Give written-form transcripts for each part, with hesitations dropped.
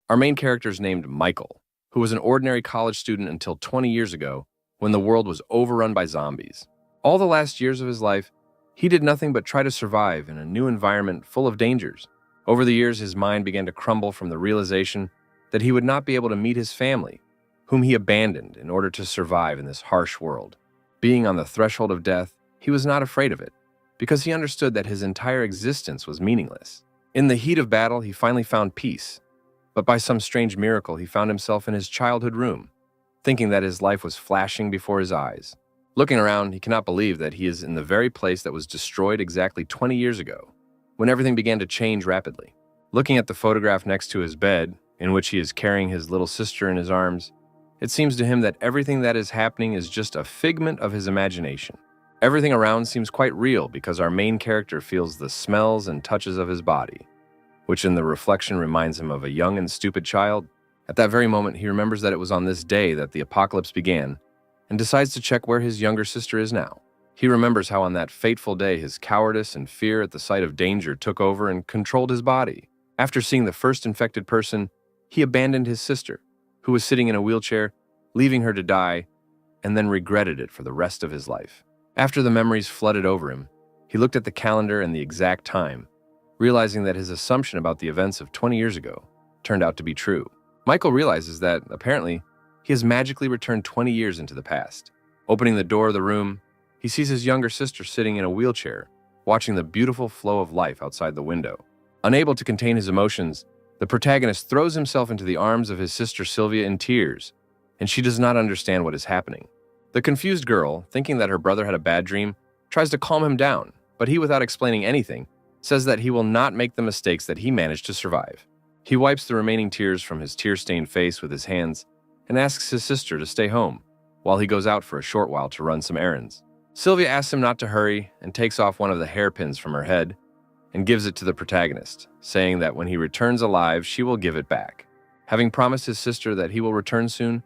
Our main character is named Michael, who was an ordinary college student until 20 years ago when the world was overrun by zombies. All the last years of his life, he did nothing but try to survive in a new environment full of dangers. Over the years, his mind began to crumble from the realization that he would not be able to meet his family, whom he abandoned in order to survive in this harsh world. Being on the threshold of death, he was not afraid of it, because he understood that his entire existence was meaningless. In the heat of battle, he finally found peace, but by some strange miracle, he found himself in his childhood room, thinking that his life was flashing before his eyes. Looking around, he cannot believe that he is in the very place that was destroyed exactly 20 years ago, when everything began to change rapidly. Looking at the photograph next to his bed, in which he is carrying his little sister in his arms, it seems to him that everything that is happening is just a figment of his imagination. Everything around seems quite real because our main character feels the smells and touches of his body, which in the reflection reminds him of a young and stupid child. At that very moment, he remembers that it was on this day that the apocalypse began and decides to check where his younger sister is now. He remembers how on that fateful day his cowardice and fear at the sight of danger took over and controlled his body. After seeing the first infected person, he abandoned his sister, who was sitting in a wheelchair, leaving her to die, and then regretted it for the rest of his life. After the memories flooded over him, he looked at the calendar and the exact time, realizing that his assumption about the events of 20 years ago turned out to be true. Michael realizes that, apparently, he has magically returned 20 years into the past. Opening the door of the room, he sees his younger sister sitting in a wheelchair, watching the beautiful flow of life outside the window. Unable to contain his emotions, the protagonist throws himself into the arms of his sister Sylvia in tears, and she does not understand what is happening. The confused girl, thinking that her brother had a bad dream, tries to calm him down, but he, without explaining anything, says that he will not make the mistakes that he managed to survive. He wipes the remaining tears from his tear-stained face with his hands and asks his sister to stay home while he goes out for a short while to run some errands. Sylvia asks him not to hurry and takes off one of the hairpins from her head and gives it to the protagonist, saying that when he returns alive, she will give it back. Having promised his sister that he will return soon,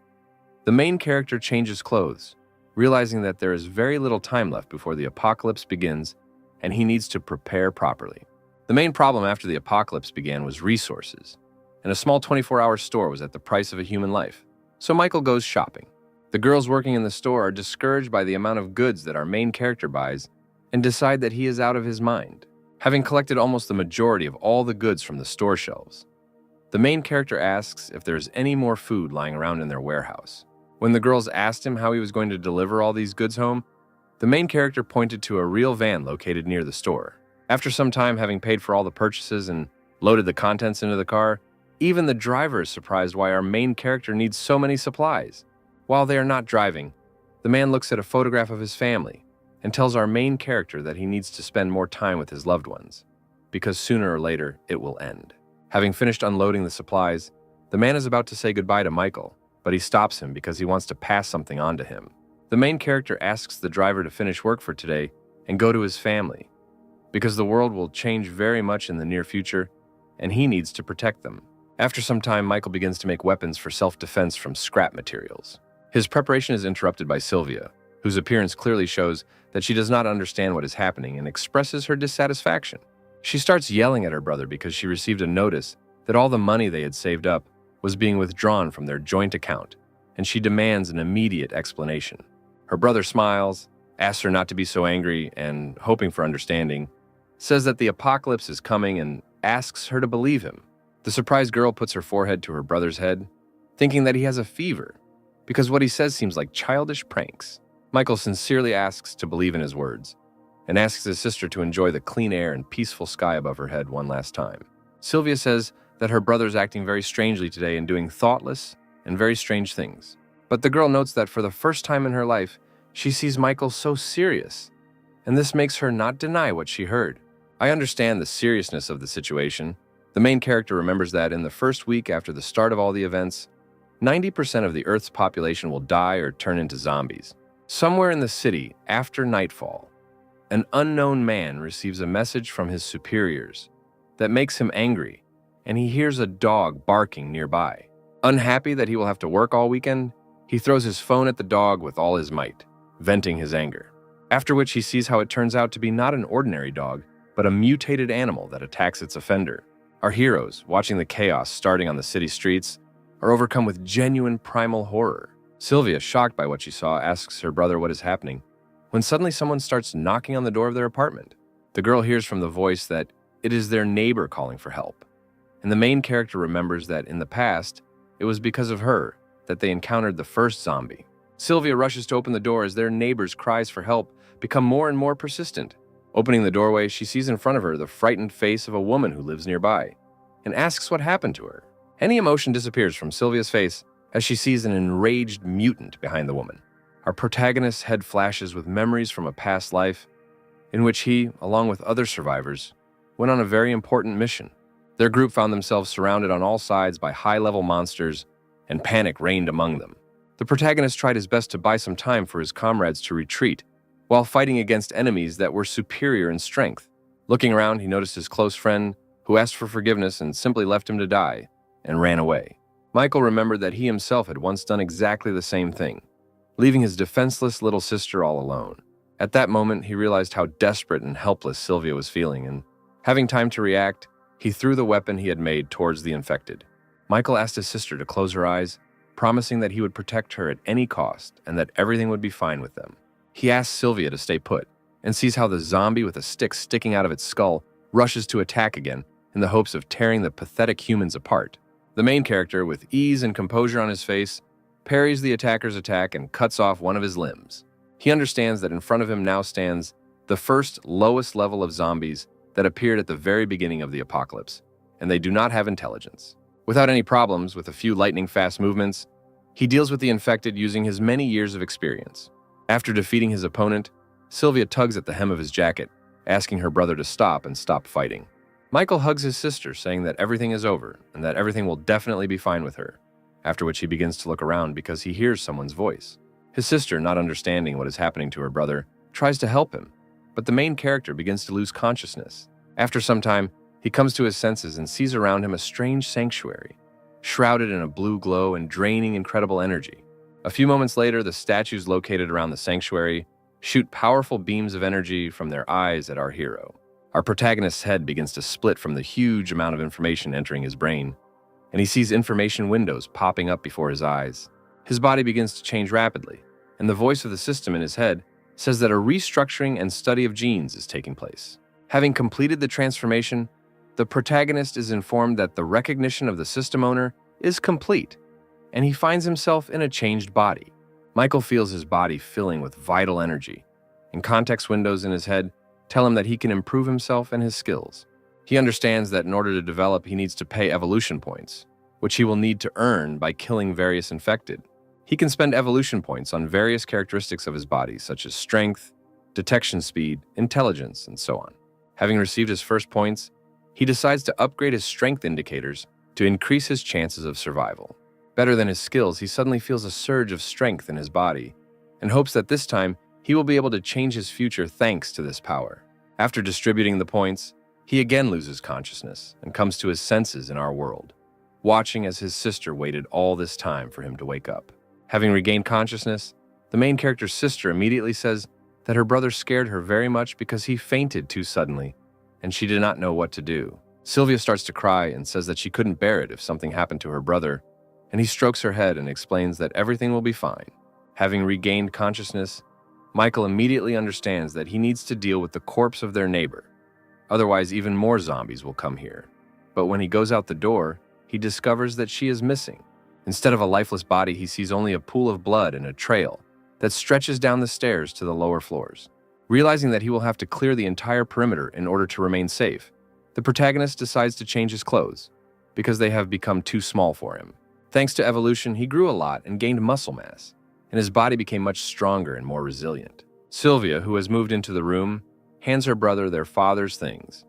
the main character changes clothes, realizing that there is very little time left before the apocalypse begins and he needs to prepare properly. The main problem after the apocalypse began was resources, and a small 24-hour store was at the price of a human life. So Michael goes shopping. The girls working in the store are discouraged by the amount of goods that our main character buys and decide that he is out of his mind, having collected almost the majority of all the goods from the store shelves. The main character asks if there is any more food lying around in their warehouse. When the girls asked him how he was going to deliver all these goods home, the main character pointed to a real van located near the store. After some time having paid for all the purchases and loaded the contents into the car, even the driver is surprised why our main character needs so many supplies. While they are not driving, the man looks at a photograph of his family and tells our main character that he needs to spend more time with his loved ones, because sooner or later it will end. Having finished unloading the supplies, the man is about to say goodbye to Michael, but he stops him because he wants to pass something on to him. The main character asks the driver to finish work for today and go to his family, because the world will change very much in the near future, and he needs to protect them. After some time, Michael begins to make weapons for self-defense from scrap materials. His preparation is interrupted by Sylvia, whose appearance clearly shows that she does not understand what is happening and expresses her dissatisfaction. She starts yelling at her brother because she received a notice that all the money they had saved up was being withdrawn from their joint account, and she demands an immediate explanation. Her brother smiles, asks her not to be so angry, and, hoping for understanding, says that the apocalypse is coming and asks her to believe him. The surprised girl puts her forehead to her brother's head, thinking that he has a fever, because what he says seems like childish pranks. Michael sincerely asks to believe in his words, and asks his sister to enjoy the clean air and peaceful sky above her head one last time. Sylvia says that her brother's acting very strangely today and doing thoughtless and very strange things. But the girl notes that for the first time in her life, she sees Michael so serious, and this makes her not deny what she heard. I understand the seriousness of the situation. The main character remembers that in the first week after the start of all the events, 90% of the Earth's population will die or turn into zombies. Somewhere in the city, after nightfall, an unknown man receives a message from his superiors that makes him angry, and he hears a dog barking nearby. Unhappy that he will have to work all weekend, he throws his phone at the dog with all his might, venting his anger. After which he sees how it turns out to be not an ordinary dog, but a mutated animal that attacks its offender. Our heroes, watching the chaos starting on the city streets, are overcome with genuine primal horror. Sylvia, shocked by what she saw, asks her brother what is happening, when suddenly someone starts knocking on the door of their apartment. The girl hears from the voice that it is their neighbor calling for help, and the main character remembers that in the past, it was because of her that they encountered the first zombie. Sylvia rushes to open the door as their neighbor's cries for help become more and more persistent. Opening the doorway, she sees in front of her the frightened face of a woman who lives nearby and asks what happened to her. Any emotion disappears from Sylvia's face as she sees an enraged mutant behind the woman. Our protagonist's head flashes with memories from a past life in which he, along with other survivors, went on a very important mission. Their group found themselves surrounded on all sides by high-level monsters, and panic reigned among them. The protagonist tried his best to buy some time for his comrades to retreat, while fighting against enemies that were superior in strength. Looking around, he noticed his close friend, who asked for forgiveness and simply left him to die, and ran away. Michael remembered that he himself had once done exactly the same thing, leaving his defenseless little sister all alone. At that moment, he realized how desperate and helpless Sylvia was feeling, and having time to react, he threw the weapon he had made towards the infected. Michael asked his sister to close her eyes, promising that he would protect her at any cost and that everything would be fine with them. He asks Sylvia to stay put, and sees how the zombie with a stick sticking out of its skull rushes to attack again in the hopes of tearing the pathetic humans apart. The main character, with ease and composure on his face, parries the attacker's attack and cuts off one of his limbs. He understands that in front of him now stands the first lowest level of zombies that appeared at the very beginning of the apocalypse, and they do not have intelligence. Without any problems, with a few lightning-fast movements, he deals with the infected using his many years of experience. After defeating his opponent, Sylvia tugs at the hem of his jacket, asking her brother to stop and stop fighting. Michael hugs his sister, saying that everything is over and that everything will definitely be fine with her, after which he begins to look around because he hears someone's voice. His sister, not understanding what is happening to her brother, tries to help him, but the main character begins to lose consciousness. After some time, he comes to his senses and sees around him a strange sanctuary, shrouded in a blue glow and draining incredible energy. A few moments later, the statues located around the sanctuary shoot powerful beams of energy from their eyes at our hero. Our protagonist's head begins to split from the huge amount of information entering his brain, and he sees information windows popping up before his eyes. His body begins to change rapidly, and the voice of the system in his head says that a restructuring and study of genes is taking place. Having completed the transformation, the protagonist is informed that the recognition of the system owner is complete, and he finds himself in a changed body. Michael feels his body filling with vital energy, and context windows in his head tell him that he can improve himself and his skills. He understands that in order to develop, he needs to pay evolution points, which he will need to earn by killing various infected. He can spend evolution points on various characteristics of his body, such as strength, detection speed, intelligence, and so on. Having received his first points, he decides to upgrade his strength indicators to increase his chances of survival. Better than his skills, he suddenly feels a surge of strength in his body and hopes that this time he will be able to change his future thanks to this power. After distributing the points, he again loses consciousness and comes to his senses in our world, watching as his sister waited all this time for him to wake up. Having regained consciousness, the main character's sister immediately says that her brother scared her very much because he fainted too suddenly, and she did not know what to do. Sylvia starts to cry and says that she couldn't bear it if something happened to her brother, and he strokes her head and explains that everything will be fine. Having regained consciousness, Michael immediately understands that he needs to deal with the corpse of their neighbor. Otherwise, even more zombies will come here. But when he goes out the door, he discovers that she is missing. Instead of a lifeless body, he sees only a pool of blood and a trail that stretches down the stairs to the lower floors. Realizing that he will have to clear the entire perimeter in order to remain safe, the protagonist decides to change his clothes because they have become too small for him. Thanks to evolution, he grew a lot and gained muscle mass, and his body became much stronger and more resilient. Sylvia, who has moved into the room, hands her brother their father's things,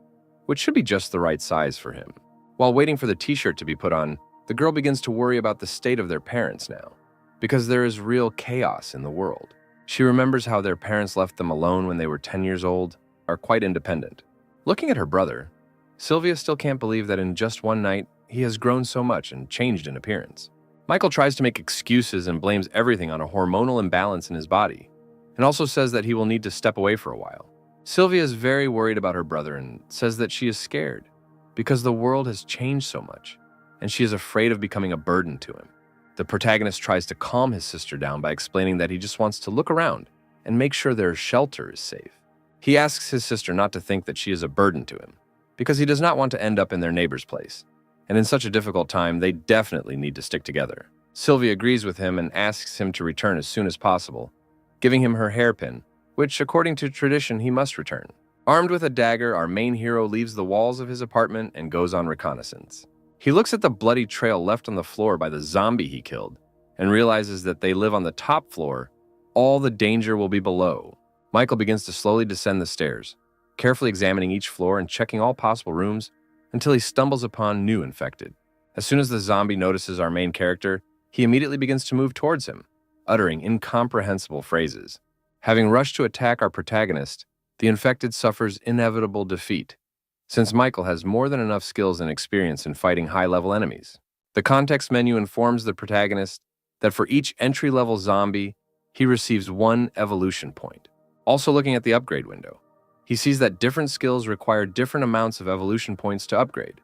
which should be just the right size for him. While waiting for the t-shirt to be put on, the girl begins to worry about the state of their parents now, because there is real chaos in the world. She remembers how their parents left them alone when they were 10 years old, are quite independent. Looking at her brother, Sylvia still can't believe that in just one night, he has grown so much and changed in appearance. Michael tries to make excuses and blames everything on a hormonal imbalance in his body, and also says that he will need to step away for a while. Sylvia is very worried about her brother and says that she is scared, because the world has changed so much, and she is afraid of becoming a burden to him. The protagonist tries to calm his sister down by explaining that he just wants to look around and make sure their shelter is safe. He asks his sister not to think that she is a burden to him, because he does not want to end up in their neighbor's place. And in such a difficult time, they definitely need to stick together. Sylvie agrees with him and asks him to return as soon as possible, giving him her hairpin, which, according to tradition, he must return. Armed with a dagger, our main hero leaves the walls of his apartment and goes on reconnaissance. He looks at the bloody trail left on the floor by the zombie he killed and realizes that they live on the top floor. All the danger will be below. Michael begins to slowly descend the stairs, carefully examining each floor and checking all possible rooms until he stumbles upon new infected. As soon as the zombie notices our main character, he immediately begins to move towards him, uttering incomprehensible phrases. Having rushed to attack our protagonist, the infected suffers inevitable defeat, since Michael has more than enough skills and experience in fighting high-level enemies. The context menu informs the protagonist that for each entry-level zombie, he receives 1 evolution point. Also looking at the upgrade window, he sees that different skills require different amounts of evolution points to upgrade.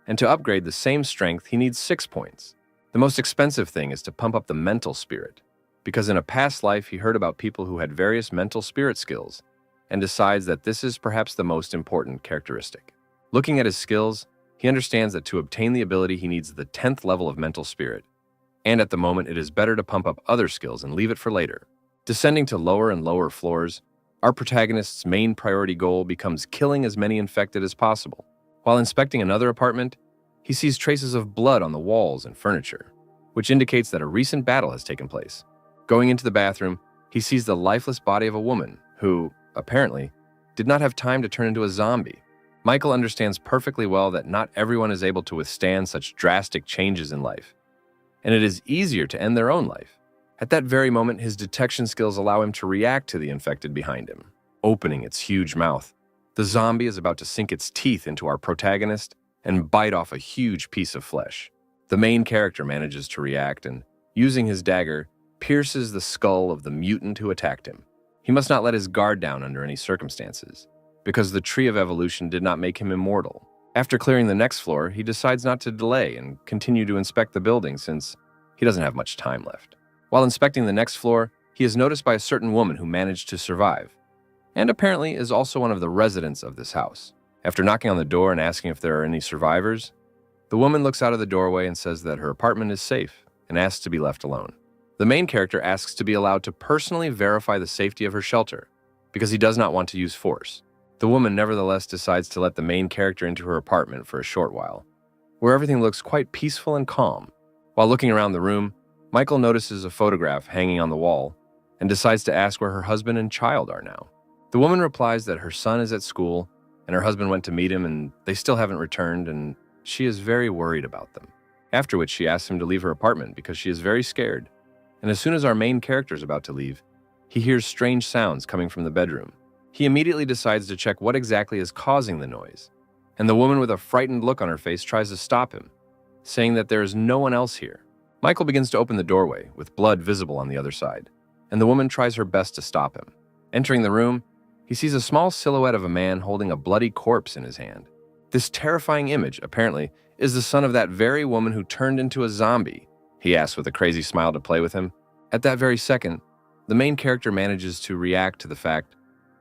And to upgrade the same strength, he needs 6 points. The most expensive thing is to pump up the mental spirit, because in a past life he heard about people who had various mental spirit skills, and decides that this is perhaps the most important characteristic. Looking at his skills, he understands that to obtain the ability he needs the 10th level of mental spirit, and at the moment it is better to pump up other skills and leave it for later. Descending to lower and lower floors, our protagonist's main priority goal becomes killing as many infected as possible. While inspecting another apartment, he sees traces of blood on the walls and furniture, which indicates that a recent battle has taken place. Going into the bathroom, he sees the lifeless body of a woman who, apparently, did not have time to turn into a zombie. Michael understands perfectly well that not everyone is able to withstand such drastic changes in life, and it is easier to end their own life. At that very moment, his detection skills allow him to react to the infected behind him, opening its huge mouth. The zombie is about to sink its teeth into our protagonist and bite off a huge piece of flesh. The main character manages to react and, using his dagger, pierces the skull of the mutant who attacked him. He must not let his guard down under any circumstances, because the tree of evolution did not make him immortal. After clearing the next floor, he decides not to delay and continue to inspect the building since he doesn't have much time left. While inspecting the next floor, he is noticed by a certain woman who managed to survive, and apparently is also one of the residents of this house. After knocking on the door and asking if there are any survivors, the woman looks out of the doorway and says that her apartment is safe and asks to be left alone. The main character asks to be allowed to personally verify the safety of her shelter, because he does not want to use force. The woman nevertheless decides to let the main character into her apartment for a short while, where everything looks quite peaceful and calm. While looking around the room, Michael notices a photograph hanging on the wall and decides to ask where her husband and child are now. The woman replies that her son is at school and her husband went to meet him and they still haven't returned, and she is very worried about them. After which she asks him to leave her apartment because she is very scared. And as soon as our main character is about to leave, he hears strange sounds coming from the bedroom. He immediately decides to check what exactly is causing the noise, and the woman with a frightened look on her face tries to stop him, saying that there is no one else here. Michael begins to open the doorway, with blood visible on the other side, and the woman tries her best to stop him. Entering the room, he sees a small silhouette of a man holding a bloody corpse in his hand. This terrifying image, apparently, is the son of that very woman who turned into a zombie, he asks with a crazy smile to play with him. At that very second, the main character manages to react to the fact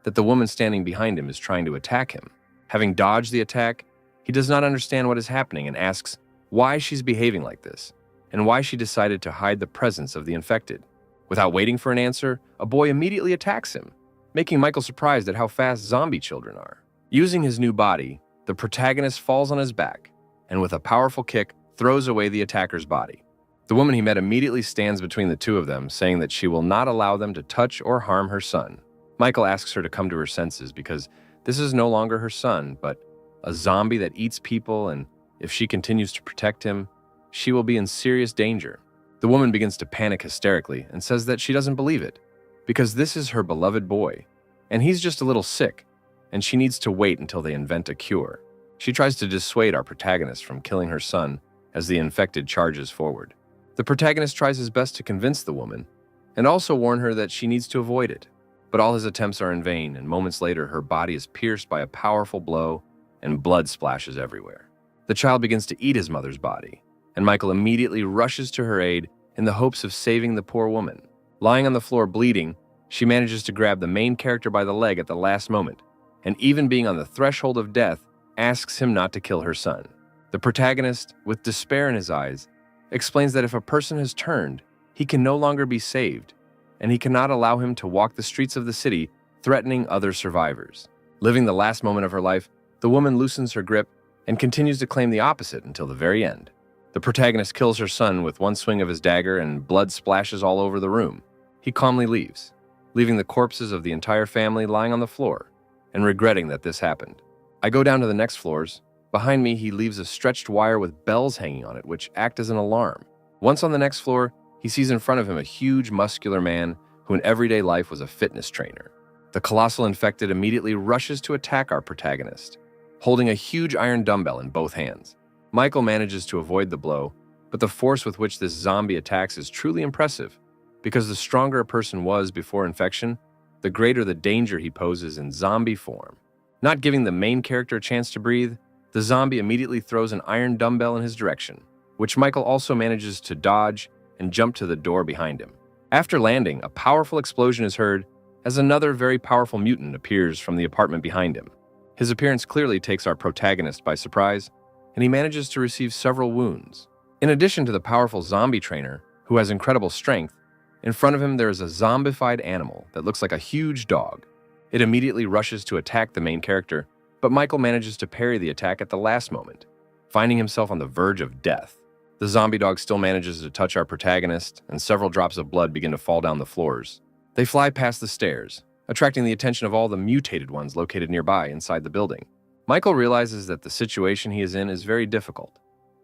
that the woman standing behind him is trying to attack him. Having dodged the attack, he does not understand what is happening and asks why she's behaving like this, and why she decided to hide the presence of the infected. Without waiting for an answer, a boy immediately attacks him, making Michael surprised at how fast zombie children are. Using his new body, the protagonist falls on his back, and with a powerful kick, throws away the attacker's body. The woman he met immediately stands between the two of them, saying that she will not allow them to touch or harm her son. Michael asks her to come to her senses because this is no longer her son, but a zombie that eats people, and if she continues to protect him, she will be in serious danger. The woman begins to panic hysterically and says that she doesn't believe it, because this is her beloved boy, and he's just a little sick, and she needs to wait until they invent a cure. She tries to dissuade our protagonist from killing her son as the infected charges forward. The protagonist tries his best to convince the woman, and also warn her that she needs to avoid it. But all his attempts are in vain, and moments later her body is pierced by a powerful blow, and blood splashes everywhere. The child begins to eat his mother's body, and Michael immediately rushes to her aid in the hopes of saving the poor woman. Lying on the floor bleeding, she manages to grab the main character by the leg at the last moment, and even being on the threshold of death, asks him not to kill her son. The protagonist, with despair in his eyes, explains that if a person has turned, he can no longer be saved, and he cannot allow him to walk the streets of the city threatening other survivors. Living the last moment of her life, the woman loosens her grip and continues to claim the opposite until the very end. The protagonist kills her son with one swing of his dagger and blood splashes all over the room. He calmly leaves, leaving the corpses of the entire family lying on the floor and regretting that this happened. I go down to the next floors. Behind me, he leaves a stretched wire with bells hanging on it, which act as an alarm. Once on the next floor, he sees in front of him a huge, muscular man who in everyday life was a fitness trainer. The colossal infected immediately rushes to attack our protagonist, holding a huge iron dumbbell in both hands. Michael manages to avoid the blow, but the force with which this zombie attacks is truly impressive, because the stronger a person was before infection, the greater the danger he poses in zombie form. Not giving the main character a chance to breathe, the zombie immediately throws an iron dumbbell in his direction, which Michael also manages to dodge and jump to the door behind him. After landing, a powerful explosion is heard as another very powerful mutant appears from the apartment behind him. His appearance clearly takes our protagonist by surprise, and he manages to receive several wounds. In addition to the powerful zombie trainer, who has incredible strength, in front of him there is a zombified animal that looks like a huge dog. It immediately rushes to attack the main character, but Michael manages to parry the attack at the last moment, finding himself on the verge of death. The zombie dog still manages to touch our protagonist, and several drops of blood begin to fall down the floors. They fly past the stairs, attracting the attention of all the mutated ones located nearby inside the building. Michael realizes that the situation he is in is very difficult,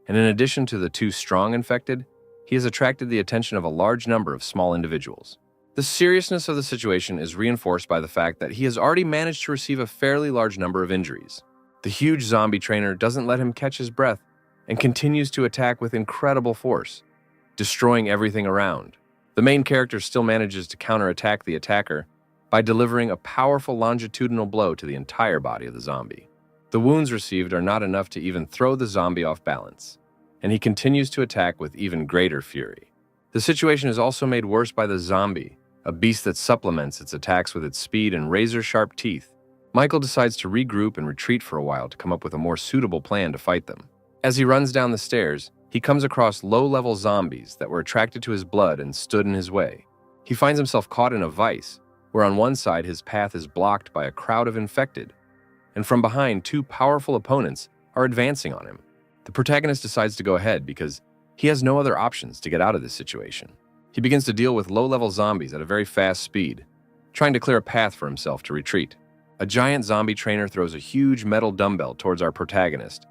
and in addition to the two strong infected, he has attracted the attention of a large number of small individuals. The seriousness of the situation is reinforced by the fact that he has already managed to receive a fairly large number of injuries. The huge zombie trainer doesn't let him catch his breath and continues to attack with incredible force, destroying everything around. The main character still manages to counterattack the attacker by delivering a powerful longitudinal blow to the entire body of the zombie. The wounds received are not enough to even throw the zombie off balance, and he continues to attack with even greater fury. The situation is also made worse by the zombie, a beast that supplements its attacks with its speed and razor-sharp teeth. Michael decides to regroup and retreat for a while to come up with a more suitable plan to fight them. As he runs down the stairs, he comes across low-level zombies that were attracted to his blood and stood in his way. He finds himself caught in a vice, where on one side his path is blocked by a crowd of infected, and from behind two powerful opponents are advancing on him. The protagonist decides to go ahead because he has no other options to get out of this situation. He begins to deal with low-level zombies at a very fast speed, trying to clear a path for himself to retreat. A giant zombie trainer throws a huge metal dumbbell towards our protagonist,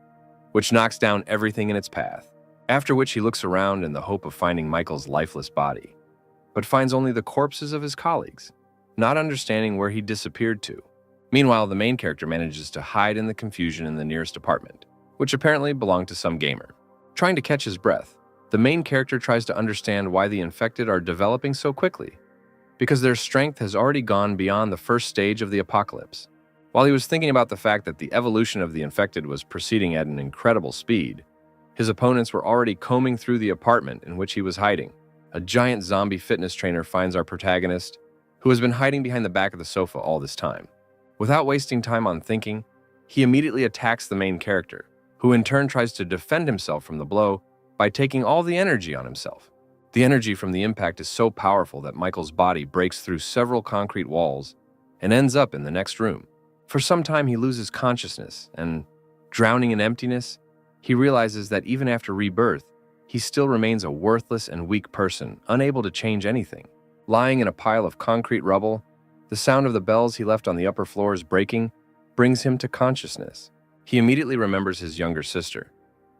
which knocks down everything in its path, after which he looks around in the hope of finding Michael's lifeless body, but finds only the corpses of his colleagues, not understanding where he disappeared to. Meanwhile, the main character manages to hide in the confusion in the nearest apartment, which apparently belonged to some gamer. Trying to catch his breath, the main character tries to understand why the infected are developing so quickly, because their strength has already gone beyond the first stage of the apocalypse. While he was thinking about the fact that the evolution of the infected was proceeding at an incredible speed, his opponents were already combing through the apartment in which he was hiding. A giant zombie fitness trainer finds our protagonist, who has been hiding behind the back of the sofa all this time. Without wasting time on thinking, he immediately attacks the main character, who in turn tries to defend himself from the blow by taking all the energy on himself. The energy from the impact is so powerful that Michael's body breaks through several concrete walls and ends up in the next room. For some time, he loses consciousness, and, drowning in emptiness, he realizes that even after rebirth, he still remains a worthless and weak person, unable to change anything. Lying in a pile of concrete rubble, the sound of the bells he left on the upper floors breaking brings him to consciousness. He immediately remembers his younger sister,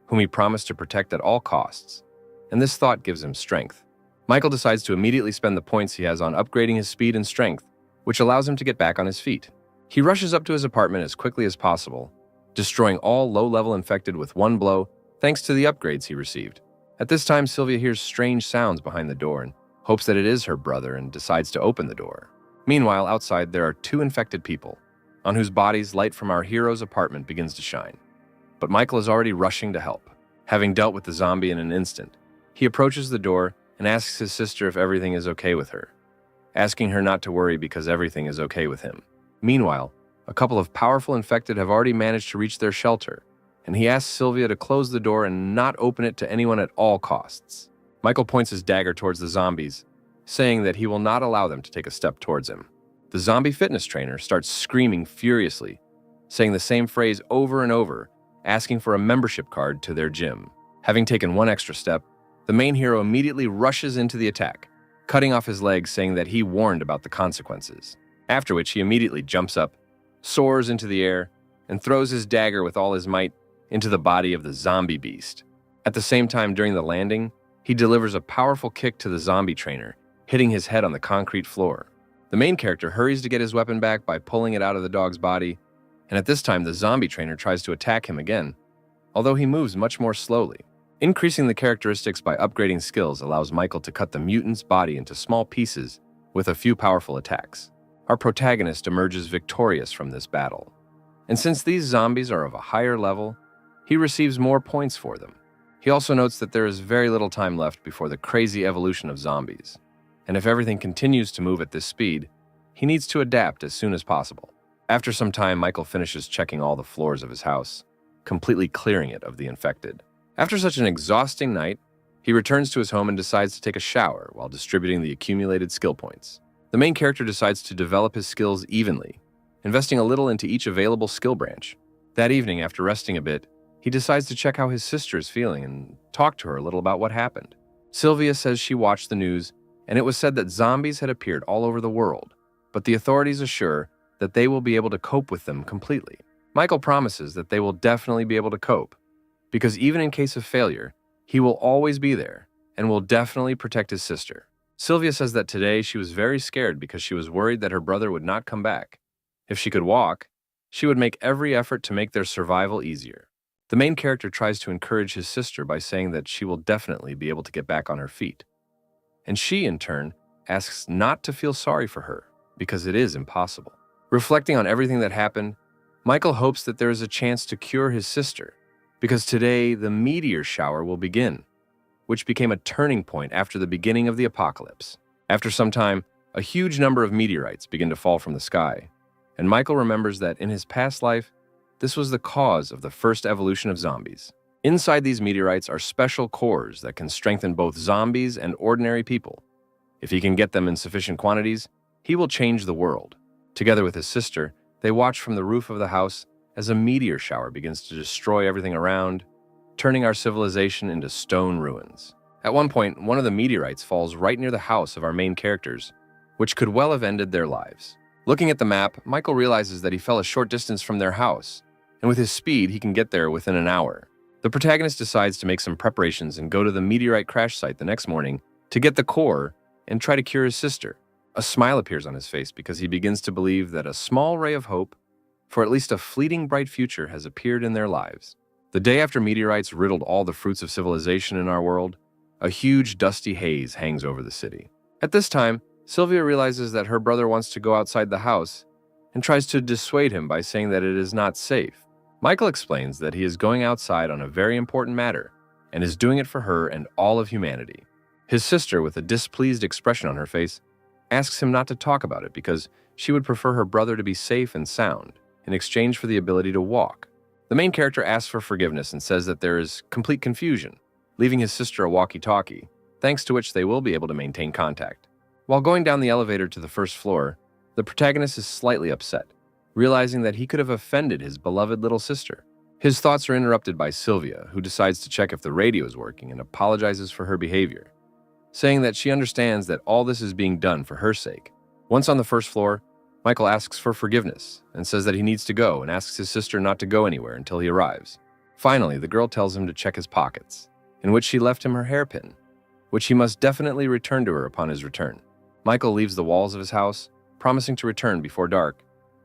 whom he promised to protect at all costs, and this thought gives him strength. Michael decides to immediately spend the points he has on upgrading his speed and strength, which allows him to get back on his feet. He rushes up to his apartment as quickly as possible, destroying all low-level infected with one blow thanks to the upgrades he received. At this time, Sylvia hears strange sounds behind the door and hopes that it is her brother and decides to open the door. Meanwhile, outside there are two infected people, on whose bodies light from our hero's apartment begins to shine. but Michael is already rushing to help. Having dealt with the zombie in an instant, he approaches the door and asks his sister if everything is okay with her, asking her not to worry because everything is okay with him. Meanwhile, a couple of powerful infected have already managed to reach their shelter, and he asks Sylvia to close the door and not open it to anyone at all costs. Michael points his dagger towards the zombies, saying that he will not allow them to take a step towards him. The zombie fitness trainer starts screaming furiously, saying the same phrase over and over, asking for a membership card to their gym. Having taken one extra step, the main hero immediately rushes into the attack, cutting off his legs, saying that he warned about the consequences. After which he immediately jumps up, soars into the air, and throws his dagger with all his might into the body of the zombie beast. At the same time, during the landing, he delivers a powerful kick to the zombie trainer, hitting his head on the concrete floor. The main character hurries to get his weapon back by pulling it out of the dog's body, and at this time the zombie trainer tries to attack him again, although he moves much more slowly. Increasing the characteristics by upgrading skills allows Michael to cut the mutant's body into small pieces with a few powerful attacks. Our protagonist emerges victorious from this battle, and since these zombies are of a higher level, he receives more points for them. He also notes that there is very little time left before the crazy evolution of zombies, and if everything continues to move at this speed, he needs to adapt as soon as possible. After some time, Michael finishes checking all the floors of his house, completely clearing it of the infected. After such an exhausting night, he returns to his home and decides to take a shower while distributing the accumulated skill points. The main character decides to develop his skills evenly, investing a little into each available skill branch. That evening, after resting a bit, he decides to check how his sister is feeling and talk to her a little about what happened. Sylvia says she watched the news, and it was said that zombies had appeared all over the world, but the authorities assure that they will be able to cope with them completely. Michael promises that they will definitely be able to cope, because even in case of failure, he will always be there and will definitely protect his sister. Sylvia says that today she was very scared because she was worried that her brother would not come back. If she could walk, she would make every effort to make their survival easier. The main character tries to encourage his sister by saying that she will definitely be able to get back on her feet. And she, in turn, asks not to feel sorry for her, because it is impossible. Reflecting on everything that happened, Michael hopes that there is a chance to cure his sister, because today the meteor shower will begin, which became a turning point after the beginning of the apocalypse. After some time, a huge number of meteorites begin to fall from the sky, and Michael remembers that in his past life, this was the cause of the first evolution of zombies. Inside these meteorites are special cores that can strengthen both zombies and ordinary people. If he can get them in sufficient quantities, he will change the world. Together with his sister, they watch from the roof of the house as a meteor shower begins to destroy everything around, turning our civilization into stone ruins. At one point, one of the meteorites falls right near the house of our main characters, which could well have ended their lives. Looking at the map, Michael realizes that he fell a short distance from their house, and with his speed, he can get there within an hour. The protagonist decides to make some preparations and go to the meteorite crash site the next morning to get the core and try to cure his sister. A smile appears on his face because he begins to believe that a small ray of hope for at least a fleeting bright future has appeared in their lives. The day after meteorites riddled all the fruits of civilization in our world, a huge dusty haze hangs over the city. At this time, Sylvia realizes that her brother wants to go outside the house and tries to dissuade him by saying that it is not safe. Michael explains that he is going outside on a very important matter and is doing it for her and all of humanity. His sister, with a displeased expression on her face, asks him not to talk about it because she would prefer her brother to be safe and sound in exchange for the ability to walk. The main character asks for forgiveness and says that there is complete confusion, leaving his sister a walkie-talkie, thanks to which they will be able to maintain contact. While going down the elevator to the first floor, the protagonist is slightly upset, realizing that he could have offended his beloved little sister. His thoughts are interrupted by Sylvia, who decides to check if the radio is working and apologizes for her behavior, saying that she understands that all this is being done for her sake. Once on the first floor, Michael asks for forgiveness and says that he needs to go and asks his sister not to go anywhere until he arrives. Finally, the girl tells him to check his pockets, in which she left him her hairpin, which he must definitely return to her upon his return. Michael leaves the walls of his house, promising to return before dark,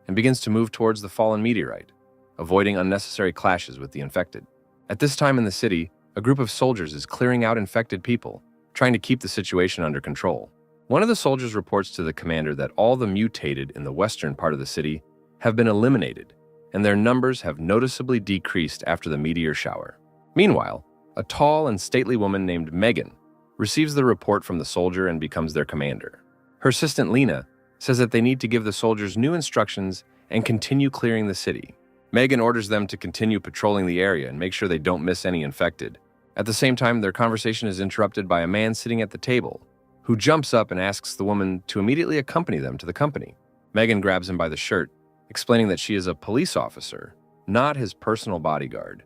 and begins to move towards the fallen meteorite, avoiding unnecessary clashes with the infected. At this time in the city, a group of soldiers is clearing out infected people, trying to keep the situation under control. One of the soldiers reports to the commander that all the mutated in the western part of the city have been eliminated, and their numbers have noticeably decreased after the meteor shower. Meanwhile, a tall and stately woman named Megan receives the report from the soldier and becomes their commander. Her assistant Lena says that they need to give the soldiers new instructions and continue clearing the city. Megan orders them to continue patrolling the area and make sure they don't miss any infected. At the same time, their conversation is interrupted by a man sitting at the table, who jumps up and asks the woman to immediately accompany them to the company. Megan grabs him by the shirt, explaining that she is a police officer, not his personal bodyguard,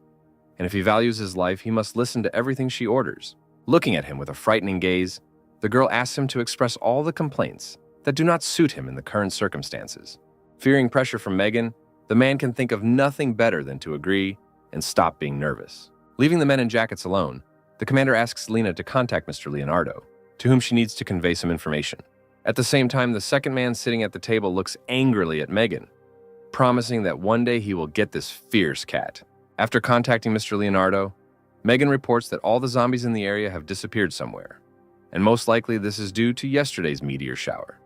and if he values his life, he must listen to everything she orders. Looking at him with a frightening gaze, the girl asks him to express all the complaints that do not suit him in the current circumstances. Fearing pressure from Megan, the man can think of nothing better than to agree and stop being nervous. Leaving the men in jackets alone, the commander asks Lena to contact Mr. Leonardo, to whom she needs to convey some information. At the same time, the second man sitting at the table looks angrily at Megan, promising that one day he will get this fierce cat. After contacting Mr. Leonardo, Megan reports that all the zombies in the area have disappeared somewhere, and most likely this is due to yesterday's meteor shower.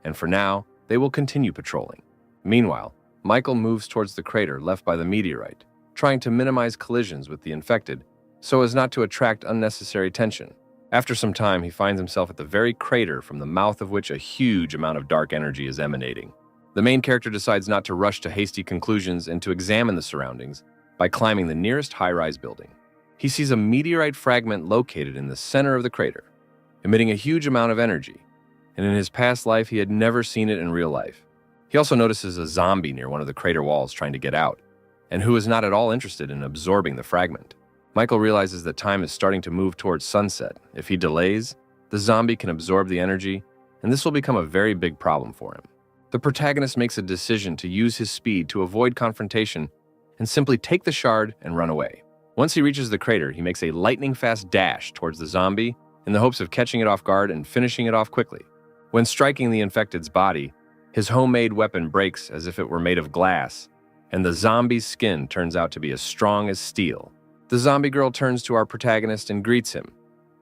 And for now, they will continue patrolling. Meanwhile, Michael moves towards the crater left by the meteorite, trying to minimize collisions with the infected so as not to attract unnecessary tension. After some time, he finds himself at the very crater from the mouth of which a huge amount of dark energy is emanating. The main character decides not to rush to hasty conclusions and to examine the surroundings by climbing the nearest high-rise building. He sees a meteorite fragment located in the center of the crater, emitting a huge amount of energy, and in his past life he had never seen it in real life. He also notices a zombie near one of the crater walls trying to get out, and who is not at all interested in absorbing the fragment. Michael realizes that time is starting to move towards sunset. If he delays, the zombie can absorb the energy, and this will become a very big problem for him. The protagonist makes a decision to use his speed to avoid confrontation and simply take the shard and run away. Once he reaches the crater, he makes a lightning-fast dash towards the zombie in the hopes of catching it off guard and finishing it off quickly. When striking the infected's body, his homemade weapon breaks as if it were made of glass, and the zombie's skin turns out to be as strong as steel. The zombie girl turns to our protagonist and greets him,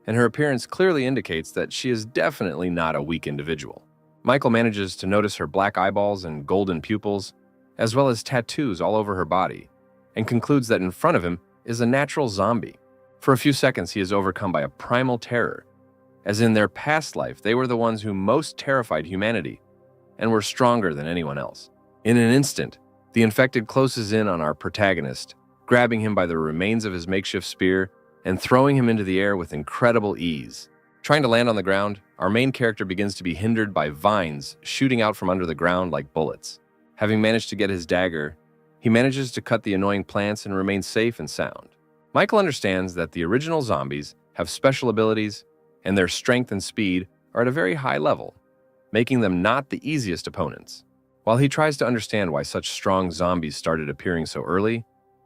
and her appearance clearly indicates that she is definitely not a weak individual. Michael manages to notice her black eyeballs and golden pupils, as well as tattoos all over her body, and concludes that in front of him is a natural zombie. For a few seconds, he is overcome by a primal terror, as in their past life they were the ones who most terrified humanity and were stronger than anyone else. In an instant, the infected closes in on our protagonist, grabbing him by the remains of his makeshift spear and throwing him into the air with incredible ease. Trying to land on the ground, our main character begins to be hindered by vines shooting out from under the ground like bullets. Having managed to get his dagger, he manages to cut the annoying plants and remain safe and sound. Michael understands that the original zombies have special abilities, and their strength and speed are at a very high level, making them not the easiest opponents. While he tries to understand why such strong zombies started appearing so early,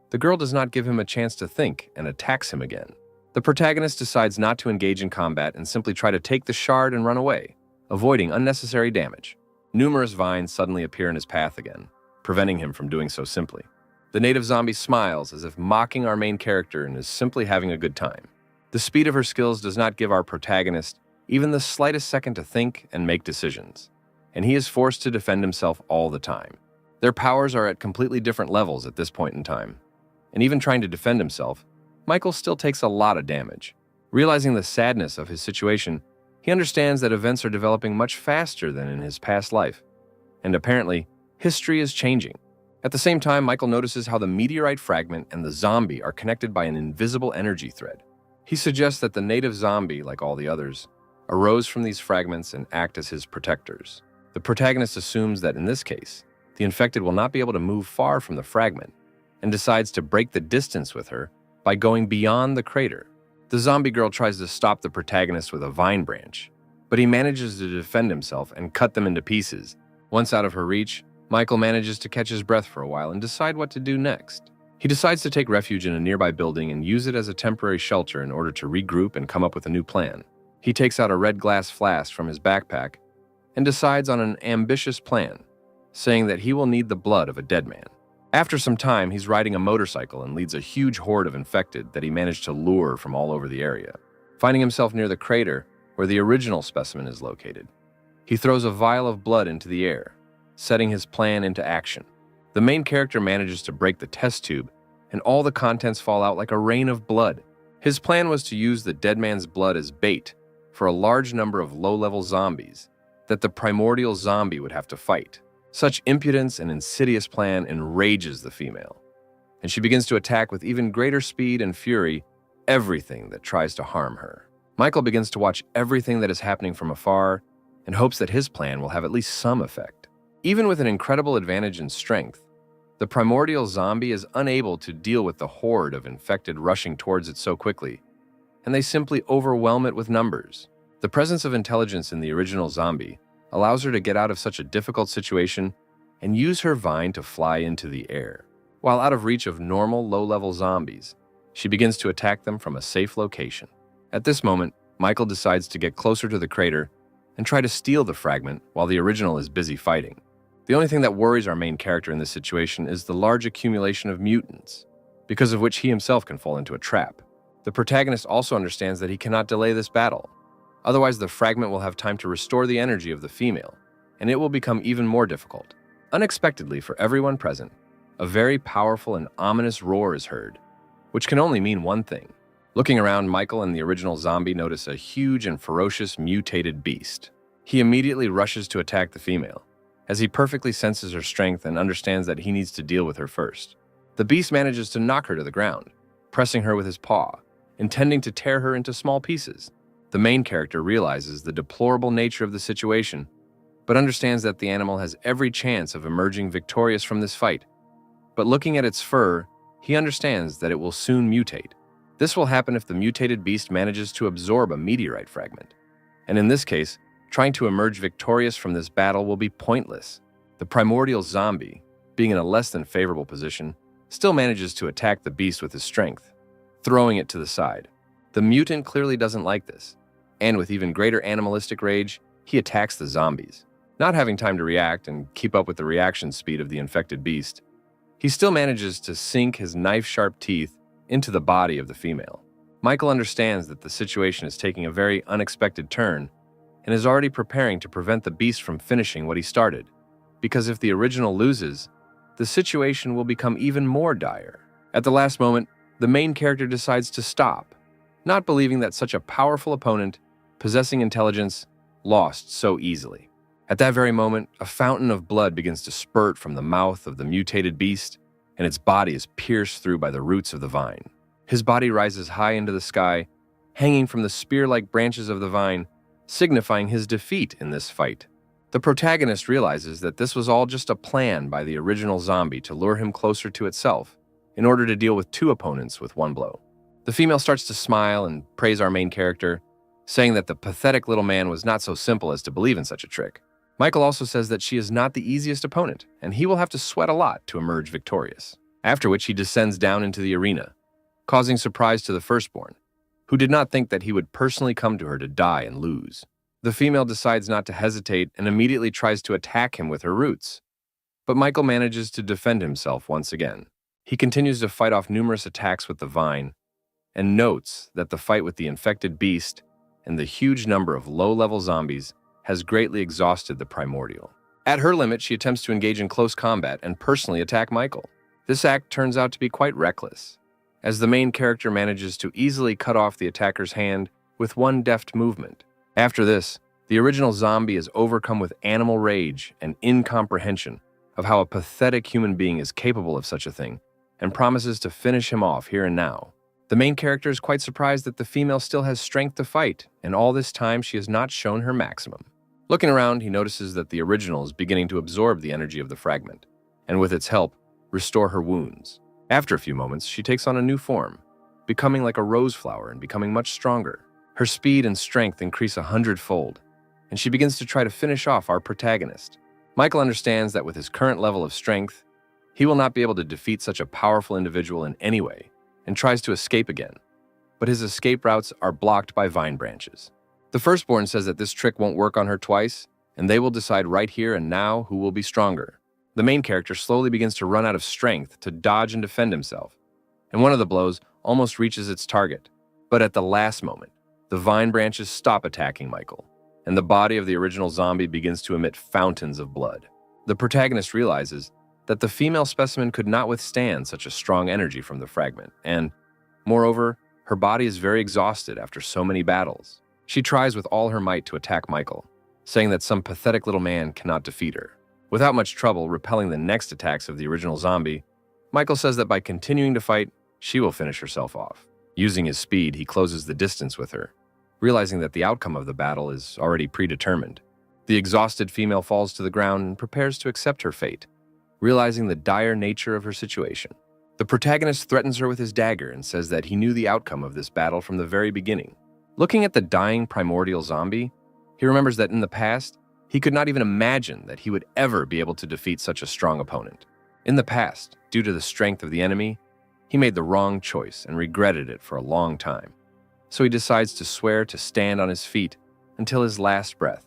the girl does not give him a chance to think and attacks him again. The protagonist decides not to engage in combat and simply try to take the shard and run away, avoiding unnecessary damage. Numerous vines suddenly appear in his path again, preventing him from doing so simply. The native zombie smiles as if mocking our main character and is simply having a good time. The speed of her skills does not give our protagonist even the slightest second to think and make decisions, and he is forced to defend himself all the time. Their powers are at completely different levels at this point in time, and even trying to defend himself, Michael still takes a lot of damage. Realizing the sadness of his situation, he understands that events are developing much faster than in his past life, and apparently, history is changing. At the same time, Michael notices how the meteorite fragment and the zombie are connected by an invisible energy thread. He suggests that the native zombie, like all the others, arose from these fragments and act as his protectors. The protagonist assumes that in this case, the infected will not be able to move far from the fragment, and decides to break the distance with her by going beyond the crater. The zombie girl tries to stop the protagonist with a vine branch, but he manages to defend himself and cut them into pieces. Once out of her reach, Michael manages to catch his breath for a while and decide what to do next. He decides to take refuge in a nearby building and use it as a temporary shelter in order to regroup and come up with a new plan. He takes out a red glass flask from his backpack and decides on an ambitious plan, saying that he will need the blood of a dead man. After some time, he's riding a motorcycle and leads a huge horde of infected that he managed to lure from all over the area. Finding himself near the crater where the original specimen is located, he throws a vial of blood into the air, setting his plan into action. The main character manages to break the test tube, and all the contents fall out like a rain of blood. His plan was to use the dead man's blood as bait for a large number of low-level zombies that the primordial zombie would have to fight. Such impudence and insidious plan enrages the female, and she begins to attack with even greater speed and fury everything that tries to harm her. Michael begins to watch everything that is happening from afar and hopes that his plan will have at least some effect. Even with an incredible advantage in strength, the primordial zombie is unable to deal with the horde of infected rushing towards it so quickly, and they simply overwhelm it with numbers. The presence of intelligence in the original zombie allows her to get out of such a difficult situation and use her vine to fly into the air. While out of reach of normal low-level zombies, she begins to attack them from a safe location. At this moment, Michael decides to get closer to the crater and try to steal the fragment while the original is busy fighting. The only thing that worries our main character in this situation is the large accumulation of mutants, because of which he himself can fall into a trap. The protagonist also understands that he cannot delay this battle. Otherwise, the fragment will have time to restore the energy of the female, and it will become even more difficult. Unexpectedly for everyone present, a very powerful and ominous roar is heard, which can only mean one thing. Looking around, Michael and the original zombie notice a huge and ferocious mutated beast. He immediately rushes to attack the female, as he perfectly senses her strength and understands that he needs to deal with her first. The beast manages to knock her to the ground, pressing her with his paw, intending to tear her into small pieces. The main character realizes the deplorable nature of the situation, but understands that the animal has every chance of emerging victorious from this fight. But looking at its fur, he understands that it will soon mutate. This will happen if the mutated beast manages to absorb a meteorite fragment. And in this case, trying to emerge victorious from this battle will be pointless. The primordial zombie, being in a less than favorable position, still manages to attack the beast with his strength, throwing it to the side. The mutant clearly doesn't like this, and with even greater animalistic rage, he attacks the zombies. Not having time to react and keep up with the reaction speed of the infected beast, he still manages to sink his knife-sharp teeth into the body of the female. Michael understands that the situation is taking a very unexpected turn and is already preparing to prevent the beast from finishing what he started, because if the original loses, the situation will become even more dire. At the last moment, the main character decides to stop, not believing that such a powerful opponent, possessing intelligence, lost so easily. At that very moment, a fountain of blood begins to spurt from the mouth of the mutated beast, and its body is pierced through by the roots of the vine. His body rises high into the sky, hanging from the spear-like branches of the vine, signifying his defeat in this fight. The protagonist realizes that this was all just a plan by the original zombie to lure him closer to itself, in order to deal with two opponents with one blow. The female starts to smile and praise our main character, saying that the pathetic little man was not so simple as to believe in such a trick. Michael also says that she is not the easiest opponent, and he will have to sweat a lot to emerge victorious. After which he descends down into the arena, causing surprise to the firstborn, who did not think that he would personally come to her to die and lose. The female decides not to hesitate and immediately tries to attack him with her roots. But Michael manages to defend himself once again. He continues to fight off numerous attacks with the vine, and notes that the fight with the infected beast and the huge number of low-level zombies has greatly exhausted the primordial. At her limit, she attempts to engage in close combat and personally attack Michael. This act turns out to be quite reckless, as the main character manages to easily cut off the attacker's hand with one deft movement. After this, the original zombie is overcome with animal rage and incomprehension of how a pathetic human being is capable of such a thing, and promises to finish him off here and now. The main character is quite surprised that the female still has strength to fight, and all this time she has not shown her maximum. Looking around, he notices that the original is beginning to absorb the energy of the fragment, and with its help, restore her wounds. After a few moments, she takes on a new form, becoming like a rose flower and becoming much stronger. Her speed and strength increase 100-fold, and she begins to try to finish off our protagonist. Michael understands that with his current level of strength, he will not be able to defeat such a powerful individual in any way, and tries to escape again, but his escape routes are blocked by vine branches. The firstborn says that this trick won't work on her twice, and they will decide right here and now who will be stronger. The main character slowly begins to run out of strength to dodge and defend himself, and one of the blows almost reaches its target. But at the last moment, the vine branches stop attacking Michael, and the body of the original zombie begins to emit fountains of blood. The protagonist realizes that the female specimen could not withstand such a strong energy from the fragment, and, moreover, her body is very exhausted after so many battles. She tries with all her might to attack Michael, saying that some pathetic little man cannot defeat her. Without much trouble repelling the next attacks of the original zombie, Michael says that by continuing to fight, she will finish herself off. Using his speed, he closes the distance with her, realizing that the outcome of the battle is already predetermined. The exhausted female falls to the ground and prepares to accept her fate, realizing the dire nature of her situation. The protagonist threatens her with his dagger and says that he knew the outcome of this battle from the very beginning. Looking at the dying primordial zombie, he remembers that in the past, he could not even imagine that he would ever be able to defeat such a strong opponent. In the past, due to the strength of the enemy, he made the wrong choice and regretted it for a long time. So he decides to swear to stand on his feet until his last breath,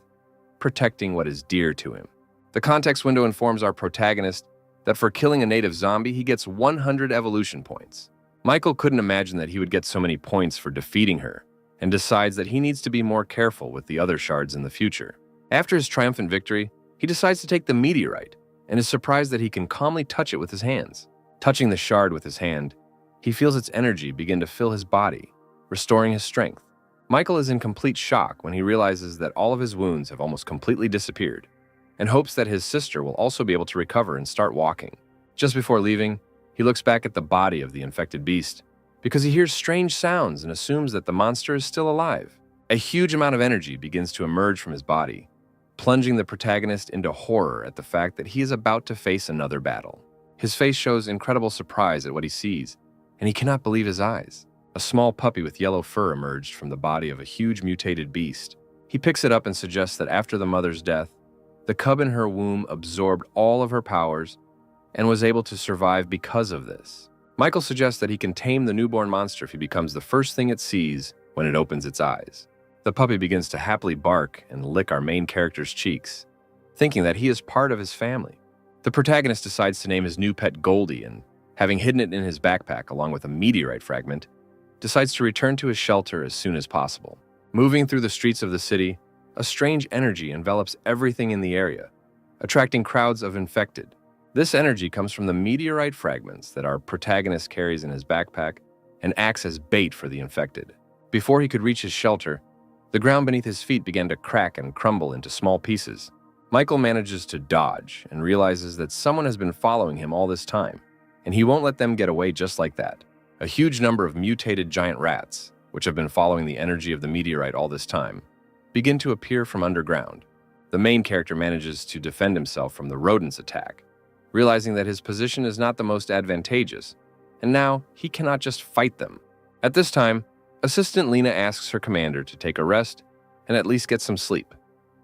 protecting what is dear to him. The context window informs our protagonist that for killing a native zombie, he gets 100 evolution points. Michael couldn't imagine that he would get so many points for defeating her, and decides that he needs to be more careful with the other shards in the future. After his triumphant victory, he decides to take the meteorite, and is surprised that he can calmly touch it with his hands. Touching the shard with his hand, he feels its energy begin to fill his body, restoring his strength. Michael is in complete shock when he realizes that all of his wounds have almost completely disappeared, and hopes that his sister will also be able to recover and start walking. Just before leaving, he looks back at the body of the infected beast, because he hears strange sounds and assumes that the monster is still alive. A huge amount of energy begins to emerge from his body, plunging the protagonist into horror at the fact that he is about to face another battle. His face shows incredible surprise at what he sees, and he cannot believe his eyes. A small puppy with yellow fur emerged from the body of a huge mutated beast. He picks it up and suggests that after the mother's death, the cub in her womb absorbed all of her powers and was able to survive because of this. Michael suggests that he can tame the newborn monster if he becomes the first thing it sees when it opens its eyes. The puppy begins to happily bark and lick our main character's cheeks, thinking that he is part of his family. The protagonist decides to name his new pet Goldie and, having hidden it in his backpack along with a meteorite fragment, decides to return to his shelter as soon as possible. Moving through the streets of the city, a strange energy envelops everything in the area, attracting crowds of infected. This energy comes from the meteorite fragments that our protagonist carries in his backpack and acts as bait for the infected. Before he could reach his shelter, the ground beneath his feet began to crack and crumble into small pieces. Michael manages to dodge and realizes that someone has been following him all this time, and he won't let them get away just like that. A huge number of mutated giant rats, which have been following the energy of the meteorite all this time, begin to appear from underground. The main character manages to defend himself from the rodents' attack, realizing that his position is not the most advantageous, and now he cannot just fight them. At this time, Assistant Lena asks her commander to take a rest and at least get some sleep,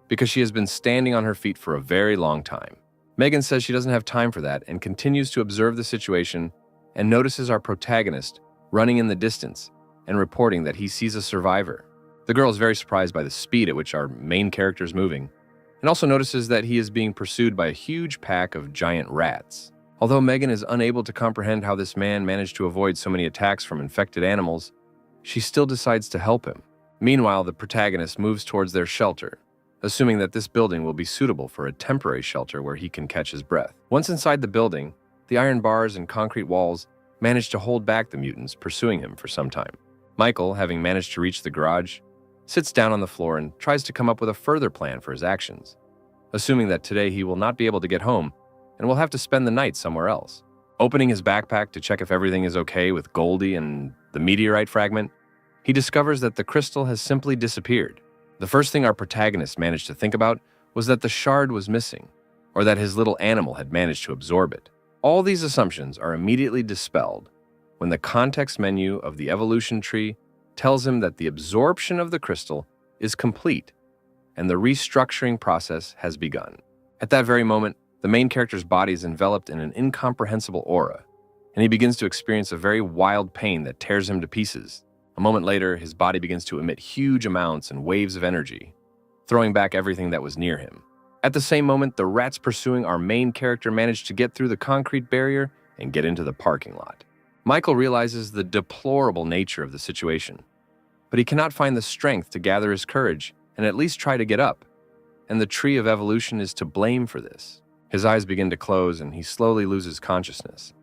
because she has been standing on her feet for a very long time. Megan says she doesn't have time for that and continues to observe the situation and notices our protagonist running in the distance and reporting that he sees a survivor. The girl is very surprised by the speed at which our main character is moving, and also notices that he is being pursued by a huge pack of giant rats. Although Megan is unable to comprehend how this man managed to avoid so many attacks from infected animals, she still decides to help him. Meanwhile, the protagonist moves towards their shelter, assuming that this building will be suitable for a temporary shelter where he can catch his breath. Once inside the building, the iron bars and concrete walls manage to hold back the mutants pursuing him for some time. Michael, having managed to reach the garage, sits down on the floor and tries to come up with a further plan for his actions, assuming that today he will not be able to get home and will have to spend the night somewhere else. Opening his backpack to check if everything is okay with Goldie and the meteorite fragment, he discovers that the crystal has simply disappeared. The first thing our protagonist managed to think about was that the shard was missing, or that his little animal had managed to absorb it. All these assumptions are immediately dispelled when the context menu of the evolution tree tells him that the absorption of the crystal is complete and the restructuring process has begun. At that very moment, the main character's body is enveloped in an incomprehensible aura, and he begins to experience a very wild pain that tears him to pieces. A moment later, his body begins to emit huge amounts and waves of energy, throwing back everything that was near him. At the same moment, the rats pursuing our main character manage to get through the concrete barrier and get into the parking lot. Michael realizes the deplorable nature of the situation, but he cannot find the strength to gather his courage and at least try to get up, and the tree of evolution is to blame for this. His eyes begin to close and he slowly loses consciousness,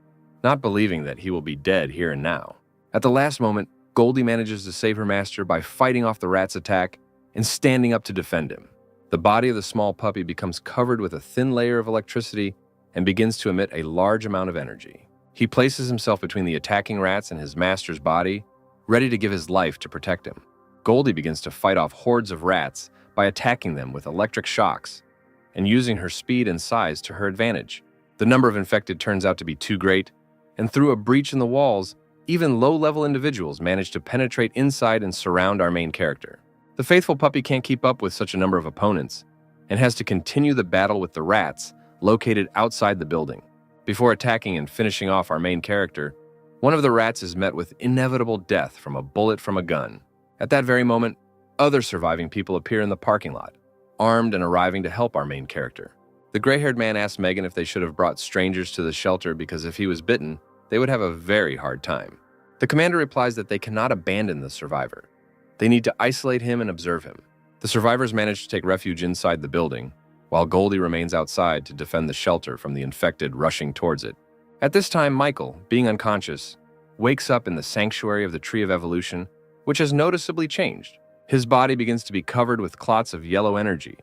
not believing that he will be dead here and now. At the last moment, Goldie manages to save her master by fighting off the rat's attack and standing up to defend him. The body of the small puppy becomes covered with a thin layer of electricity and begins to emit a large amount of energy. He places himself between the attacking rats and his master's body, ready to give his life to protect him. Goldie begins to fight off hordes of rats by attacking them with electric shocks and using her speed and size to her advantage. The number of infected turns out to be too great, and through a breach in the walls, even low-level individuals manage to penetrate inside and surround our main character. The faithful puppy can't keep up with such a number of opponents and has to continue the battle with the rats located outside the building. Before attacking and finishing off our main character, one of the rats is met with inevitable death from a bullet from a gun. At that very moment, other surviving people appear in the parking lot, armed and arriving to help our main character. The gray-haired man asks Megan if they should have brought strangers to the shelter because if he was bitten, they would have a very hard time. The commander replies that they cannot abandon the survivor. They need to isolate him and observe him. The survivors manage to take refuge inside the building, while Goldie remains outside to defend the shelter from the infected rushing towards it. At this time, Michael, being unconscious, wakes up in the sanctuary of the Tree of Evolution, which has noticeably changed. His body begins to be covered with clots of yellow energy,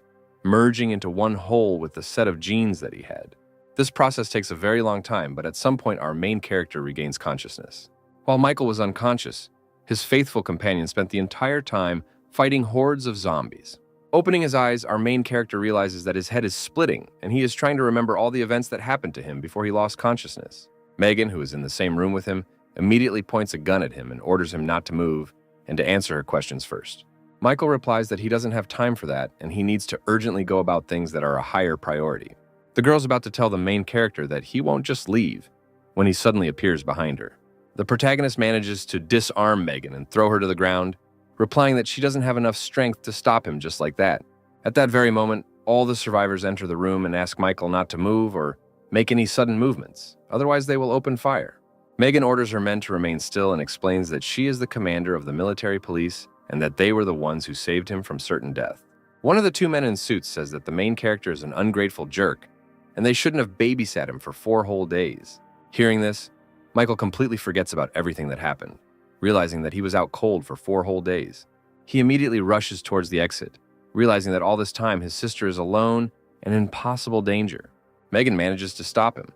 merging into one whole with the set of genes that he had. This process takes a very long time, but at some point our main character regains consciousness. While Michael was unconscious, his faithful companion spent the entire time fighting hordes of zombies. Opening his eyes, our main character realizes that his head is splitting, and he is trying to remember all the events that happened to him before he lost consciousness. Megan, who is in the same room with him, immediately points a gun at him and orders him not to move and to answer her questions first. Michael replies that he doesn't have time for that and he needs to urgently go about things that are a higher priority. The girl's about to tell the main character that he won't just leave when he suddenly appears behind her. The protagonist manages to disarm Megan and throw her to the ground, replying that she doesn't have enough strength to stop him just like that. At that very moment, all the survivors enter the room and ask Michael not to move or make any sudden movements, otherwise they will open fire. Megan orders her men to remain still and explains that she is the commander of the military police and that they were the ones who saved him from certain death. One of the two men in suits says that the main character is an ungrateful jerk and they shouldn't have babysat him for 4 whole days. Hearing this, Michael completely forgets about everything that happened, realizing that he was out cold for 4 whole days. He immediately rushes towards the exit, realizing that all this time his sister is alone and in possible danger. Megan manages to stop him,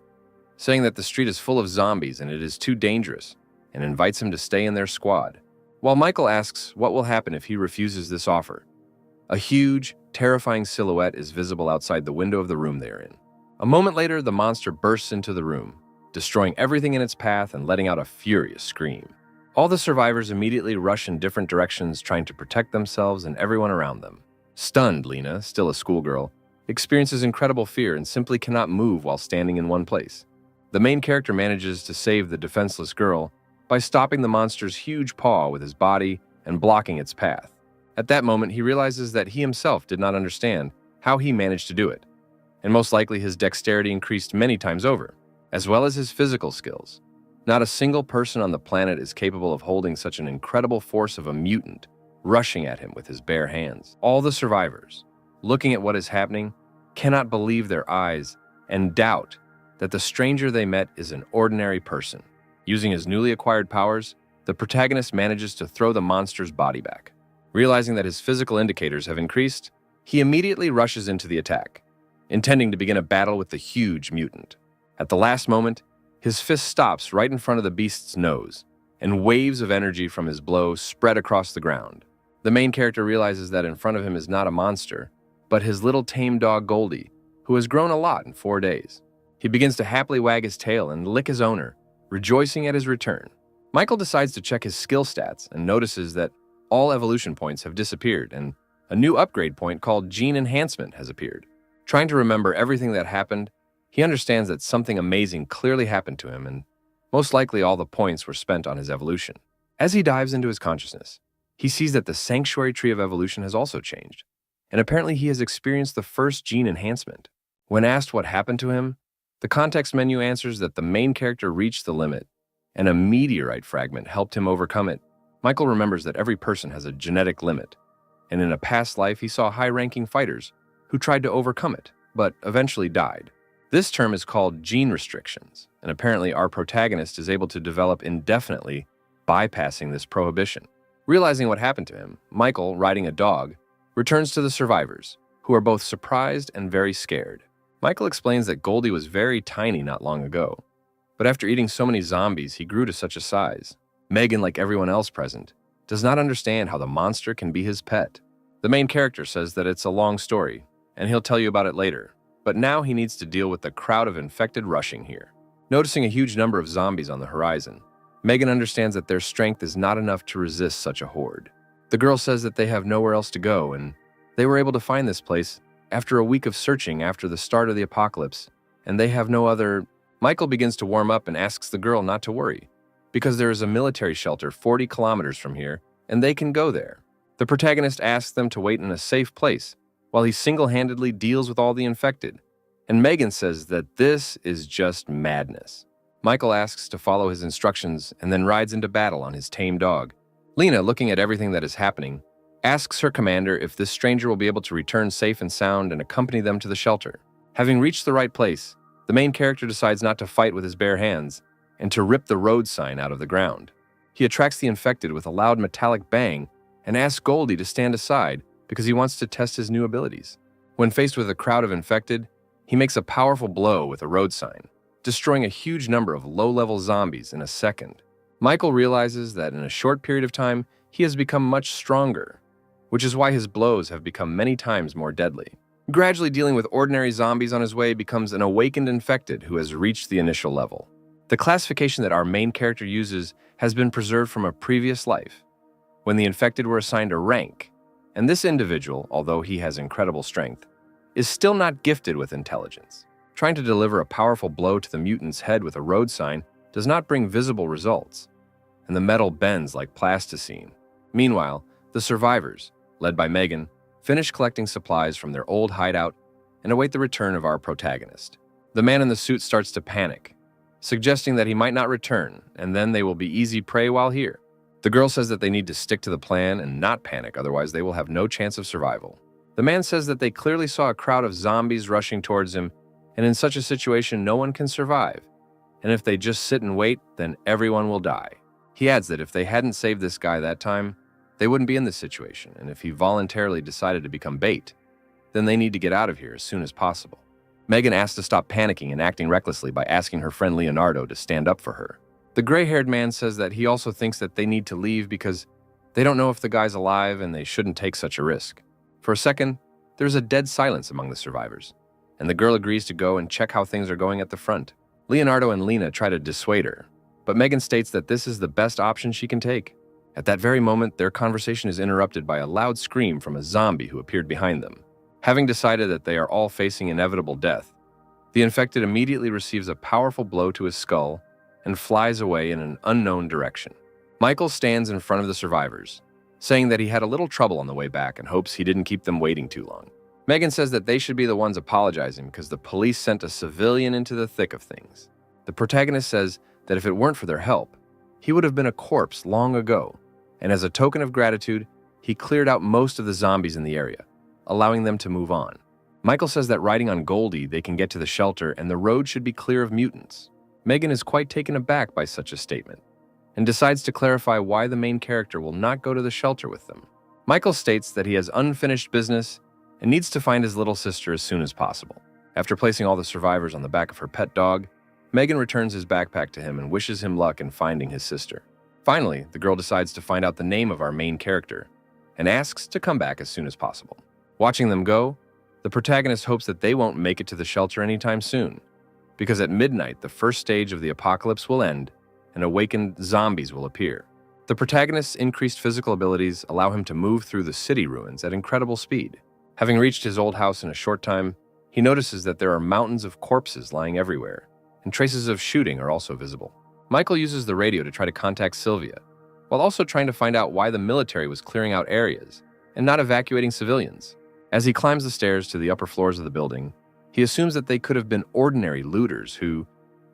saying that the street is full of zombies and it is too dangerous, and invites him to stay in their squad. While Michael asks what will happen if he refuses this offer, a huge, terrifying silhouette is visible outside the window of the room they are in. A moment later, the monster bursts into the room, destroying everything in its path and letting out a furious scream. All the survivors immediately rush in different directions, trying to protect themselves and everyone around them. Stunned, Lena, still a schoolgirl, experiences incredible fear and simply cannot move while standing in one place. The main character manages to save the defenseless girl by stopping the monster's huge paw with his body and blocking its path. At that moment, he realizes that he himself did not understand how he managed to do it, and most likely his dexterity increased many times over, as well as his physical skills. Not a single person on the planet is capable of holding such an incredible force of a mutant rushing at him with his bare hands. All the survivors, looking at what is happening, cannot believe their eyes and doubt that the stranger they met is an ordinary person. Using his newly acquired powers, the protagonist manages to throw the monster's body back. Realizing that his physical indicators have increased, he immediately rushes into the attack, intending to begin a battle with the huge mutant. At the last moment, his fist stops right in front of the beast's nose, and waves of energy from his blow spread across the ground. The main character realizes that in front of him is not a monster, but his little tame dog Goldie, who has grown a lot in 4 days. He begins to happily wag his tail and lick his owner, rejoicing at his return. Michael decides to check his skill stats and notices that all evolution points have disappeared and a new upgrade point called Gene Enhancement has appeared. Trying to remember everything that happened, he understands that something amazing clearly happened to him and most likely all the points were spent on his evolution. As he dives into his consciousness, he sees that the Sanctuary Tree of Evolution has also changed, and apparently he has experienced the first gene enhancement. When asked what happened to him, the context menu answers that the main character reached the limit, and a meteorite fragment helped him overcome it. Michael remembers that every person has a genetic limit, and in a past life he saw high-ranking fighters who tried to overcome it, but eventually died. This term is called gene restrictions, and apparently our protagonist is able to develop indefinitely, bypassing this prohibition. Realizing what happened to him, Michael, riding a dog, returns to the survivors, who are both surprised and very scared. Michael explains that Goldie was very tiny not long ago, but after eating so many zombies, he grew to such a size. Megan, like everyone else present, does not understand how the monster can be his pet. The main character says that it's a long story, and he'll tell you about it later, but now he needs to deal with the crowd of infected rushing here. Noticing a huge number of zombies on the horizon, Megan understands that their strength is not enough to resist such a horde. The girl says that they have nowhere else to go, and they were able to find this place after a week of searching after the start of the apocalypse, and they have no other. Michael begins to warm up and asks the girl not to worry, because there is a military shelter 40 kilometers from here, and they can go there. The protagonist asks them to wait in a safe place while he single-handedly deals with all the infected, and Megan says that this is just madness. Michael asks to follow his instructions and then rides into battle on his tame dog. Lena, looking at everything that is happening, asks her commander if this stranger will be able to return safe and sound and accompany them to the shelter. Having reached the right place, the main character decides not to fight with his bare hands and to rip the road sign out of the ground. He attracts the infected with a loud metallic bang and asks Goldie to stand aside because he wants to test his new abilities. When faced with a crowd of infected, he makes a powerful blow with a road sign, destroying a huge number of low-level zombies in a second. Michael realizes that in a short period of time, he has become much stronger, which is why his blows have become many times more deadly. Gradually dealing with ordinary zombies on his way becomes an awakened infected who has reached the initial level. The classification that our main character uses has been preserved from a previous life, when the infected were assigned a rank, and this individual, although he has incredible strength, is still not gifted with intelligence. Trying to deliver a powerful blow to the mutant's head with a road sign does not bring visible results, and the metal bends like plasticine. Meanwhile, the survivors, led by Megan, finish collecting supplies from their old hideout and await the return of our protagonist. The man in the suit starts to panic, suggesting that he might not return, and then they will be easy prey while here. The girl says that they need to stick to the plan and not panic, otherwise they will have no chance of survival. The man says that they clearly saw a crowd of zombies rushing towards him, and in such a situation no one can survive, and if they just sit and wait, then everyone will die. He adds that if they hadn't saved this guy that time, they wouldn't be in this situation, and if he voluntarily decided to become bait, then they need to get out of here as soon as possible. Megan asks to stop panicking and acting recklessly by asking her friend Leonardo to stand up for her. The gray-haired man says that he also thinks that they need to leave because they don't know if the guy's alive and they shouldn't take such a risk. For a second, there's a dead silence among the survivors, and the girl agrees to go and check how things are going at the front. Leonardo and Lena try to dissuade her, but Megan states that this is the best option she can take. At that very moment, their conversation is interrupted by a loud scream from a zombie who appeared behind them. Having decided that they are all facing inevitable death, the infected immediately receives a powerful blow to his skull and flies away in an unknown direction. Michael stands in front of the survivors, saying that he had a little trouble on the way back and hopes he didn't keep them waiting too long. Megan says that they should be the ones apologizing because the police sent a civilian into the thick of things. The protagonist says that if it weren't for their help, he would have been a corpse long ago, and as a token of gratitude, he cleared out most of the zombies in the area, allowing them to move on. Michael says that riding on Goldie, they can get to the shelter and the road should be clear of mutants. Megan is quite taken aback by such a statement and decides to clarify why the main character will not go to the shelter with them. Michael states that he has unfinished business and needs to find his little sister as soon as possible. After placing all the survivors on the back of her pet dog, Megan returns his backpack to him and wishes him luck in finding his sister. Finally, the girl decides to find out the name of our main character and asks to come back as soon as possible. Watching them go, the protagonist hopes that they won't make it to the shelter anytime soon, because at midnight, the first stage of the apocalypse will end and awakened zombies will appear. The protagonist's increased physical abilities allow him to move through the city ruins at incredible speed. Having reached his old house in a short time, he notices that there are mountains of corpses lying everywhere, and traces of shooting are also visible. Michael uses the radio to try to contact Sylvia, while also trying to find out why the military was clearing out areas and not evacuating civilians. As he climbs the stairs to the upper floors of the building, he assumes that they could have been ordinary looters who,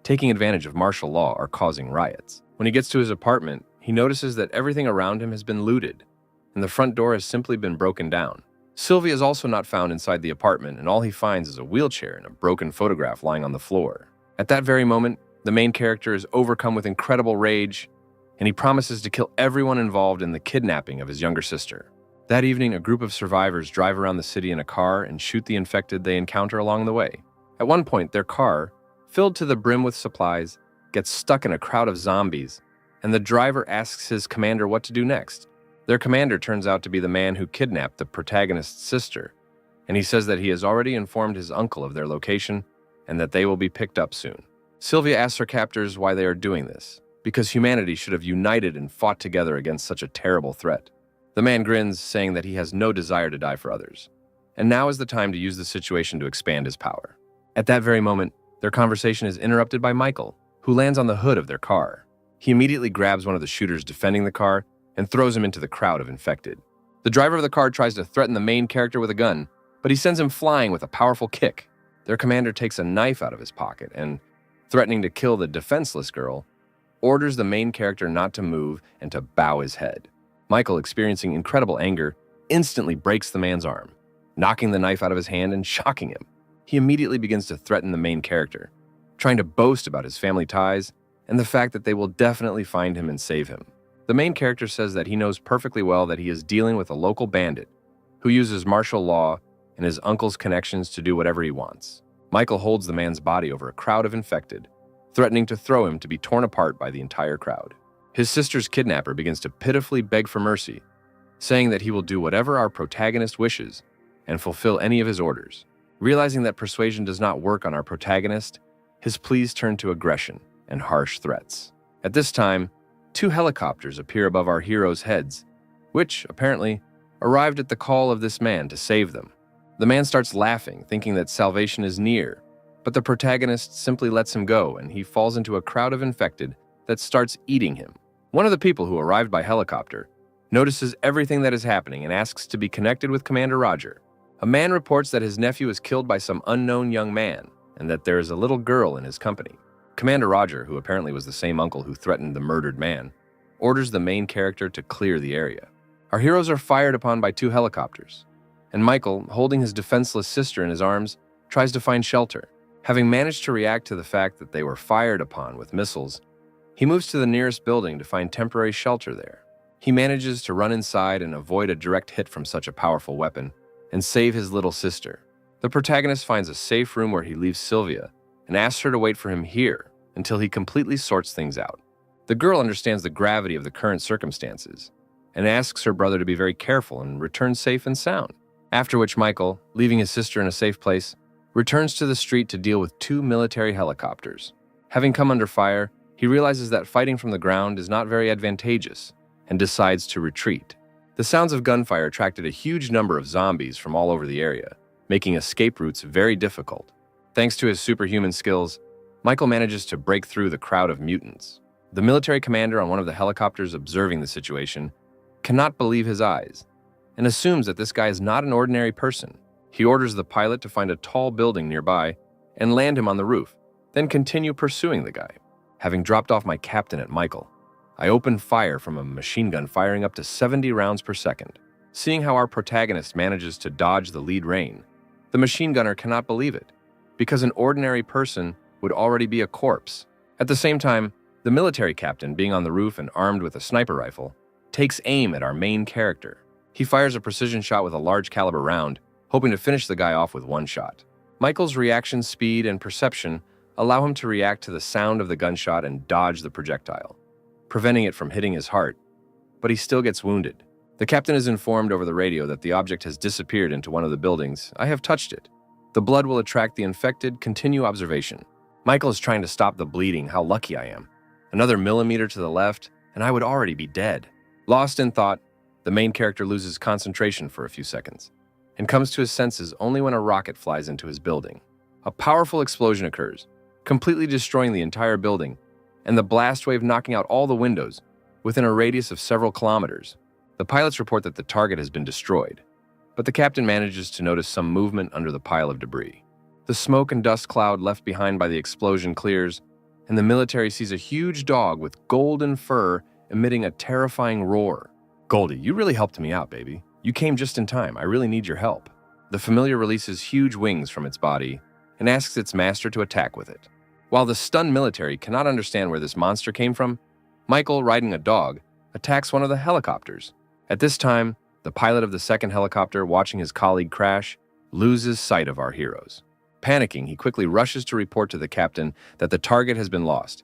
taking advantage of martial law, are causing riots. When he gets to his apartment, he notices that everything around him has been looted, and the front door has simply been broken down. Sylvia is also not found inside the apartment, and all he finds is a wheelchair and a broken photograph lying on the floor. At that very moment, the main character is overcome with incredible rage, and he promises to kill everyone involved in the kidnapping of his younger sister. That evening, a group of survivors drive around the city in a car and shoot the infected they encounter along the way. At one point, their car, filled to the brim with supplies, gets stuck in a crowd of zombies, and the driver asks his commander what to do next. Their commander turns out to be the man who kidnapped the protagonist's sister, and he says that he has already informed his uncle of their location and that they will be picked up soon. Sylvia asks her captors why they are doing this, because humanity should have united and fought together against such a terrible threat. The man grins, saying that he has no desire to die for others, and now is the time to use the situation to expand his power. At that very moment, their conversation is interrupted by Michael, who lands on the hood of their car. He immediately grabs one of the shooters defending the car and throws him into the crowd of infected. The driver of the car tries to threaten the main character with a gun, but he sends him flying with a powerful kick. Their commander takes a knife out of his pocket and, threatening to kill the defenseless girl, orders the main character not to move and to bow his head. Michael, experiencing incredible anger, instantly breaks the man's arm, knocking the knife out of his hand and shocking him. He immediately begins to threaten the main character, trying to boast about his family ties and the fact that they will definitely find him and save him. The main character says that he knows perfectly well that he is dealing with a local bandit who uses martial law and his uncle's connections to do whatever he wants. Michael holds the man's body over a crowd of infected, threatening to throw him to be torn apart by the entire crowd. His sister's kidnapper begins to pitifully beg for mercy, saying that he will do whatever our protagonist wishes and fulfill any of his orders. Realizing that persuasion does not work on our protagonist, his pleas turn to aggression and harsh threats. At this time, 2 helicopters appear above our heroes' heads, which, apparently, arrived at the call of this man to save them. The man starts laughing, thinking that salvation is near, but the protagonist simply lets him go, and he falls into a crowd of infected that starts eating him. One of the people who arrived by helicopter notices everything that is happening and asks to be connected with Commander Roger. A man reports that his nephew is killed by some unknown young man, and that there is a little girl in his company. Commander Roger, who apparently was the same uncle who threatened the murdered man, orders the main character to clear the area. Our heroes are fired upon by 2 helicopters, and Michael, holding his defenseless sister in his arms, tries to find shelter. Having managed to react to the fact that they were fired upon with missiles, he moves to the nearest building to find temporary shelter there. He manages to run inside and avoid a direct hit from such a powerful weapon and save his little sister. The protagonist finds a safe room where he leaves Sylvia and asks her to wait for him here until he completely sorts things out. The girl understands the gravity of the current circumstances and asks her brother to be very careful and return safe and sound. After which Michael, leaving his sister in a safe place, returns to the street to deal with 2 military helicopters. Having come under fire, he realizes that fighting from the ground is not very advantageous and decides to retreat. The sounds of gunfire attracted a huge number of zombies from all over the area, making escape routes very difficult. Thanks to his superhuman skills, Michael manages to break through the crowd of mutants. The military commander on one of the helicopters observing the situation cannot believe his eyes and assumes that this guy is not an ordinary person. He orders the pilot to find a tall building nearby and land him on the roof, then continue pursuing the guy. Having dropped off my captain at Michael, I open fire from a machine gun firing up to 70 rounds per second. Seeing how our protagonist manages to dodge the lead rain, the machine gunner cannot believe it, because an ordinary person would already be a corpse. At the same time, the military captain, being on the roof and armed with a sniper rifle, takes aim at our main character. He fires a precision shot with a large caliber round, hoping to finish the guy off with one shot. Michael's reaction speed and perception allow him to react to the sound of the gunshot and dodge the projectile, preventing it from hitting his heart, but he still gets wounded. The captain is informed over the radio that the object has disappeared into one of the buildings. I have touched it. The blood will attract the infected. Continue observation. Michael is trying to stop the bleeding. How lucky I am. Another millimeter to the left, and I would already be dead. Lost in thought, the main character loses concentration for a few seconds and comes to his senses only when a rocket flies into his building. A powerful explosion occurs, completely destroying the entire building, and the blast wave knocking out all the windows within a radius of several kilometers. The pilots report that the target has been destroyed, but the captain manages to notice some movement under the pile of debris. The smoke and dust cloud left behind by the explosion clears, and the military sees a huge dog with golden fur emitting a terrifying roar. "Goldie, you really helped me out, baby. You came just in time. I really need your help." The familiar releases huge wings from its body and asks its master to attack with it. While the stunned military cannot understand where this monster came from, Michael, riding a dog, attacks one of the helicopters. At this time, the pilot of the second helicopter, watching his colleague crash, loses sight of our heroes. Panicking, he quickly rushes to report to the captain that the target has been lost,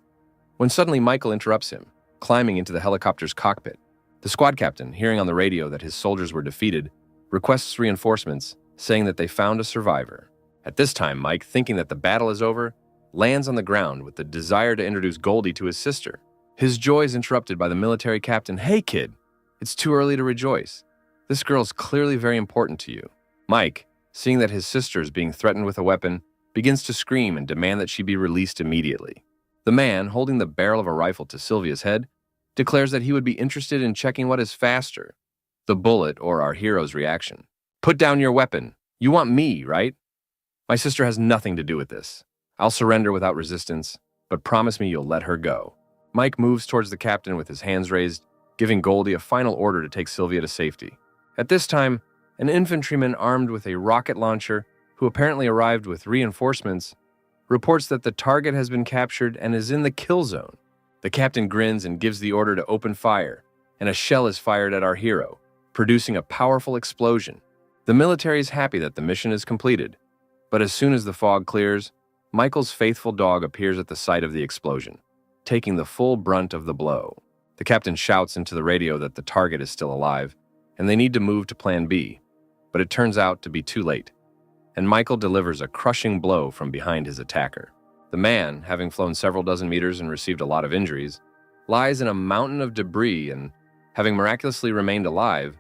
when suddenly Michael interrupts him, climbing into the helicopter's cockpit. The squad captain, hearing on the radio that his soldiers were defeated, requests reinforcements, saying that they found a survivor. At this time, Mike, thinking that the battle is over, lands on the ground with the desire to introduce Goldie to his sister. His joy is interrupted by the military captain. "Hey, kid, it's too early to rejoice. This girl's clearly very important to you." Mike, seeing that his sister is being threatened with a weapon, begins to scream and demand that she be released immediately. The man, holding the barrel of a rifle to Sylvia's head, declares that he would be interested in checking what is faster, the bullet or our hero's reaction. "Put down your weapon. You want me, right? My sister has nothing to do with this. I'll surrender without resistance, but promise me you'll let her go." Mike moves towards the captain with his hands raised, giving Goldie a final order to take Sylvia to safety. At this time, an infantryman armed with a rocket launcher, who apparently arrived with reinforcements, reports that the target has been captured and is in the kill zone. The captain grins and gives the order to open fire, and a shell is fired at our hero, producing a powerful explosion. The military is happy that the mission is completed, but as soon as the fog clears, Michael's faithful dog appears at the site of the explosion, taking the full brunt of the blow. The captain shouts into the radio that the target is still alive, and they need to move to Plan B, but it turns out to be too late, and Michael delivers a crushing blow from behind his attacker. The man, having flown several dozen meters and received a lot of injuries, lies in a mountain of debris and, having miraculously remained alive,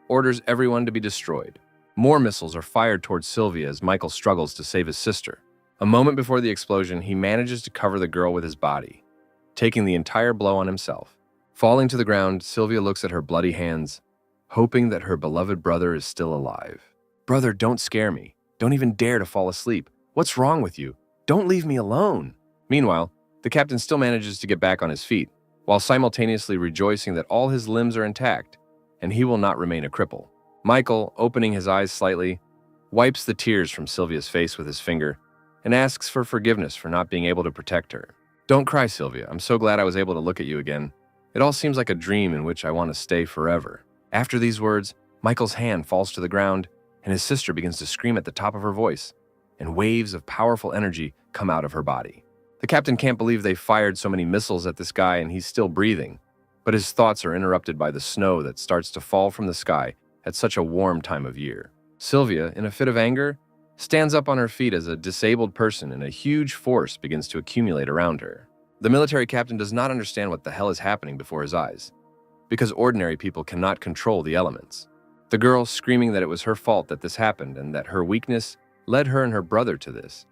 orders everyone to be destroyed. More missiles are fired towards Sylvia as Michael struggles to save his sister. A moment before the explosion, he manages to cover the girl with his body, taking the entire blow on himself. Falling to the ground, Sylvia looks at her bloody hands, hoping that her beloved brother is still alive. "Brother, don't scare me. Don't even dare to fall asleep. What's wrong with you? Don't leave me alone." Meanwhile, the captain still manages to get back on his feet, while simultaneously rejoicing that all his limbs are intact, and he will not remain a cripple. Michael, opening his eyes slightly, wipes the tears from Sylvia's face with his finger, and asks for forgiveness for not being able to protect her. "Don't cry, Sylvia. I'm so glad I was able to look at you again. It all seems like a dream in which I want to stay forever." After these words, Michael's hand falls to the ground, and his sister begins to scream at the top of her voice, and waves of powerful energy come out of her body. The captain can't believe they fired so many missiles at this guy and he's still breathing, but his thoughts are interrupted by the snow that starts to fall from the sky at such a warm time of year. Sylvia, in a fit of anger, stands up on her feet as a disabled person, and a huge force begins to accumulate around her. The military captain does not understand what the hell is happening before his eyes, because ordinary people cannot control the elements. The girl, screaming that it was her fault that this happened and that her weakness led her and her brother to this,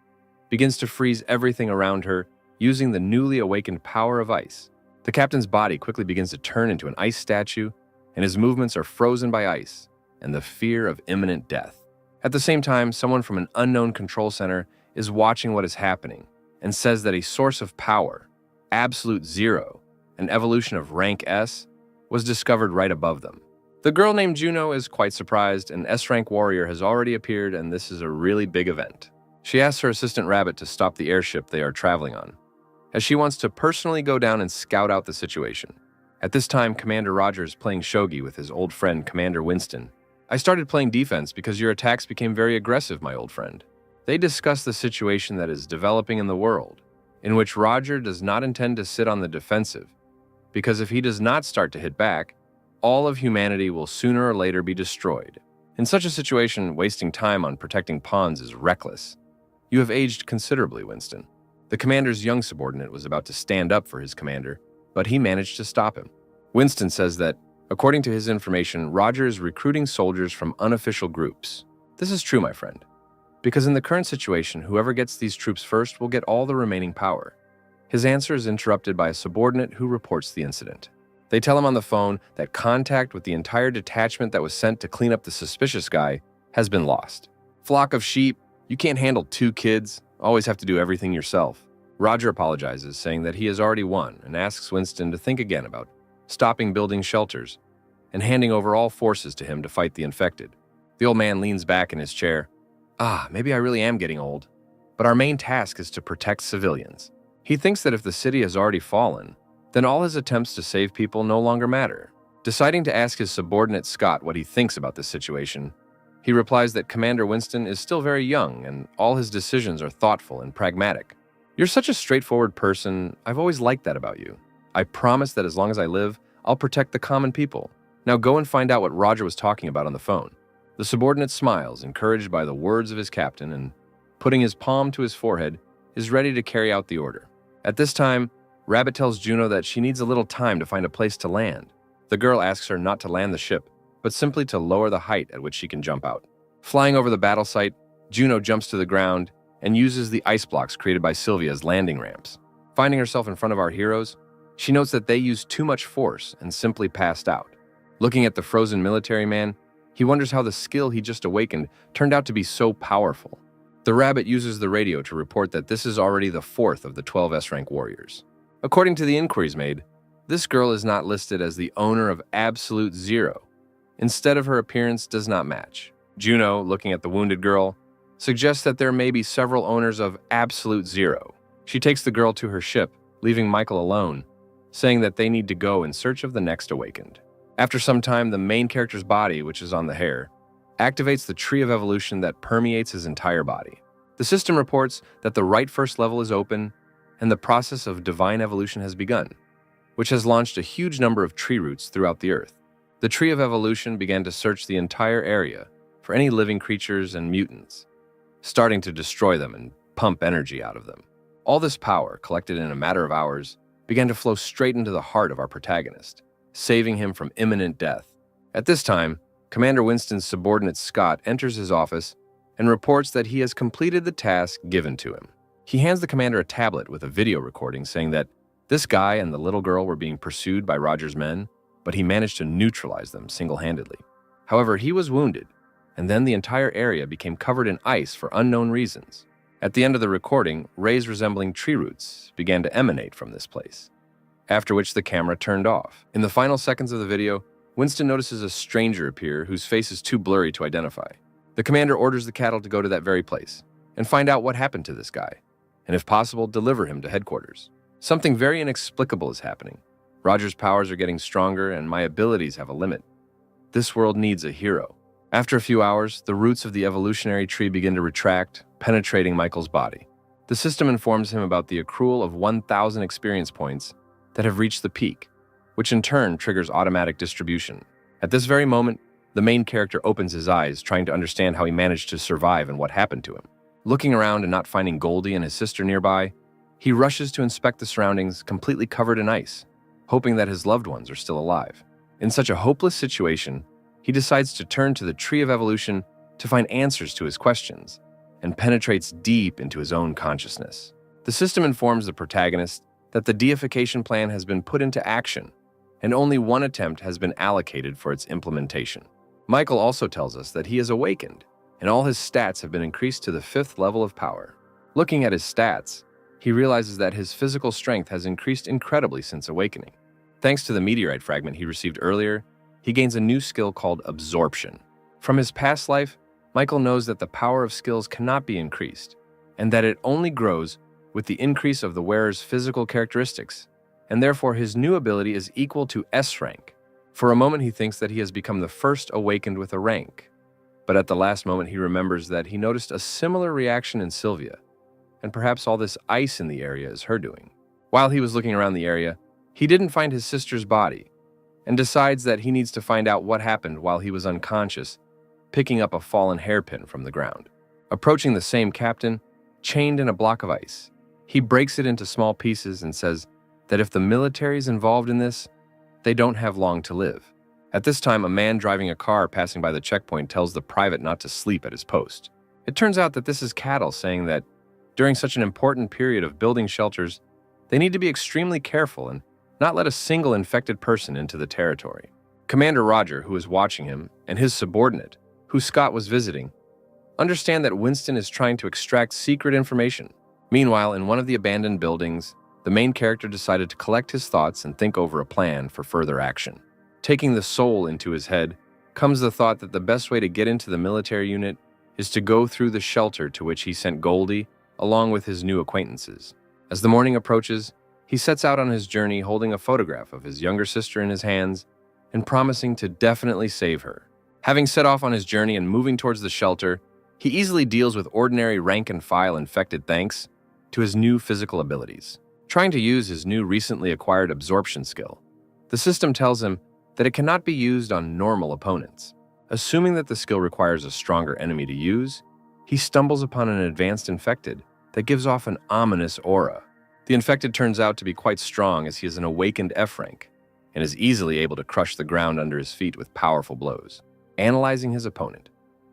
begins to freeze everything around her using the newly awakened power of ice. The captain's body quickly begins to turn into an ice statue, and his movements are frozen by ice and the fear of imminent death. At the same time, someone from an unknown control center is watching what is happening and says that a source of power, absolute zero, an evolution of rank S, was discovered right above them. The girl named Juno is quite surprised. An S-rank warrior has already appeared, and this is a really big event. She asks her assistant Rabbit to stop the airship they are traveling on, as she wants to personally go down and scout out the situation. At this time, Commander Roger is playing shogi with his old friend Commander Winston. "I started playing defense because your attacks became very aggressive, my old friend." They discuss the situation that is developing in the world, in which Roger does not intend to sit on the defensive, because if he does not start to hit back, all of humanity will sooner or later be destroyed. In such a situation, wasting time on protecting pawns is reckless. "You have aged considerably, Winston." The commander's young subordinate was about to stand up for his commander, but he managed to stop him. Winston says that, according to his information, Roger is recruiting soldiers from unofficial groups. This is true, my friend, because in the current situation, whoever gets these troops first will get all the remaining power. His answer is interrupted by a subordinate who reports the incident. They tell him on the phone that contact with the entire detachment that was sent to clean up the suspicious guy has been lost. "Flock of sheep, you can't handle 2 kids, always have to do everything yourself." Roger apologizes, saying that he has already won, and asks Winston to think again about stopping building shelters and handing over all forces to him to fight the infected. The old man leans back in his chair. Maybe I really am getting old. But our main task is to protect civilians. He thinks that if the city has already fallen, then all his attempts to save people no longer matter. Deciding to ask his subordinate Scott what he thinks about this situation, he replies that Commander Winston is still very young and all his decisions are thoughtful and pragmatic. You're such a straightforward person. I've always liked that about you. I promise that as long as I live, I'll protect the common people. Now go and find out what Roger was talking about on the phone. The subordinate smiles, encouraged by the words of his captain, and putting his palm to his forehead, is ready to carry out the order. At this time, Rabbit tells Juno that she needs a little time to find a place to land. The girl asks her not to land the ship, but simply to lower the height at which she can jump out. Flying over the battle site, Juno jumps to the ground and uses the ice blocks created by Sylvia as landing ramps. Finding herself in front of our heroes, she notes that they used too much force and simply passed out. Looking at the frozen military man, he wonders how the skill he just awakened turned out to be so powerful. The Rabbit uses the radio to report that this is already the fourth of the 12 S-rank warriors. According to the inquiries made, this girl is not listed as the owner of Absolute Zero. Instead of her appearance does not match. Juno, looking at the wounded girl, suggests that there may be several owners of Absolute Zero. She takes the girl to her ship, leaving Michael alone, saying that they need to go in search of the next awakened. After some time, the main character's body, which is on the hair, activates the tree of evolution that permeates his entire body. The system reports that the right first level is open and the process of divine evolution has begun, which has launched a huge number of tree roots throughout the earth. The tree of evolution began to search the entire area for any living creatures and mutants, starting to destroy them and pump energy out of them. All this power, collected in a matter of hours, began to flow straight into the heart of our protagonist, saving him from imminent death. At this time, Commander Winston's subordinate Scott enters his office and reports that he has completed the task given to him. He hands the commander a tablet with a video recording saying that this guy and the little girl were being pursued by Roger's men, but he managed to neutralize them single-handedly. However, he was wounded, and then the entire area became covered in ice for unknown reasons. At the end of the recording, rays resembling tree roots began to emanate from this place, after which the camera turned off. In the final seconds of the video, Winston notices a stranger appear whose face is too blurry to identify. The commander orders the cattle to go to that very place and find out what happened to this guy, and if possible, deliver him to headquarters. Something very inexplicable is happening. Roger's powers are getting stronger and my abilities have a limit. This world needs a hero. After a few hours, the roots of the evolutionary tree begin to retract, penetrating Michael's body. The system informs him about the accrual of 1,000 experience points that have reached the peak, which in turn triggers automatic distribution. At this very moment, the main character opens his eyes, trying to understand how he managed to survive and what happened to him. Looking around and not finding Goldie and his sister nearby, he rushes to inspect the surroundings completely covered in ice, hoping that his loved ones are still alive. In such a hopeless situation, he decides to turn to the Tree of Evolution to find answers to his questions, and penetrates deep into his own consciousness. The system informs the protagonist that the deification plan has been put into action, and only one attempt has been allocated for its implementation. Michael also tells us that he is awakened, and all his stats have been increased to the 5th level of power. Looking at his stats, he realizes that his physical strength has increased incredibly since awakening. Thanks to the meteorite fragment he received earlier, he gains a new skill called Absorption. From his past life, Michael knows that the power of skills cannot be increased, and that it only grows with the increase of the wearer's physical characteristics, and therefore his new ability is equal to S rank. For a moment he thinks that he has become the first awakened with a rank, but at the last moment he remembers that he noticed a similar reaction in Sylvia, and perhaps all this ice in the area is her doing. While he was looking around the area, he didn't find his sister's body, and decides that he needs to find out what happened while he was unconscious, picking up a fallen hairpin from the ground. Approaching the same captain, chained in a block of ice, he breaks it into small pieces and says that if the military is involved in this, they don't have long to live. At this time, a man driving a car passing by the checkpoint tells the private not to sleep at his post. It turns out that this is Cattle saying that during such an important period of building shelters, they need to be extremely careful and not let a single infected person into the territory. Commander Roger, who is watching him, and his subordinate, who Scott was visiting, understand that Winston is trying to extract secret information. Meanwhile, in one of the abandoned buildings, the main character decided to collect his thoughts and think over a plan for further action. Taking the soul into his head comes the thought that the best way to get into the military unit is to go through the shelter to which he sent Goldie along with his new acquaintances. As the morning approaches, he sets out on his journey holding a photograph of his younger sister in his hands and promising to definitely save her. Having set off on his journey and moving towards the shelter, he easily deals with ordinary rank-and-file infected thanks to his new physical abilities. Trying to use his new recently acquired absorption skill, the system tells him that it cannot be used on normal opponents. Assuming that the skill requires a stronger enemy to use, he stumbles upon an advanced infected that gives off an ominous aura. The infected turns out to be quite strong as he is an awakened F rank and is easily able to crush the ground under his feet with powerful blows. Analyzing his opponent,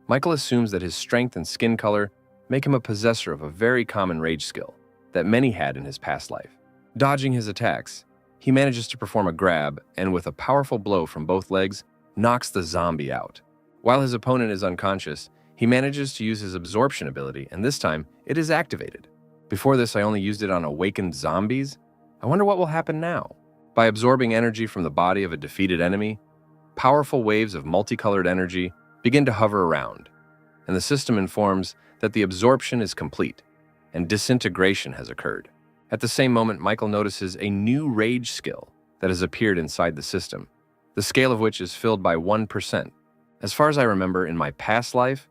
Michael assumes that his strength and skin color make him a possessor of a very common rage skill that many had in his past life. Dodging his attacks, he manages to perform a grab and with a powerful blow from both legs, knocks the zombie out. While his opponent is unconscious, he manages to use his absorption ability, and this time it is activated. Before this, I only used it on awakened zombies. I wonder what will happen now. By absorbing energy from the body of a defeated enemy, powerful waves of multicolored energy begin to hover around, and the system informs that the absorption is complete and disintegration has occurred. At the same moment, Michael notices a new rage skill that has appeared inside the system, the scale of which is filled by 1%. As far as I remember, in my past life,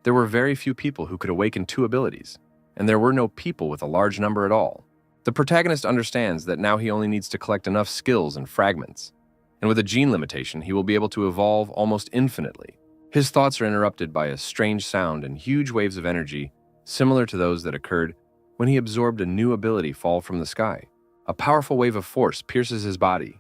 there were very few people who could awaken 2 abilities, and there were no people with a large number at all. The protagonist understands that now he only needs to collect enough skills and fragments, and with a gene limitation, he will be able to evolve almost infinitely. His thoughts are interrupted by a strange sound and huge waves of energy, similar to those that occurred when he absorbed a new ability fall from the sky. A powerful wave of force pierces his body,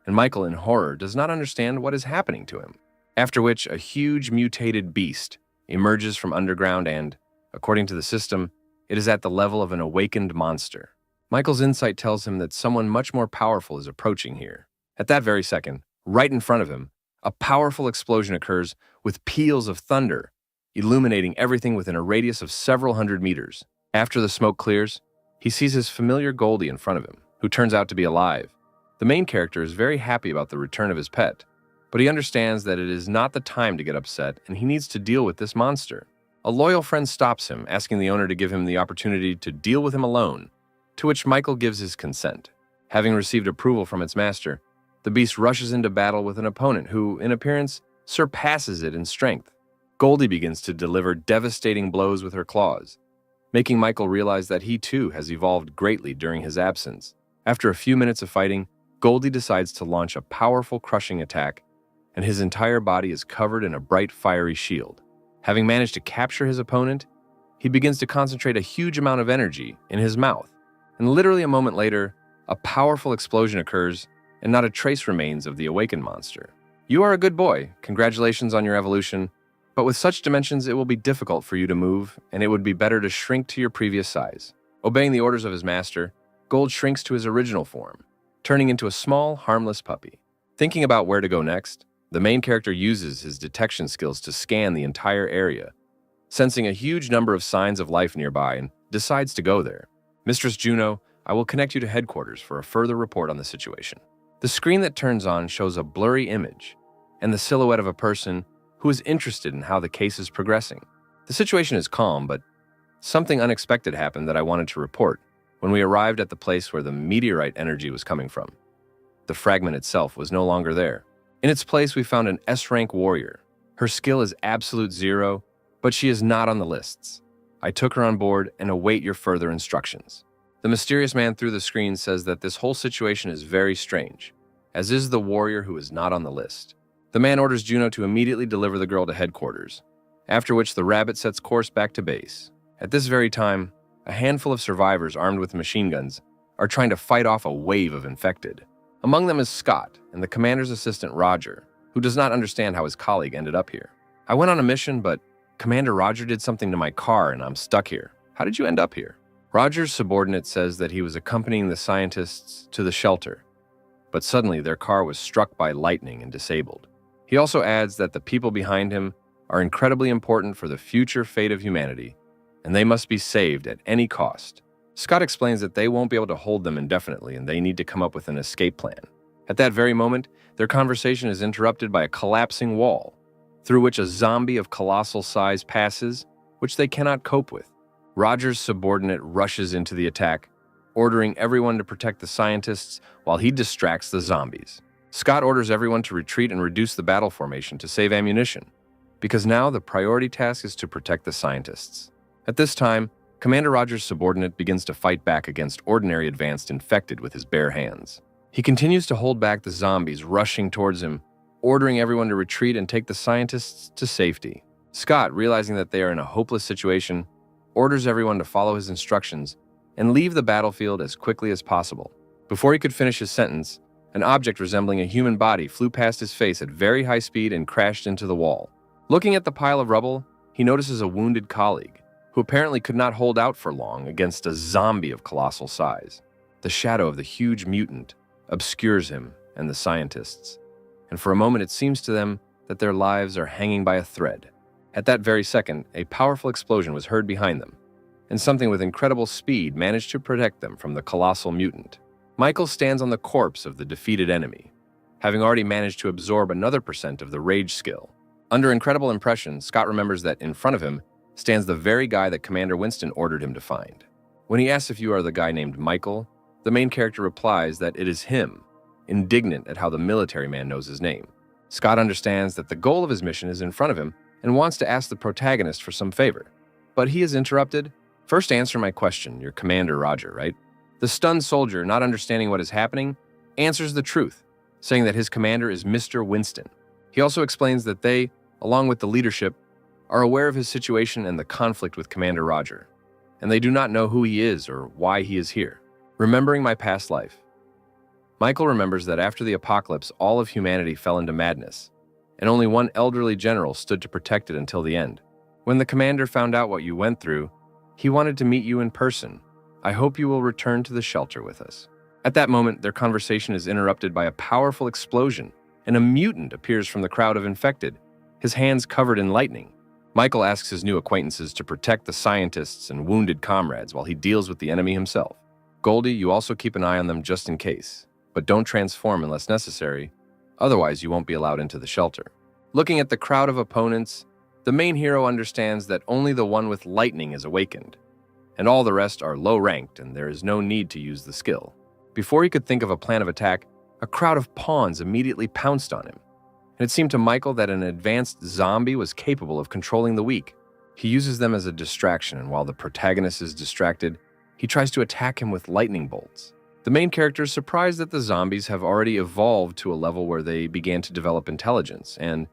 and Michael, in horror, does not understand what is happening to him. After which, a huge mutated beast emerges from underground and, according to the system, it is at the level of an awakened monster. Michael's insight tells him that someone much more powerful is approaching here. At that very second, right in front of him, a powerful explosion occurs with peals of thunder, illuminating everything within a radius of several hundred meters. After the smoke clears, he sees his familiar Goldie in front of him, who turns out to be alive. The main character is very happy about the return of his pet, but he understands that it is not the time to get upset and he needs to deal with this monster. A loyal friend stops him, asking the owner to give him the opportunity to deal with him alone, to which Michael gives his consent. Having received approval from its master, the beast rushes into battle with an opponent who, in appearance, surpasses it in strength. Goldie begins to deliver devastating blows with her claws, making Michael realize that he too has evolved greatly during his absence. After a few minutes of fighting, Goldie decides to launch a powerful crushing attack, and his entire body is covered in a bright fiery shield. Having managed to capture his opponent, he begins to concentrate a huge amount of energy in his mouth, and literally a moment later, a powerful explosion occurs and not a trace remains of the awakened monster. You are a good boy, congratulations on your evolution, but with such dimensions it will be difficult for you to move, and it would be better to shrink to your previous size. Obeying the orders of his master, Gold shrinks to his original form, turning into a small, harmless puppy. Thinking about where to go next, the main character uses his detection skills to scan the entire area, sensing a huge number of signs of life nearby, and decides to go there. Mistress Juno, I will connect you to headquarters for a further report on the situation. The screen that turns on shows a blurry image and the silhouette of a person who is interested in how the case is progressing. The situation is calm, but something unexpected happened that I wanted to report when we arrived at the place where the meteorite energy was coming from. The fragment itself was no longer there. In its place, we found an S-rank warrior. Her skill is absolute 0, but she is not on the lists. I took her on board and await your further instructions. The mysterious man through the screen says that this whole situation is very strange, as is the warrior who is not on the list. The man orders Juno to immediately deliver the girl to headquarters, after which the rabbit sets course back to base. At this very time, a handful of survivors armed with machine guns are trying to fight off a wave of infected. Among them is Scott and the commander's assistant Roger, who does not understand how his colleague ended up here. I went on a mission, but Commander Roger did something to my car and I'm stuck here. How did you end up here? Roger's subordinate says that he was accompanying the scientists to the shelter, but suddenly their car was struck by lightning and disabled. He also adds that the people behind him are incredibly important for the future fate of humanity, and they must be saved at any cost. Scott explains that they won't be able to hold them indefinitely and they need to come up with an escape plan. At that very moment, their conversation is interrupted by a collapsing wall, through which a zombie of colossal size passes, which they cannot cope with. Roger's subordinate rushes into the attack, ordering everyone to protect the scientists while he distracts the zombies. Scott orders everyone to retreat and reduce the battle formation to save ammunition, because now the priority task is to protect the scientists. At this time, Commander Roger's subordinate begins to fight back against ordinary advanced infected with his bare hands. He continues to hold back the zombies rushing towards him, ordering everyone to retreat and take the scientists to safety. Scott, realizing that they are in a hopeless situation, orders everyone to follow his instructions and leave the battlefield as quickly as possible. Before he could finish his sentence, an object resembling a human body flew past his face at very high speed and crashed into the wall. Looking at the pile of rubble, he notices a wounded colleague, who apparently could not hold out for long against a zombie of colossal size. The shadow of the huge mutant obscures him and the scientists, and for a moment it seems to them that their lives are hanging by a thread. At that very second, a powerful explosion was heard behind them, and something with incredible speed managed to protect them from the colossal mutant. Michael stands on the corpse of the defeated enemy, having already managed to absorb another % of the rage skill. Under incredible impression, Scott remembers that in front of him stands the very guy that Commander Winston ordered him to find. When he asks if you are the guy named Michael, the main character replies that it is him, indignant at how the military man knows his name. Scott understands that the goal of his mission is in front of him and wants to ask the protagonist for some favor. But he is interrupted. First, answer my question, you're Commander Roger, right? The stunned soldier, not understanding what is happening, answers the truth, saying that his commander is Mr. Winston. He also explains that they, along with the leadership, are aware of his situation and the conflict with Commander Roger, and they do not know who he is or why he is here. Remembering my past life, Michael remembers that after the apocalypse, all of humanity fell into madness, and only one elderly general stood to protect it until the end. When the commander found out what you went through, he wanted to meet you in person. I hope you will return to the shelter with us. At that moment, their conversation is interrupted by a powerful explosion, and a mutant appears from the crowd of infected, his hands covered in lightning. Michael asks his new acquaintances to protect the scientists and wounded comrades while he deals with the enemy himself. Goldie, you also keep an eye on them just in case, but don't transform unless necessary, otherwise you won't be allowed into the shelter. Looking at the crowd of opponents, the main hero understands that only the one with lightning is awakened, and all the rest are low-ranked and there is no need to use the skill. Before he could think of a plan of attack, a crowd of pawns immediately pounced on him, and it seemed to Michael that an advanced zombie was capable of controlling the weak. He uses them as a distraction, and while the protagonist is distracted, he tries to attack him with lightning bolts. The main character is surprised that the zombies have already evolved to a level where they began to develop intelligence, and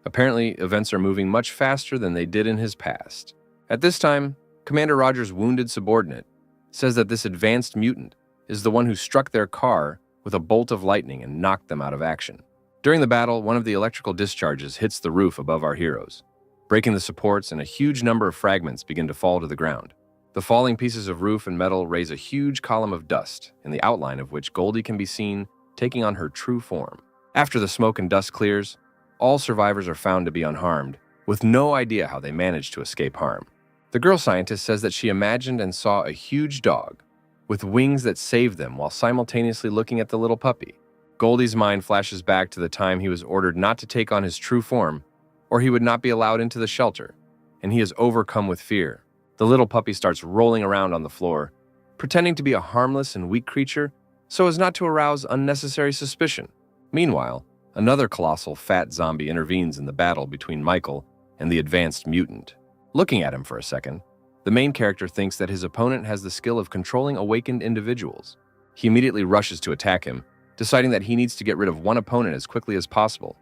apparently events are moving much faster than they did in his past. At this time, Commander Roger's wounded subordinate says that this advanced mutant is the one who struck their car with a bolt of lightning and knocked them out of action. During the battle, one of the electrical discharges hits the roof above our heroes, breaking the supports, and a huge number of fragments begin to fall to the ground. The falling pieces of roof and metal raise a huge column of dust, in the outline of which Goldie can be seen taking on her true form. After the smoke and dust clears, all survivors are found to be unharmed, with no idea how they managed to escape harm. The girl scientist says that she imagined and saw a huge dog with wings that saved them while simultaneously looking at the little puppy. Goldie's mind flashes back to the time he was ordered not to take on his true form, or he would not be allowed into the shelter, and he is overcome with fear. The little puppy starts rolling around on the floor, pretending to be a harmless and weak creature so as not to arouse unnecessary suspicion. Meanwhile, another colossal fat zombie intervenes in the battle between Michael and the advanced mutant. Looking at him for a second, the main character thinks that his opponent has the skill of controlling awakened individuals. He immediately rushes to attack him, deciding that he needs to get rid of one opponent as quickly as possible,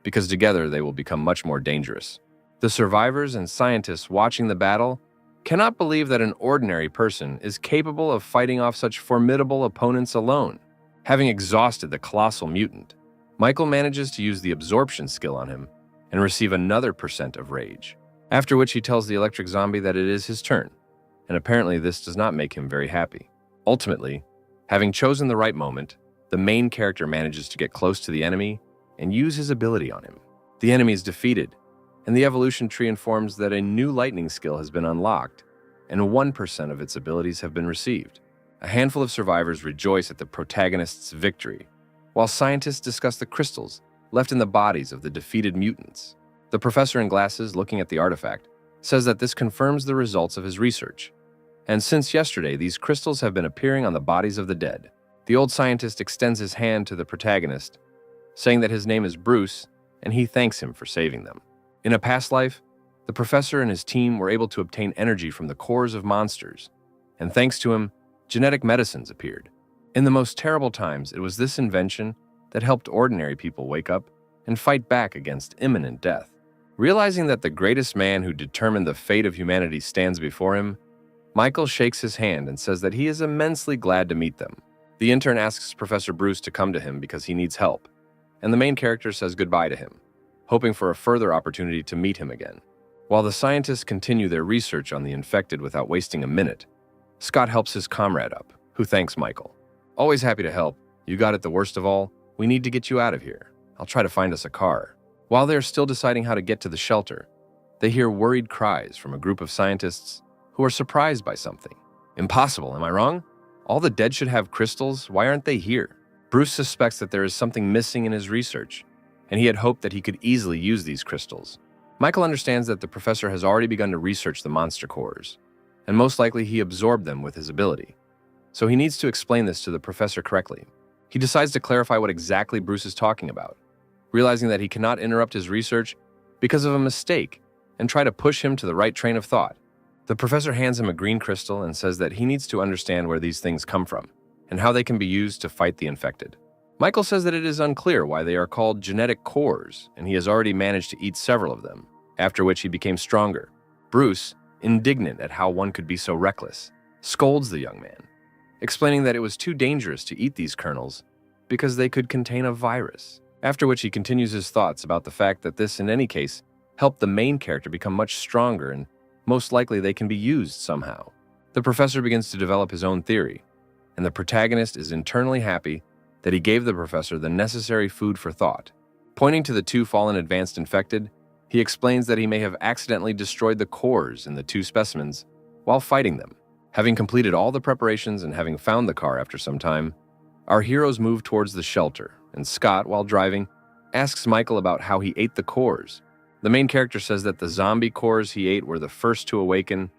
because together they will become much more dangerous. The survivors and scientists watching the battle cannot believe that an ordinary person is capable of fighting off such formidable opponents alone. Having exhausted the colossal mutant, Michael manages to use the absorption skill on him and receive another % of rage, after which he tells the electric zombie that it is his turn, and apparently this does not make him very happy. Ultimately, having chosen the right moment, the main character manages to get close to the enemy and use his ability on him. The enemy is defeated, and the evolution tree informs that a new lightning skill has been unlocked, and 1% of its abilities have been received. A handful of survivors rejoice at the protagonist's victory, while scientists discuss the crystals left in the bodies of the defeated mutants. The professor in glasses, looking at the artifact, says that this confirms the results of his research. And since yesterday, these crystals have been appearing on the bodies of the dead. The old scientist extends his hand to the protagonist, saying that his name is Bruce, and he thanks him for saving them. In a past life, the professor and his team were able to obtain energy from the cores of monsters, and thanks to him, genetic medicines appeared. In the most terrible times, it was this invention that helped ordinary people wake up and fight back against imminent death. Realizing that the greatest man who determined the fate of humanity stands before him, Michael shakes his hand and says that he is immensely glad to meet them. The intern asks Professor Bruce to come to him because he needs help, and the main character says goodbye to him, hoping for a further opportunity to meet him again. While the scientists continue their research on the infected without wasting a minute, Scott helps his comrade up, who thanks Michael. Always happy to help. You got it the worst of all. We need to get you out of here. I'll try to find us a car. While they are still deciding how to get to the shelter, they hear worried cries from a group of scientists who are surprised by something. Impossible, am I wrong? All the dead should have crystals. Why aren't they here? Bruce suspects that there is something missing in his research, and he had hoped that he could easily use these crystals. Michael understands that the professor has already begun to research the monster cores, and most likely he absorbed them with his ability. So he needs to explain this to the professor correctly. He decides to clarify what exactly Bruce is talking about, realizing that he cannot interrupt his research because of a mistake and try to push him to the right train of thought. The professor hands him a green crystal and says that he needs to understand where these things come from and how they can be used to fight the infected. Michael says that it is unclear why they are called genetic cores, and he has already managed to eat several of them, after which he became stronger. Bruce, indignant at how one could be so reckless, scolds the young man, explaining that it was too dangerous to eat these kernels because they could contain a virus, after which he continues his thoughts about the fact that this, in any case, helped the main character become much stronger and most likely they can be used somehow. The professor begins to develop his own theory, and the protagonist is internally happy that he gave the professor the necessary food for thought. Pointing to the two fallen advanced infected, he explains that he may have accidentally destroyed the cores in the two specimens while fighting them. Having completed all the preparations and having found the car after some time, our heroes move towards the shelter, and Scott, while driving, asks Michael about how he ate the cores. The main character says that the zombie cores he ate were the first to awaken,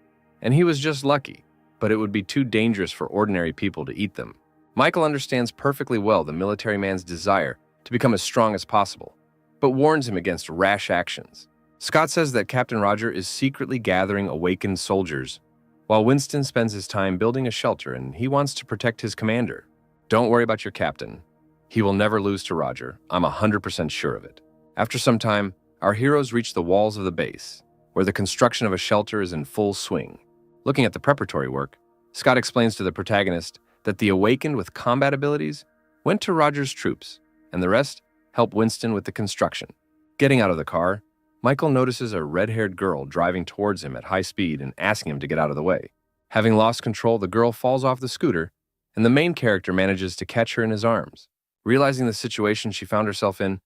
and he was just lucky, but it would be too dangerous for ordinary people to eat them. Michael understands perfectly well the military man's desire to become as strong as possible, but warns him against rash actions. Scott says that Captain Roger is secretly gathering awakened soldiers, while Winston spends his time building a shelter and he wants to protect his commander. Don't worry about your captain. He will never lose to Roger. I'm 100% sure of it. After some time, our heroes reach the walls of the base, where the construction of a shelter is in full swing. Looking at the preparatory work, Scott explains to the protagonist that the awakened with combat abilities went to Roger's troops, and the rest helped Winston with the construction. Getting out of the car, Michael notices a red-haired girl driving towards him at high speed and asking him to get out of the way. Having lost control, the girl falls off the scooter, and the main character manages to catch her in his arms. Realizing the situation she found herself in,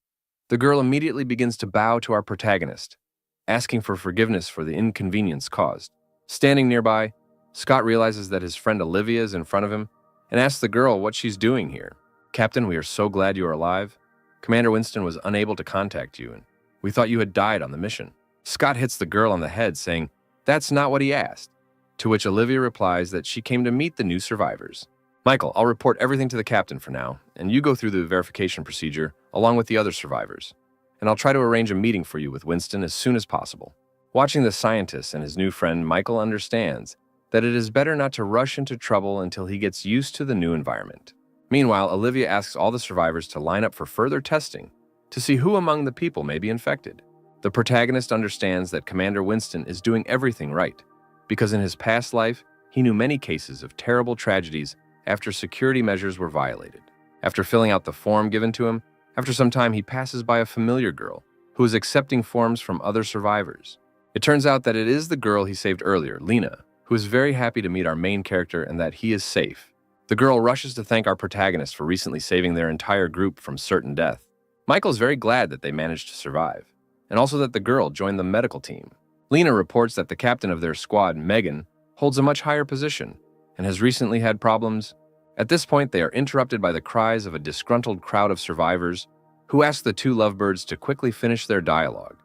the girl immediately begins to bow to our protagonist, asking for forgiveness for the inconvenience caused. Standing nearby, Scott realizes that his friend Olivia is in front of him and asks the girl what she's doing here. Captain, we are so glad you are alive. Commander Winston was unable to contact you, and we thought you had died on the mission. Scott hits the girl on the head, saying, that's not what he asked, to which Olivia replies that she came to meet the new survivors. Michael, I'll report everything to the captain for now, and you go through the verification procedure along with the other survivors, and I'll try to arrange a meeting for you with Winston as soon as possible. Watching the scientist and his new friend, Michael understands that it is better not to rush into trouble until he gets used to the new environment. Meanwhile, Olivia asks all the survivors to line up for further testing to see who among the people may be infected. The protagonist understands that Commander Winston is doing everything right, because in his past life, he knew many cases of terrible tragedies after security measures were violated. After filling out the form given to him, after some time he passes by a familiar girl who is accepting forms from other survivors. It turns out that it is the girl he saved earlier, Lena, who is very happy to meet our main character and that he is safe. The girl rushes to thank our protagonist for recently saving their entire group from certain death. Michael is very glad that they managed to survive, and also that the girl joined the medical team. Lena reports that the captain of their squad, Megan, holds a much higher position and has recently had problems At this point, they are interrupted by the cries of a disgruntled crowd of survivors who ask the two lovebirds to quickly finish their dialogue.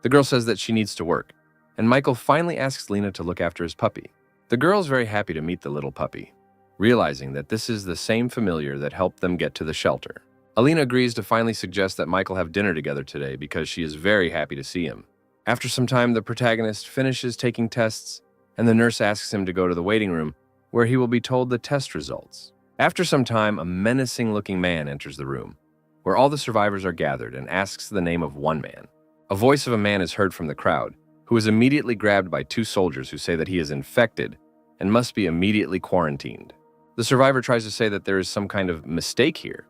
The girl says that she needs to work, and Michael finally asks Lena to look after his puppy. The girl is very happy to meet the little puppy, realizing that this is the same familiar that helped them get to the shelter. Alina agrees to finally suggest that Michael have dinner together today because she is very happy to see him. After some time, the protagonist finishes taking tests, and the nurse asks him to go to the waiting room, where he will be told the test results. After some time, a menacing-looking man enters the room, where all the survivors are gathered, and asks the name of one man. A voice of a man is heard from the crowd, who is immediately grabbed by two soldiers who say that he is infected and must be immediately quarantined. The survivor tries to say that there is some kind of mistake here,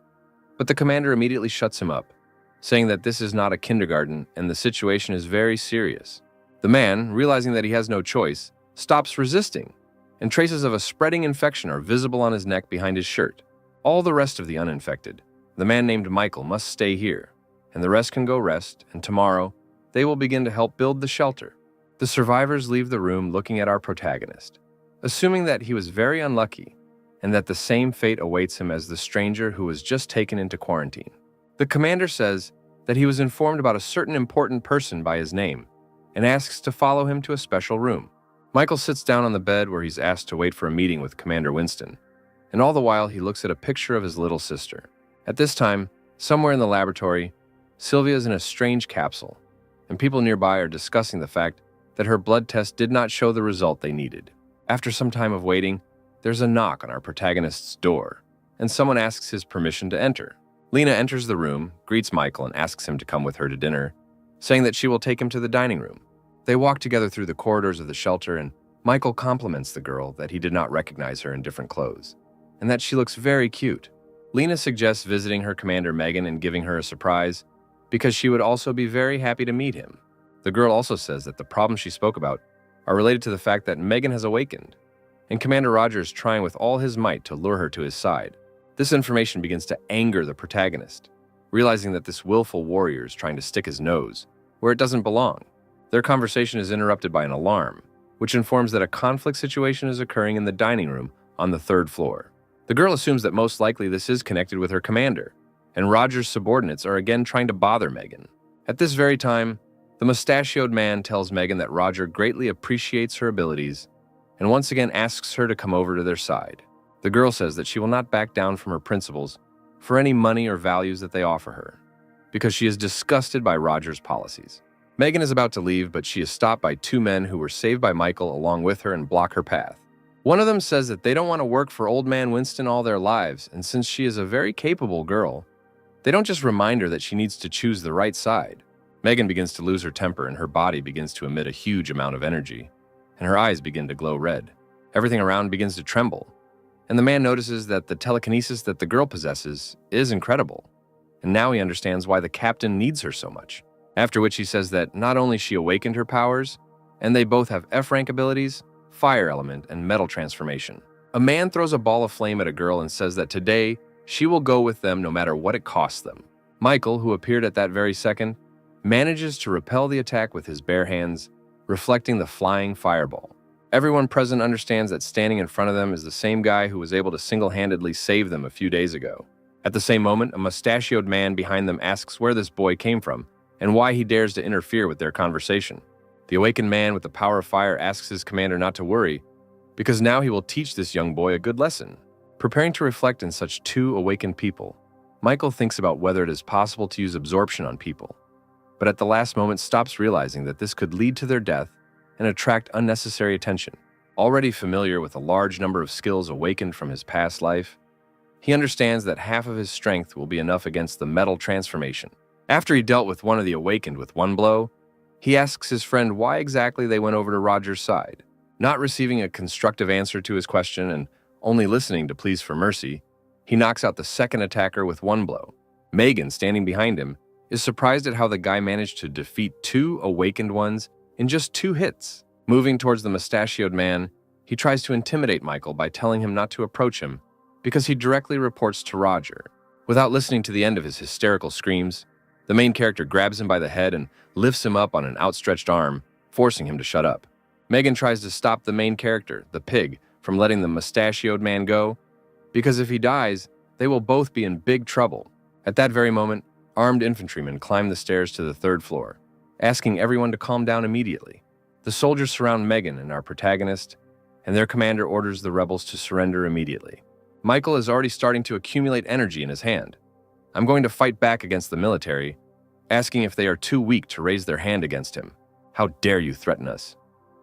but the commander immediately shuts him up, saying that this is not a kindergarten and the situation is very serious. The man, realizing that he has no choice, stops resisting, and traces of a spreading infection are visible on his neck behind his shirt. All the rest of the uninfected, the man named Michael, must stay here, and the rest can go rest, and tomorrow, they will begin to help build the shelter. The survivors leave the room looking at our protagonist, assuming that he was very unlucky, and that the same fate awaits him as the stranger who was just taken into quarantine. The commander says that he was informed about a certain important person by his name, and asks to follow him to a special room. Michael sits down on the bed where he's asked to wait for a meeting with Commander Winston, and all the while he looks at a picture of his little sister. At this time, somewhere in the laboratory, Sylvia is in a strange capsule, and people nearby are discussing the fact that her blood test did not show the result they needed. After some time of waiting, there's a knock on our protagonist's door, and someone asks his permission to enter. Lena enters the room, greets Michael, and asks him to come with her to dinner, saying that she will take him to the dining room. They walk together through the corridors of the shelter, and Michael compliments the girl that he did not recognize her in different clothes, and that she looks very cute. Lena suggests visiting her commander Megan and giving her a surprise, because she would also be very happy to meet him. The girl also says that the problems she spoke about are related to the fact that Megan has awakened, and Commander Roger is trying with all his might to lure her to his side. This information begins to anger the protagonist, realizing that this willful warrior is trying to stick his nose where it doesn't belong. Their conversation is interrupted by an alarm, which informs that a conflict situation is occurring in the dining room on the 3rd floor. The girl assumes that most likely this is connected with her commander, and Roger's subordinates are again trying to bother Megan. At this very time, the mustachioed man tells Megan that Roger greatly appreciates her abilities and once again asks her to come over to their side. The girl says that she will not back down from her principles for any money or values that they offer her, because she is disgusted by Roger's policies. Megan is about to leave, but she is stopped by two men who were saved by Michael along with her and block her path. One of them says that they don't want to work for old man Winston all their lives, and since she is a very capable girl, they don't just remind her that she needs to choose the right side. Megan begins to lose her temper, and her body begins to emit a huge amount of energy, and her eyes begin to glow red. Everything around begins to tremble, and the man notices that the telekinesis that the girl possesses is incredible, and now he understands why the captain needs her so much. After which he says that not only she awakened her powers, and they both have F-rank abilities, fire element, and metal transformation. A man throws a ball of flame at a girl and says that today she will go with them no matter what it costs them. Michael, who appeared at that very second, manages to repel the attack with his bare hands, reflecting the flying fireball. Everyone present understands that standing in front of them is the same guy who was able to single-handedly save them a few days ago. At the same moment, a mustachioed man behind them asks where this boy came from and why he dares to interfere with their conversation. The awakened man with the power of fire asks his commander not to worry, because now he will teach this young boy a good lesson. Preparing to reflect in such two awakened people, Michael thinks about whether it is possible to use absorption on people, but at the last moment stops, realizing that this could lead to their death and attract unnecessary attention. Already familiar with a large number of skills awakened from his past life, he understands that half of his strength will be enough against the metal transformation. After he dealt with one of the awakened with one blow, he asks his friend why exactly they went over to Roger's side. Not receiving a constructive answer to his question and only listening to pleas for mercy, he knocks out the second attacker with one blow. Megan, standing behind him, is surprised at how the guy managed to defeat two awakened ones in just 2 hits. Moving towards the mustachioed man, he tries to intimidate Michael by telling him not to approach him because he directly reports to Roger. Without listening to the end of his hysterical screams, the main character grabs him by the head and lifts him up on an outstretched arm, forcing him to shut up. Megan tries to stop the main character, the pig, from letting the mustachioed man go, because if he dies, they will both be in big trouble. At that very moment, armed infantrymen climb the stairs to the third floor, asking everyone to calm down immediately. The soldiers surround Megan and our protagonist, and their commander orders the rebels to surrender immediately. Michael is already starting to accumulate energy in his hand. I'm going to fight back against the military, asking if they are too weak to raise their hand against him. How dare you threaten us?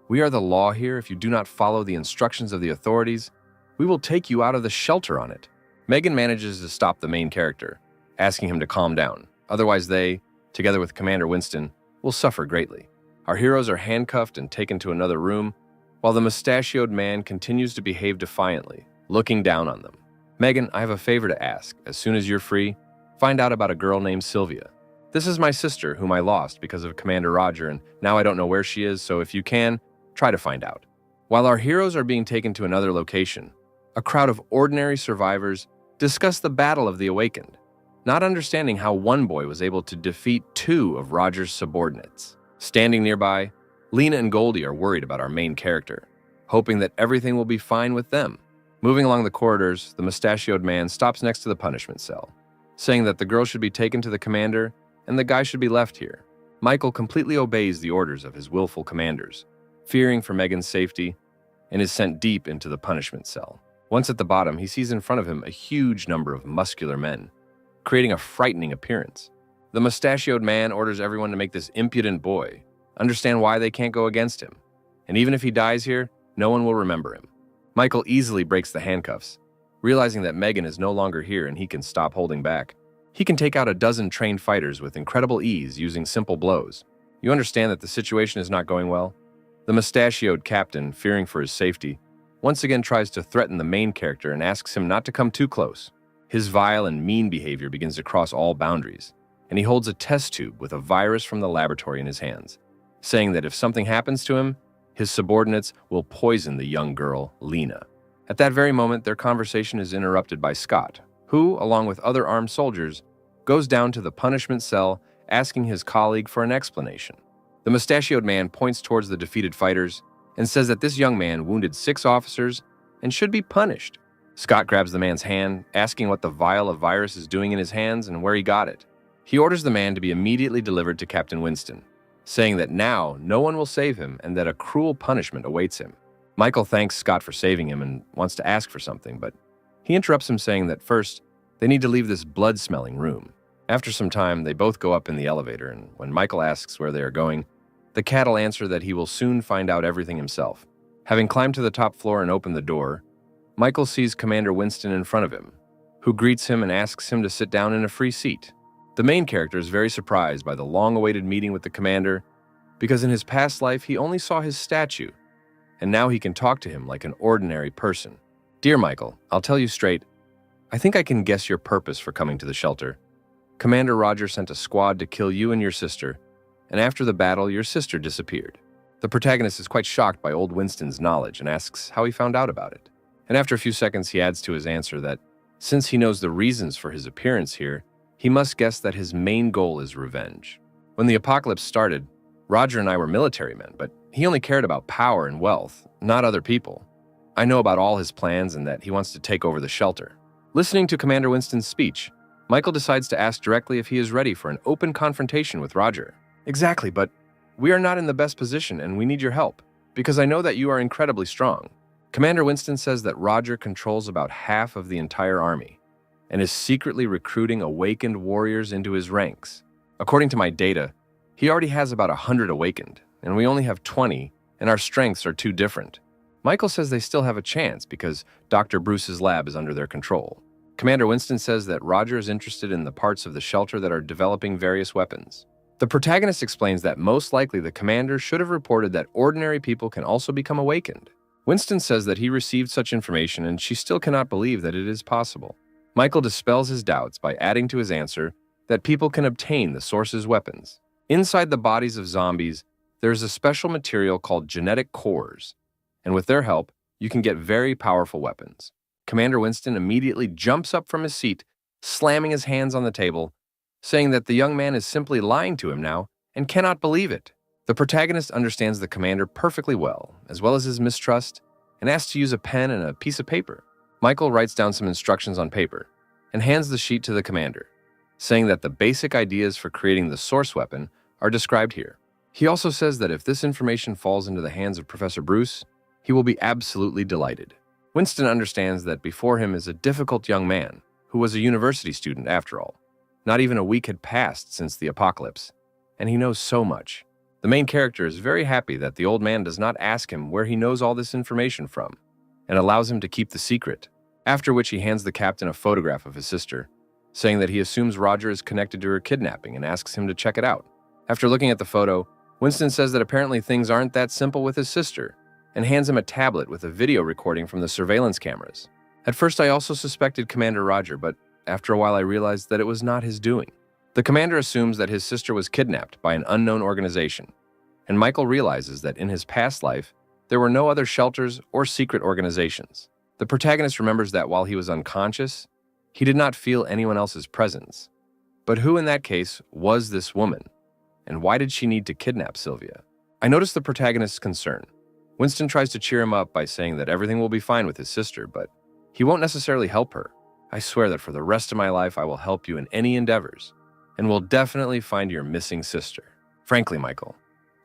We are the law here. If you do not follow the instructions of the authorities, we will take you out of the shelter on it. Megan manages to stop the main character, asking him to calm down. Otherwise they, together with Commander Winston, will suffer greatly. Our heroes are handcuffed and taken to another room, while the mustachioed man continues to behave defiantly, looking down on them. Megan, I have a favor to ask. As soon as you're free, find out about a girl named Sylvia. This is my sister, whom I lost because of Commander Roger, and now I don't know where she is, so if you can, try to find out. While our heroes are being taken to another location, a crowd of ordinary survivors discuss the Battle of the Awakened, not understanding how one boy was able to defeat two of Roger's subordinates. Standing nearby, Lena and Goldie are worried about our main character, hoping that everything will be fine with them. Moving along the corridors, the mustachioed man stops next to the punishment cell, saying that the girl should be taken to the commander and the guy should be left here. Michael completely obeys the orders of his willful commanders, fearing for Megan's safety, and is sent deep into the punishment cell. Once at the bottom, he sees in front of him a huge number of muscular men, creating a frightening appearance. The mustachioed man orders everyone to make this impudent boy understand why they can't go against him, and even if he dies here, no one will remember him. Michael easily breaks the handcuffs, realizing that Megan is no longer here and he can stop holding back. He can take out a dozen trained fighters with incredible ease using simple blows. You understand that the situation is not going well? The mustachioed captain, fearing for his safety, once again tries to threaten the main character and asks him not to come too close. His vile and mean behavior begins to cross all boundaries, and he holds a test tube with a virus from the laboratory in his hands, saying that if something happens to him, his subordinates will poison the young girl, Lena. At that very moment, their conversation is interrupted by Scott, who, along with other armed soldiers, goes down to the punishment cell asking his colleague for an explanation. The mustachioed man points towards the defeated fighters and says that this young man wounded 6 officers and should be punished. Scott grabs the man's hand, asking what the vial of virus is doing in his hands and where he got it. He orders the man to be immediately delivered to Captain Winston, saying that now no one will save him and that a cruel punishment awaits him. Michael thanks Scott for saving him and wants to ask for something, but he interrupts him saying that first, they need to leave this blood-smelling room. After some time, they both go up in the elevator, and when Michael asks where they are going, the cattle answer that he will soon find out everything himself. Having climbed to the top floor and opened the door, Michael sees Commander Winston in front of him, who greets him and asks him to sit down in a free seat. The main character is very surprised by the long-awaited meeting with the commander, because in his past life he only saw his statue, and now he can talk to him like an ordinary person. Dear Michael, I'll tell you straight, I think I can guess your purpose for coming to the shelter. Commander Roger sent a squad to kill you and your sister, and after the battle, your sister disappeared. The protagonist is quite shocked by old Winston's knowledge and asks how he found out about it. And after a few seconds, he adds to his answer that, since he knows the reasons for his appearance here, he must guess that his main goal is revenge. When the apocalypse started, Roger and I were military men, but he only cared about power and wealth, not other people. I know about all his plans and that he wants to take over the shelter. Listening to Commander Winston's speech, Michael decides to ask directly if he is ready for an open confrontation with Roger. Exactly, but we are not in the best position and we need your help, because I know that you are incredibly strong. Commander Winston says that Roger controls about half of the entire army and is secretly recruiting awakened warriors into his ranks. According to my data, he already has about 100 awakened, and we only have 20, and our strengths are too different. Michael says they still have a chance because Dr. Bruce's lab is under their control. Commander Winston says that Roger is interested in the parts of the shelter that are developing various weapons. The protagonist explains that most likely the commander should have reported that ordinary people can also become awakened. Winston says that he received such information and she still cannot believe that it is possible. Michael dispels his doubts by adding to his answer that people can obtain the source's weapons. Inside the bodies of zombies, there is a special material called genetic cores, and with their help, you can get very powerful weapons. Commander Winston immediately jumps up from his seat, slamming his hands on the table, saying that the young man is simply lying to him now and cannot believe it. The protagonist understands the commander perfectly well as his mistrust, and asks to use a pen and a piece of paper. Michael writes down some instructions on paper and hands the sheet to the commander, saying that the basic ideas for creating the source weapon are described here. He also says that if this information falls into the hands of Professor Bruce, he will be absolutely delighted. Winston understands that before him is a difficult young man who was a university student after all. Not even a week had passed since the apocalypse, and he knows so much. The main character is very happy that the old man does not ask him where he knows all this information from, and allows him to keep the secret, after which he hands the captain a photograph of his sister, saying that he assumes Roger is connected to her kidnapping and asks him to check it out. After looking at the photo, Winston says that apparently things aren't that simple with his sister, and hands him a tablet with a video recording from the surveillance cameras. At first I also suspected Commander Roger, but after a while I realized that it was not his doing. The commander assumes that his sister was kidnapped by an unknown organization, and Michael realizes that in his past life, there were no other shelters or secret organizations. The protagonist remembers that while he was unconscious, he did not feel anyone else's presence. But who in that case was this woman? And why did she need to kidnap Sylvia? I notice the protagonist's concern. Winston tries to cheer him up by saying that everything will be fine with his sister, but he won't necessarily help her. I swear that for the rest of my life I will help you in any endeavors, and will definitely find your missing sister. Frankly, Michael,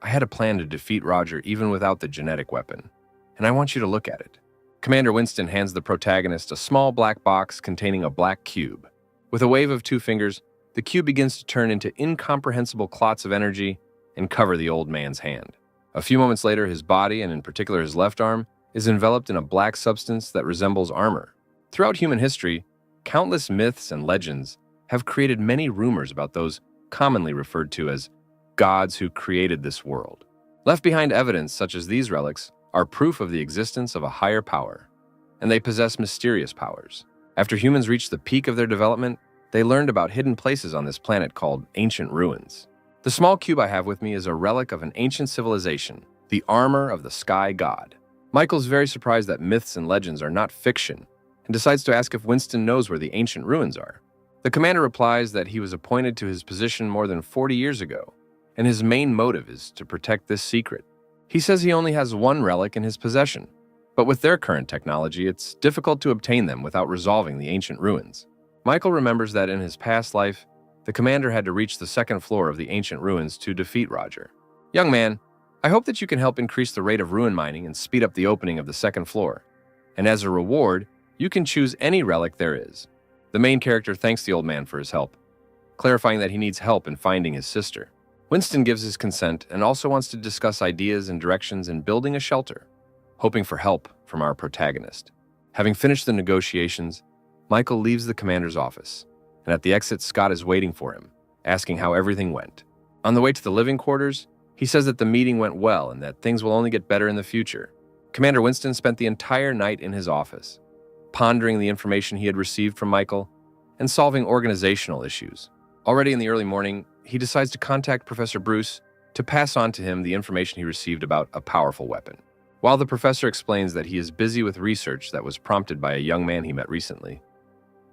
I had a plan to defeat Roger even without the genetic weapon, and I want you to look at it. Commander Winston hands the protagonist a small black box containing a black cube. With a wave of 2 fingers, the cube begins to turn into incomprehensible clots of energy and cover the old man's hand. A few moments later, his body, and in particular his left arm, is enveloped in a black substance that resembles armor. Throughout human history, countless myths and legends have created many rumors about those commonly referred to as gods who created this world. Left behind evidence such as these relics are proof of the existence of a higher power, and they possess mysterious powers. After humans reached the peak of their development, they learned about hidden places on this planet called ancient ruins. The small cube I have with me is a relic of an ancient civilization, the armor of the sky god. Michael's very surprised that myths and legends are not fiction, and decides to ask if Winston knows where the ancient ruins are. The commander replies that he was appointed to his position more than 40 years ago, and his main motive is to protect this secret. He says he only has one relic in his possession, but with their current technology, it's difficult to obtain them without resolving the ancient ruins. Michael remembers that in his past life, the commander had to reach the 2nd floor of the ancient ruins to defeat Roger. Young man, I hope that you can help increase the rate of ruin mining and speed up the opening of the 2nd floor. And as a reward, you can choose any relic there is. The main character thanks the old man for his help, clarifying that he needs help in finding his sister. Winston gives his consent and also wants to discuss ideas and directions in building a shelter, hoping for help from our protagonist. Having finished the negotiations, Michael leaves the commander's office, and at the exit, Scott is waiting for him, asking how everything went. On the way to the living quarters, he says that the meeting went well and that things will only get better in the future. Commander Winston spent the entire night in his office, pondering the information he had received from Michael and solving organizational issues. Already in the early morning, he decides to contact Professor Bruce to pass on to him the information he received about a powerful weapon. While the professor explains that he is busy with research that was prompted by a young man he met recently,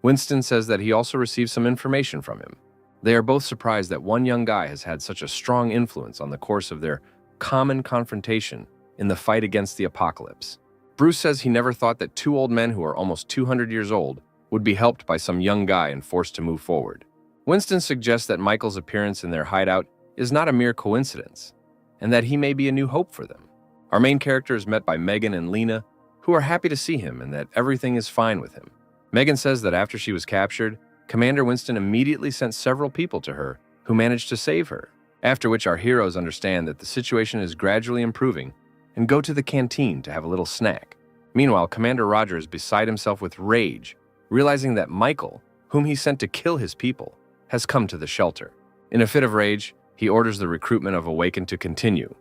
Winston says that he also received some information from him. They are both surprised that one young guy has had such a strong influence on the course of their common confrontation in the fight against the apocalypse. Bruce says he never thought that 2 old men who are almost 200 years old would be helped by some young guy and forced to move forward. Winston suggests that Michael's appearance in their hideout is not a mere coincidence, and that he may be a new hope for them. Our main character is met by Megan and Lena, who are happy to see him and that everything is fine with him. Megan says that after she was captured, Commander Winston immediately sent several people to her who managed to save her, after which our heroes understand that the situation is gradually improving and go to the canteen to have a little snack. Meanwhile, Commander Roger is beside himself with rage, realizing that Michael, whom he sent to kill his people, has come to the shelter. In a fit of rage, he orders the recruitment of Awakened to continue,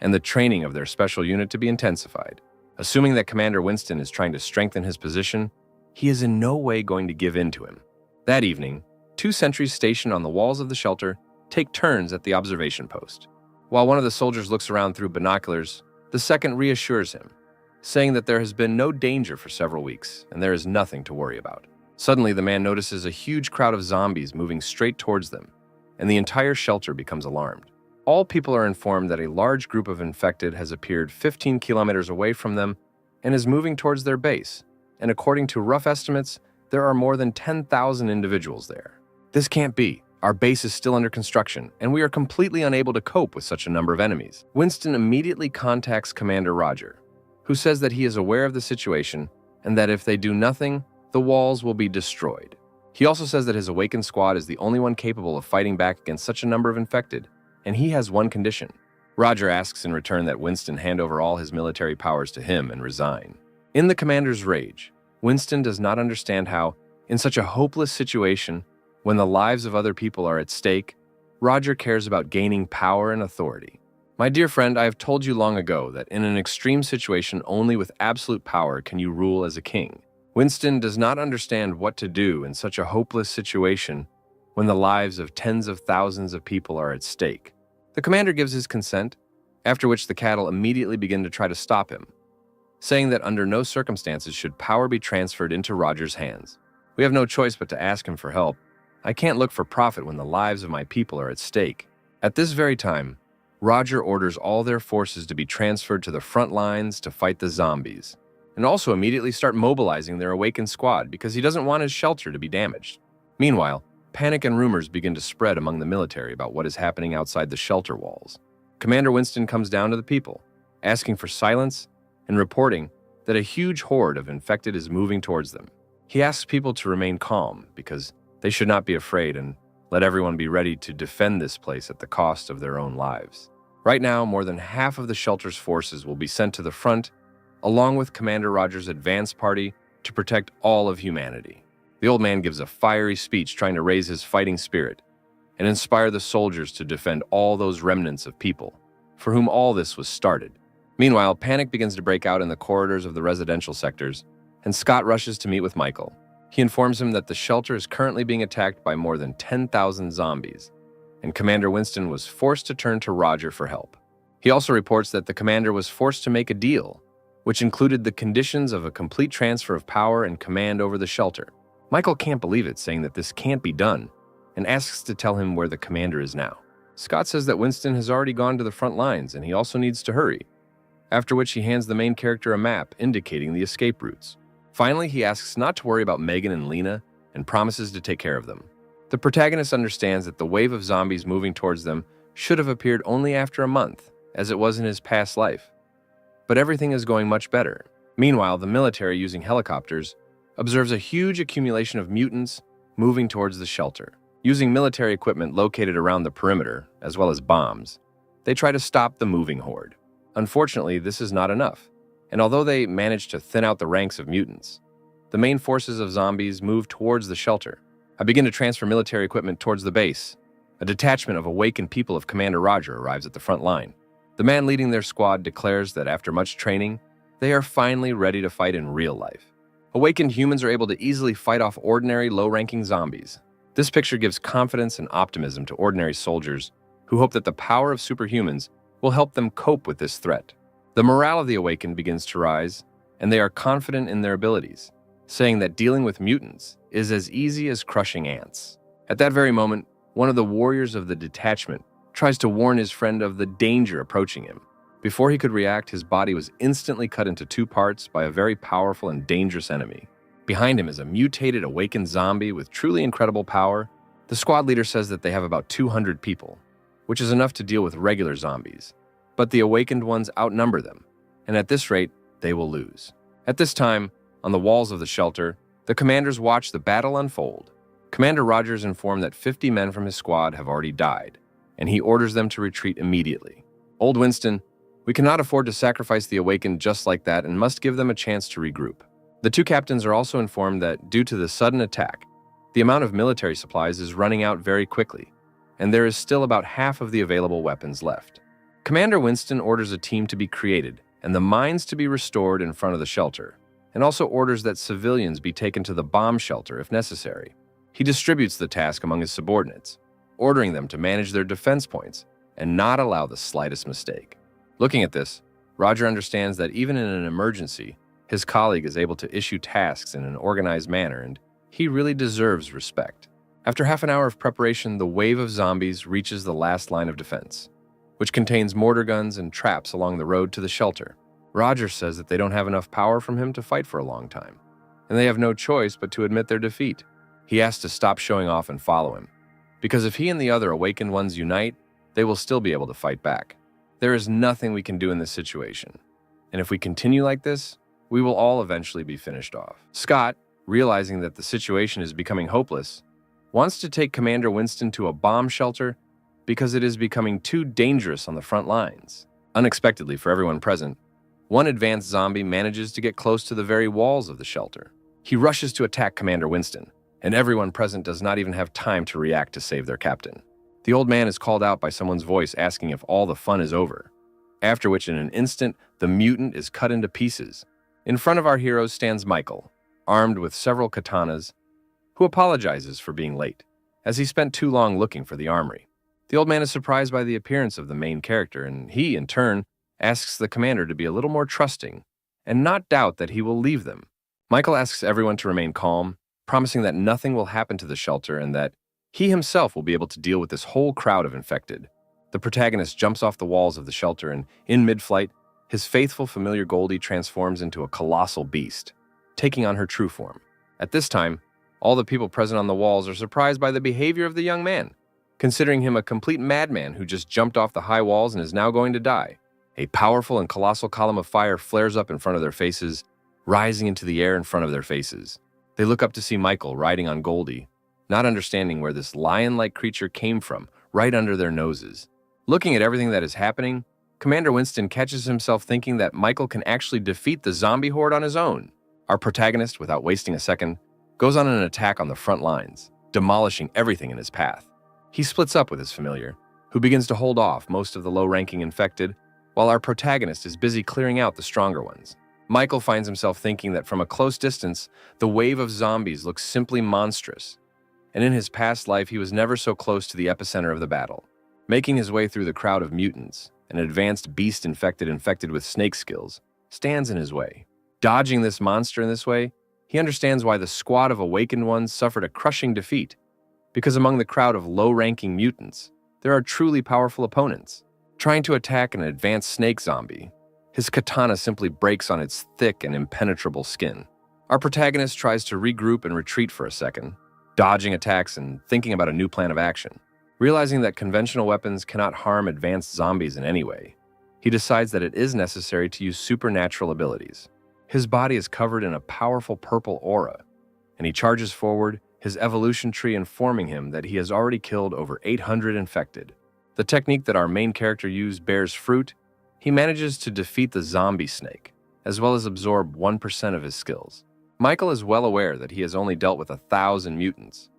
and the training of their special unit to be intensified. Assuming that Commander Winston is trying to strengthen his position, he is in no way going to give in to him. That evening, 2 sentries stationed on the walls of the shelter take turns at the observation post. While one of the soldiers looks around through binoculars, the second reassures him, saying that there has been no danger for several weeks and there is nothing to worry about. Suddenly, the man notices a huge crowd of zombies moving straight towards them, and the entire shelter becomes alarmed. All people are informed that a large group of infected has appeared 15 kilometers away from them and is moving towards their base, and according to rough estimates, there are more than 10,000 individuals there. This can't be. Our base is still under construction, and we are completely unable to cope with such a number of enemies. Winston immediately contacts Commander Roger, who says that he is aware of the situation and that if they do nothing, the walls will be destroyed. He also says that his awakened squad is the only one capable of fighting back against such a number of infected, and he has one condition. Roger asks in return that Winston hand over all his military powers to him and resign. In the commander's rage, Winston does not understand how, in such a hopeless situation, when the lives of other people are at stake, Roger cares about gaining power and authority. My dear friend, I have told you long ago that in an extreme situation, only with absolute power can you rule as a king. Winston does not understand what to do in such a hopeless situation when the lives of tens of thousands of people are at stake. The commander gives his consent, after which the cattle immediately begin to try to stop him, saying that under no circumstances should power be transferred into Roger's hands. We have no choice but to ask him for help. I can't look for profit when the lives of my people are at stake. At this very time, Roger orders all their forces to be transferred to the front lines to fight the zombies, and also immediately start mobilizing their awakened squad because he doesn't want his shelter to be damaged. Meanwhile, panic and rumors begin to spread among the military about what is happening outside the shelter walls. Commander Winston comes down to the people, asking for silence and reporting that a huge horde of infected is moving towards them. He asks people to remain calm because they should not be afraid and let everyone be ready to defend this place at the cost of their own lives. Right now, more than half of the shelter's forces will be sent to the front, along with Commander Roger's advance party, to protect all of humanity. The old man gives a fiery speech trying to raise his fighting spirit and inspire the soldiers to defend all those remnants of people for whom all this was started. Meanwhile, panic begins to break out in the corridors of the residential sectors, and Scott rushes to meet with Michael. He informs him that the shelter is currently being attacked by more than 10,000 zombies, and Commander Winston was forced to turn to Roger for help. He also reports that the commander was forced to make a deal, which included the conditions of a complete transfer of power and command over the shelter. Michael can't believe it, saying that this can't be done, and asks to tell him where the commander is now. Scott says that Winston has already gone to the front lines and he also needs to hurry, after which he hands the main character a map indicating the escape routes. Finally, he asks not to worry about Megan and Lena and promises to take care of them. The protagonist understands that the wave of zombies moving towards them should have appeared only after a month, as it was in his past life. But everything is going much better. Meanwhile, the military, using helicopters, observes a huge accumulation of mutants moving towards the shelter. Using military equipment located around the perimeter, as well as bombs, they try to stop the moving horde. Unfortunately, this is not enough, and although they manage to thin out the ranks of mutants, the main forces of zombies move towards the shelter. I begin to transfer military equipment towards the base. A detachment of awakened people of Commander Roger arrives at the front line. The man leading their squad declares that after much training, they are finally ready to fight in real life. Awakened humans are able to easily fight off ordinary, low-ranking zombies. This picture gives confidence and optimism to ordinary soldiers who hope that the power of superhumans will help them cope with this threat. The morale of the awakened begins to rise, and they are confident in their abilities, saying that dealing with mutants is as easy as crushing ants. At that very moment, one of the warriors of the detachment tries to warn his friend of the danger approaching him. Before he could react, his body was instantly cut into two parts by a very powerful and dangerous enemy. Behind him is a mutated, awakened zombie with truly incredible power. The squad leader says that they have about 200 people, which is enough to deal with regular zombies. But the awakened ones outnumber them, and at this rate, they will lose. At this time, on the walls of the shelter, the commanders watch the battle unfold. Commander Rogers informed that 50 men from his squad have already died, and he orders them to retreat immediately. Old Winston, we cannot afford to sacrifice the awakened just like that and must give them a chance to regroup. The two captains are also informed that, due to the sudden attack, the amount of military supplies is running out very quickly, and there is still about half of the available weapons left. Commander Winston orders a team to be created and the mines to be restored in front of the shelter, and also orders that civilians be taken to the bomb shelter if necessary. He distributes the task among his subordinates, ordering them to manage their defense points and not allow the slightest mistake. Looking at this, Roger understands that even in an emergency, his colleague is able to issue tasks in an organized manner, and he really deserves respect. After half an hour of preparation, the wave of zombies reaches the last line of defense, which contains mortar guns and traps along the road to the shelter. Roger says that they don't have enough power from him to fight for a long time. and they have no choice but to admit their defeat. He asks to stop showing off and follow him, because if he and the other awakened ones unite, they will still be able to fight back. There is nothing we can do in this situation, and if we continue like this, we will all eventually be finished off. Scott, realizing that the situation is becoming hopeless, wants to take Commander Winston to a bomb shelter because it is becoming too dangerous on the front lines. Unexpectedly for everyone present, one advanced zombie manages to get close to the very walls of the shelter. He rushes to attack Commander Winston, and everyone present does not even have time to react to save their captain. The old man is called out by someone's voice asking if all the fun is over, after which in an instant, the mutant is cut into pieces. In front of our heroes stands Michael, armed with several katanas, who apologizes for being late, as he spent too long looking for the armory. The old man is surprised by the appearance of the main character, and he, in turn, asks the commander to be a little more trusting and not doubt that he will leave them. Michael asks everyone to remain calm, promising that nothing will happen to the shelter and that he himself will be able to deal with this whole crowd of infected. The protagonist jumps off the walls of the shelter and, in mid-flight, his faithful familiar Goldie transforms into a colossal beast, taking on her true form. At this time, all the people present on the walls are surprised by the behavior of the young man, considering him a complete madman who just jumped off the high walls and is now going to die. A powerful and colossal column of fire flares up in front of their faces, rising into the air in front of their faces. They look up to see Michael riding on Goldie, not understanding where this lion-like creature came from, right under their noses. Looking at everything that is happening, Commander Winston catches himself thinking that Michael can actually defeat the zombie horde on his own. Our protagonist, without wasting a second, goes on an attack on the front lines, demolishing everything in his path. He splits up with his familiar, who begins to hold off most of the low-ranking infected, while our protagonist is busy clearing out the stronger ones. Michael finds himself thinking that from a close distance, the wave of zombies looks simply monstrous, and in his past life he was never so close to the epicenter of the battle. Making his way through the crowd of mutants, an advanced beast infected with snake skills stands in his way. Dodging this monster in this way, he understands why the squad of awakened ones suffered a crushing defeat, because among the crowd of low-ranking mutants, there are truly powerful opponents. Trying to attack an advanced snake zombie, his katana simply breaks on its thick and impenetrable skin. Our protagonist tries to regroup and retreat for a second, dodging attacks and thinking about a new plan of action. Realizing that conventional weapons cannot harm advanced zombies in any way, he decides that it is necessary to use supernatural abilities. His body is covered in a powerful purple aura, and he charges forward, his evolution tree informing him that he has already killed over 800 infected. The technique that our main character used bears fruit. He manages to defeat the zombie snake, as well as absorb 1% of his skills. Michael is well aware that he has only dealt with 1,000 mutants,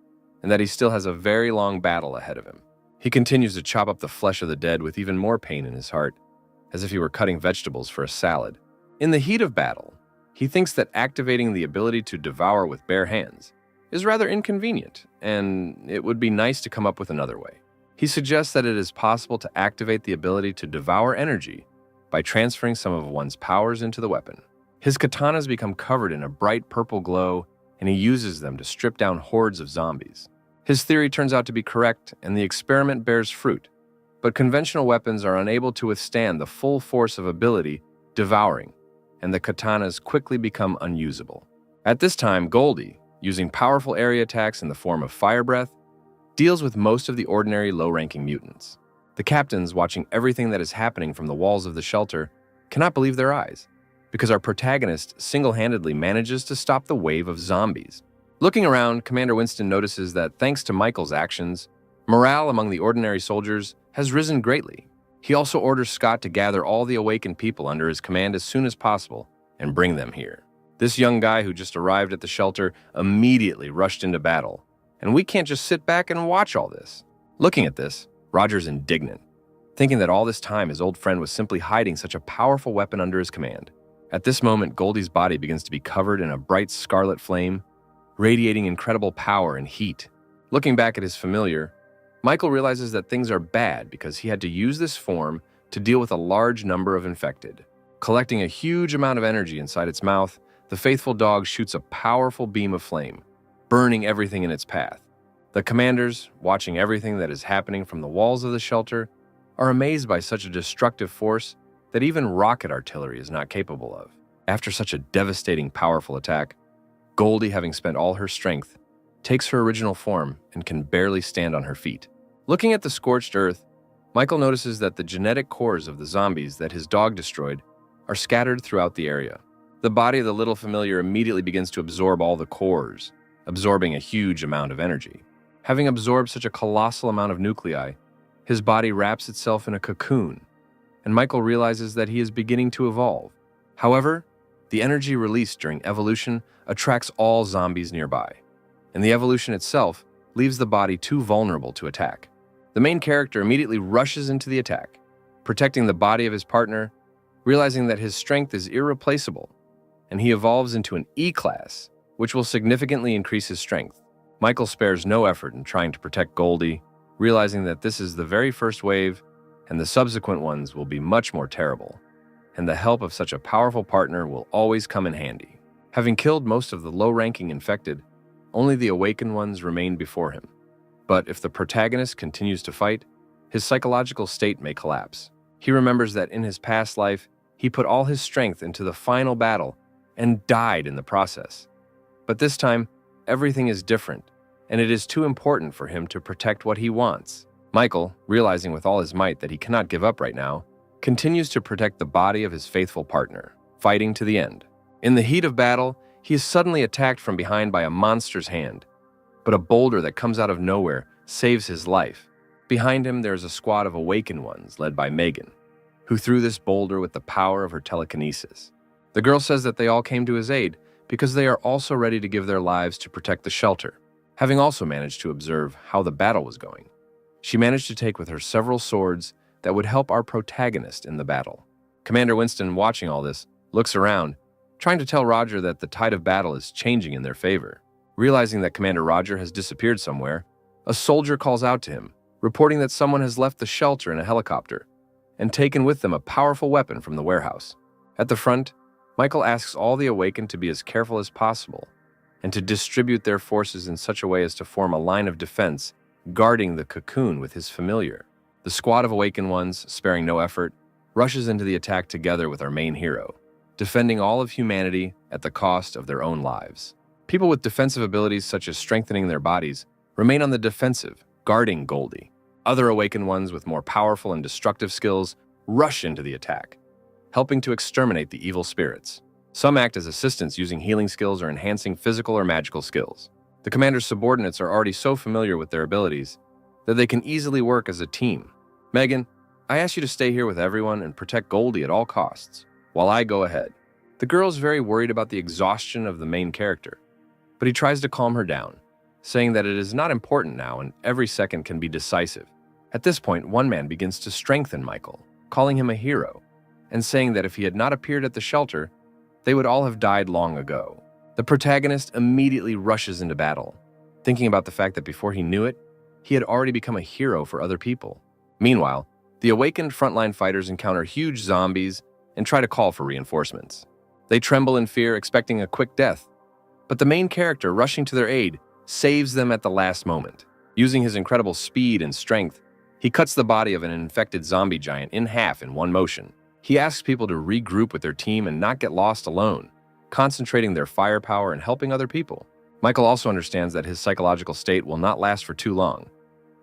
and that he still has a very long battle ahead of him. He continues to chop up the flesh of the dead with even more pain in his heart, as if he were cutting vegetables for a salad. In the heat of battle, he thinks that activating the ability to devour with bare hands is rather inconvenient, and it would be nice to come up with another way. He suggests that it is possible to activate the ability to devour energy by transferring some of one's powers into the weapon. His katanas become covered in a bright purple glow, and he uses them to strip down hordes of zombies. His theory turns out to be correct, and the experiment bears fruit, but conventional weapons are unable to withstand the full force of ability devouring, and the katanas quickly become unusable. At this time, Goldie, using powerful area attacks in the form of fire breath, deals with most of the ordinary low-ranking mutants. The captains, watching everything that is happening from the walls of the shelter, cannot believe their eyes, because our protagonist single-handedly manages to stop the wave of zombies. Looking around, Commander Winston notices that thanks to Michael's actions, morale among the ordinary soldiers has risen greatly. He also orders Scott to gather all the awakened people under his command as soon as possible and bring them here. This young guy who just arrived at the shelter immediately rushed into battle, and we can't just sit back and watch all this. Looking at this, Roger's indignant, thinking that all this time his old friend was simply hiding such a powerful weapon under his command. At this moment, Goldie's body begins to be covered in a bright scarlet flame, radiating incredible power and heat. Looking back at his familiar, Michael realizes that things are bad because he had to use this form to deal with a large number of infected. Collecting a huge amount of energy inside its mouth, the faithful dog shoots a powerful beam of flame, burning everything in its path. The commanders, watching everything that is happening from the walls of the shelter, are amazed by such a destructive force that even rocket artillery is not capable of. After such a devastating, powerful attack, Goldie, having spent all her strength, takes her original form and can barely stand on her feet. Looking at the scorched earth, Michael notices that the genetic cores of the zombies that his dog destroyed are scattered throughout the area. The body of the little familiar immediately begins to absorb all the cores, absorbing a huge amount of energy. Having absorbed such a colossal amount of nuclei, his body wraps itself in a cocoon, and Michael realizes that he is beginning to evolve. However, the energy released during evolution attracts all zombies nearby, and the evolution itself leaves the body too vulnerable to attack. The main character immediately rushes into the attack, protecting the body of his partner, realizing that his strength is irreplaceable, and he evolves into an E-class, which will significantly increase his strength. Michael spares no effort in trying to protect Goldie, realizing that this is the very first wave, and the subsequent ones will be much more terrible, and the help of such a powerful partner will always come in handy. Having killed most of the low-ranking infected, only the awakened ones remain before him. But if the protagonist continues to fight, his psychological state may collapse. He remembers that in his past life, he put all his strength into the final battle and died in the process. But this time, everything is different, and it is too important for him to protect what he wants. Michael, realizing with all his might that he cannot give up right now, continues to protect the body of his faithful partner, fighting to the end. In the heat of battle, he is suddenly attacked from behind by a monster's hand, but a boulder that comes out of nowhere saves his life. Behind him, there is a squad of awakened ones led by Megan, who threw this boulder with the power of her telekinesis. The girl says that they all came to his aid because they are also ready to give their lives to protect the shelter. Having also managed to observe how the battle was going, she managed to take with her several swords that would help our protagonist in the battle. Commander Winston, watching all this, looks around, trying to tell Roger that the tide of battle is changing in their favor. Realizing that Commander Roger has disappeared somewhere, a soldier calls out to him, reporting that someone has left the shelter in a helicopter and taken with them a powerful weapon from the warehouse. At the front, Michael asks all the awakened to be as careful as possible and to distribute their forces in such a way as to form a line of defense, guarding the cocoon with his familiar. The squad of awakened ones, sparing no effort, rushes into the attack together with our main hero, defending all of humanity at the cost of their own lives. People with defensive abilities such as strengthening their bodies remain on the defensive, guarding Goldie. Other awakened ones with more powerful and destructive skills rush into the attack, helping to exterminate the evil spirits. Some act as assistants using healing skills or enhancing physical or magical skills. The commander's subordinates are already so familiar with their abilities that they can easily work as a team. Megan, I ask you to stay here with everyone and protect Goldie at all costs, while I go ahead. The girl is very worried about the exhaustion of the main character, but he tries to calm her down, saying that it is not important now and every second can be decisive. At this point, one man begins to strengthen Michael, calling him a hero, and saying that if he had not appeared at the shelter, they would all have died long ago. The protagonist immediately rushes into battle, thinking about the fact that before he knew it, he had already become a hero for other people. Meanwhile, the awakened frontline fighters encounter huge zombies and try to call for reinforcements. They tremble in fear, expecting a quick death, but the main character, rushing to their aid, saves them at the last moment. Using his incredible speed and strength, he cuts the body of an infected zombie giant in half in one motion. He asks people to regroup with their team and not get lost alone, concentrating their firepower and helping other people. Michael also understands that his psychological state will not last for too long,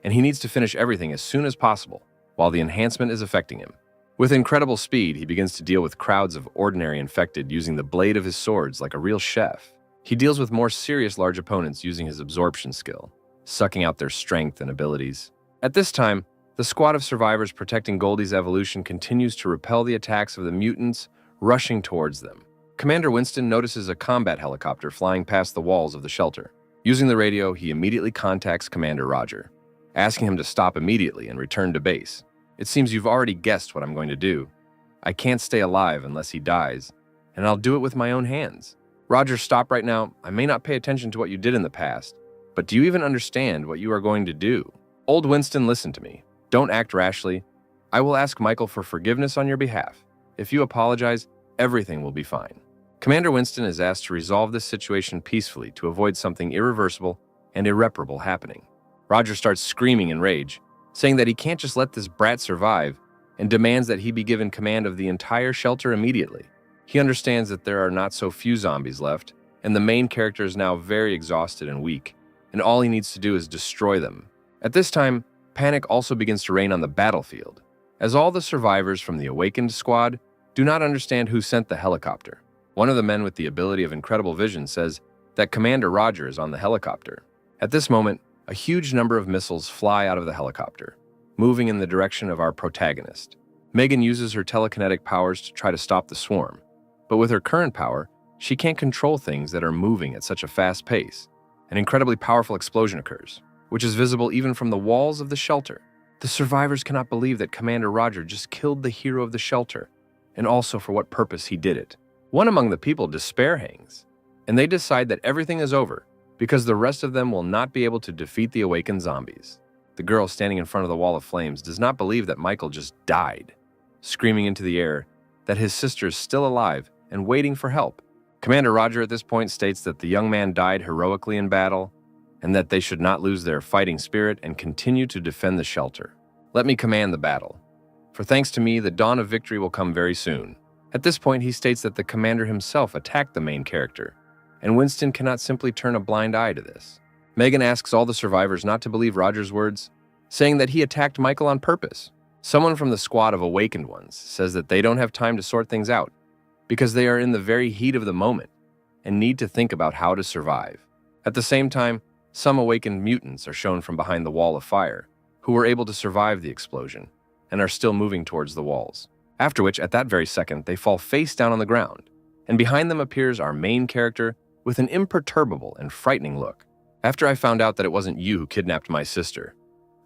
and he needs to finish everything as soon as possible while the enhancement is affecting him. With incredible speed, he begins to deal with crowds of ordinary infected using the blade of his swords like a real chef. He deals with more serious large opponents using his absorption skill, sucking out their strength and abilities. At this time, the squad of survivors protecting Goldie's evolution continues to repel the attacks of the mutants rushing towards them. Commander Winston notices a combat helicopter flying past the walls of the shelter. Using the radio, he immediately contacts Commander Roger, asking him to stop immediately and return to base. It seems you've already guessed what I'm going to do. I can't stay alive unless he dies, and I'll do it with my own hands. Roger, stop right now. I may not pay attention to what you did in the past, but do you even understand what you are going to do? Old Winston, listen to me. Don't act rashly. I will ask Michael for forgiveness on your behalf. If you apologize, everything will be fine. Commander Winston is asked to resolve this situation peacefully to avoid something irreversible and irreparable happening. Roger starts screaming in rage, saying that he can't just let this brat survive, and demands that he be given command of the entire shelter immediately. He understands that there are not so few zombies left, and the main character is now very exhausted and weak, and all he needs to do is destroy them. At this time, panic also begins to reign on the battlefield, as all the survivors from the Awakened squad do not understand who sent the helicopter. One of the men with the ability of incredible vision says that Commander Roger is on the helicopter. At this moment, a huge number of missiles fly out of the helicopter, moving in the direction of our protagonist. Megan uses her telekinetic powers to try to stop the swarm, but with her current power, she can't control things that are moving at such a fast pace. An incredibly powerful explosion occurs, which is visible even from the walls of the shelter. The survivors cannot believe that Commander Roger just killed the hero of the shelter, and also for what purpose he did it. One among the people despair hangs, and they decide that everything is over because the rest of them will not be able to defeat the awakened zombies. The girl standing in front of the wall of flames does not believe that Michael just died, screaming into the air that his sister is still alive and waiting for help. Commander Roger at this point states that the young man died heroically in battle and that they should not lose their fighting spirit and continue to defend the shelter. Let me command the battle, for thanks to me, the dawn of victory will come very soon. At this point, he states that the commander himself attacked the main character, and Winston cannot simply turn a blind eye to this. Megan asks all the survivors not to believe Roger's words, saying that he attacked Michael on purpose. Someone from the squad of awakened ones says that they don't have time to sort things out because they are in the very heat of the moment and need to think about how to survive. At the same time, some awakened mutants are shown from behind the wall of fire, who were able to survive the explosion and are still moving towards the walls. After which, at that very second, they fall face down on the ground, and behind them appears our main character with an imperturbable and frightening look. After I found out that it wasn't you who kidnapped my sister,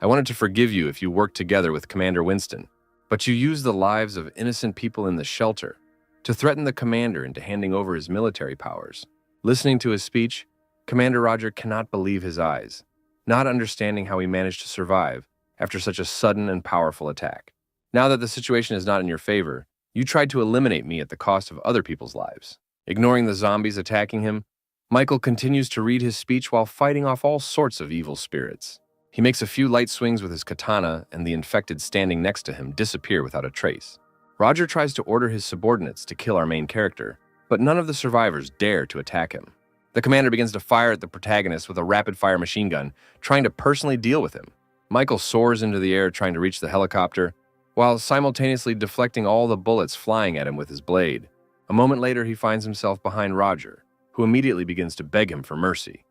I wanted to forgive you if you worked together with Commander Winston, but you used the lives of innocent people in the shelter to threaten the commander into handing over his military powers. Listening to his speech, Commander Roger cannot believe his eyes, not understanding how he managed to survive after such a sudden and powerful attack. Now that the situation is not in your favor, you tried to eliminate me at the cost of other people's lives. Ignoring the zombies attacking him, Michael continues to read his speech while fighting off all sorts of evil spirits. He makes a few light swings with his katana, and the infected standing next to him disappear without a trace. Roger tries to order his subordinates to kill our main character, but none of the survivors dare to attack him. The commander begins to fire at the protagonist with a rapid-fire machine gun, trying to personally deal with him. Michael soars into the air trying to reach the helicopter, while simultaneously deflecting all the bullets flying at him with his blade. A moment later, he finds himself behind Roger, who immediately begins to beg him for mercy,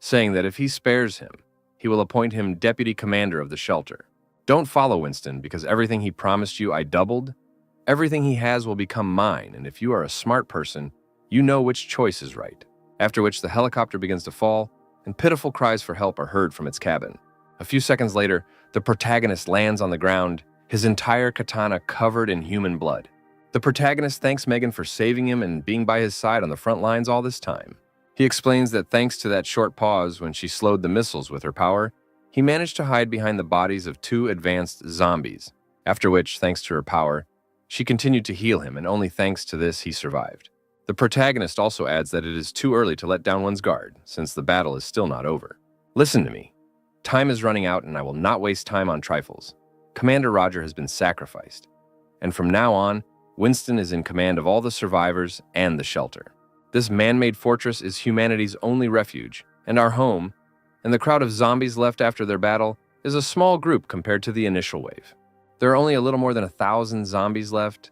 saying that if he spares him, he will appoint him deputy commander of the shelter. Don't follow Winston, because everything he promised you I doubled. Everything he has will become mine, and if you are a smart person, you know which choice is right. After which the helicopter begins to fall, and pitiful cries for help are heard from its cabin. A few seconds later, the protagonist lands on the ground, his entire katana covered in human blood. The protagonist thanks Megan for saving him and being by his side on the front lines all this time. He explains that thanks to that short pause when she slowed the missiles with her power, he managed to hide behind the bodies of 2 advanced zombies, after which, thanks to her power, she continued to heal him, and only thanks to this he survived. The protagonist also adds that it is too early to let down one's guard, since the battle is still not over. Listen to me. Time is running out, and I will not waste time on trifles. Commander Roger has been sacrificed, and from now on, Winston is in command of all the survivors and the shelter. This man-made fortress is humanity's only refuge and our home, and the crowd of zombies left after their battle is a small group compared to the initial wave. There are only a little more than 1,000 zombies left,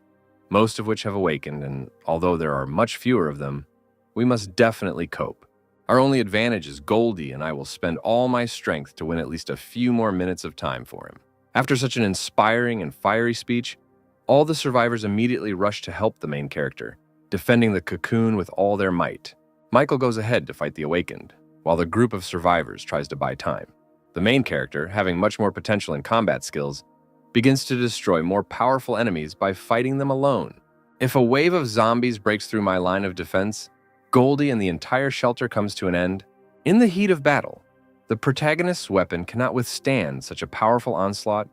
most of which have awakened, and although there are much fewer of them, we must definitely cope. Our only advantage is Goldie, and I will spend all my strength to win at least a few more minutes of time for him. After such an inspiring and fiery speech, all the survivors immediately rush to help the main character, defending the cocoon with all their might. Michael goes ahead to fight the awakened, while the group of survivors tries to buy time. The main character, having much more potential in combat skills, begins to destroy more powerful enemies by fighting them alone. If a wave of zombies breaks through my line of defense, Goldie and the entire shelter comes to an end. In the heat of battle, the protagonist's weapon cannot withstand such a powerful onslaught,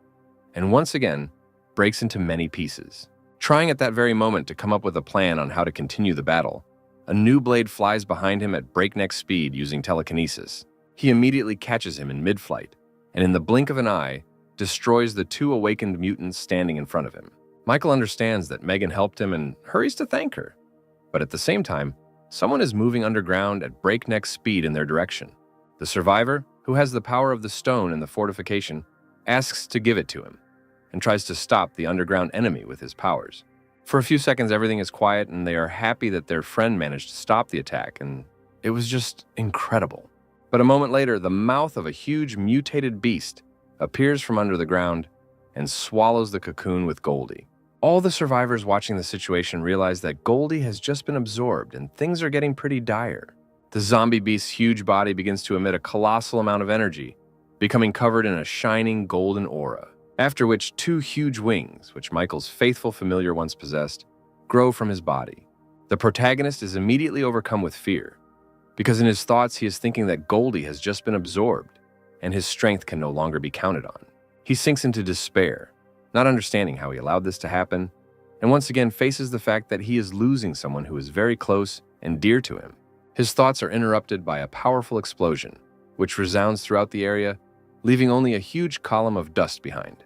and once again, breaks into many pieces. Trying at that very moment to come up with a plan on how to continue the battle, a new blade flies behind him at breakneck speed using telekinesis. He immediately catches him in mid-flight, and in the blink of an eye, destroys the 2 awakened mutants standing in front of him. Michael understands that Megan helped him and hurries to thank her. But at the same time, someone is moving underground at breakneck speed in their direction. The survivor, who has the power of the stone and the fortification, asks to give it to him and tries to stop the underground enemy with his powers. For a few seconds, everything is quiet, and they are happy that their friend managed to stop the attack, and it was just incredible. But a moment later, the mouth of a huge mutated beast appears from under the ground and swallows the cocoon with Goldie. All the survivors watching the situation realize that Goldie has just been absorbed and things are getting pretty dire. The zombie beast's huge body begins to emit a colossal amount of energy, becoming covered in a shining golden aura. After which, two huge wings, which Michael's faithful familiar once possessed, grow from his body. The protagonist is immediately overcome with fear, because in his thoughts he is thinking that Goldie has just been absorbed, and his strength can no longer be counted on. He sinks into despair, not understanding how he allowed this to happen, and once again faces the fact that he is losing someone who is very close and dear to him. His thoughts are interrupted by a powerful explosion, which resounds throughout the area, leaving only a huge column of dust behind.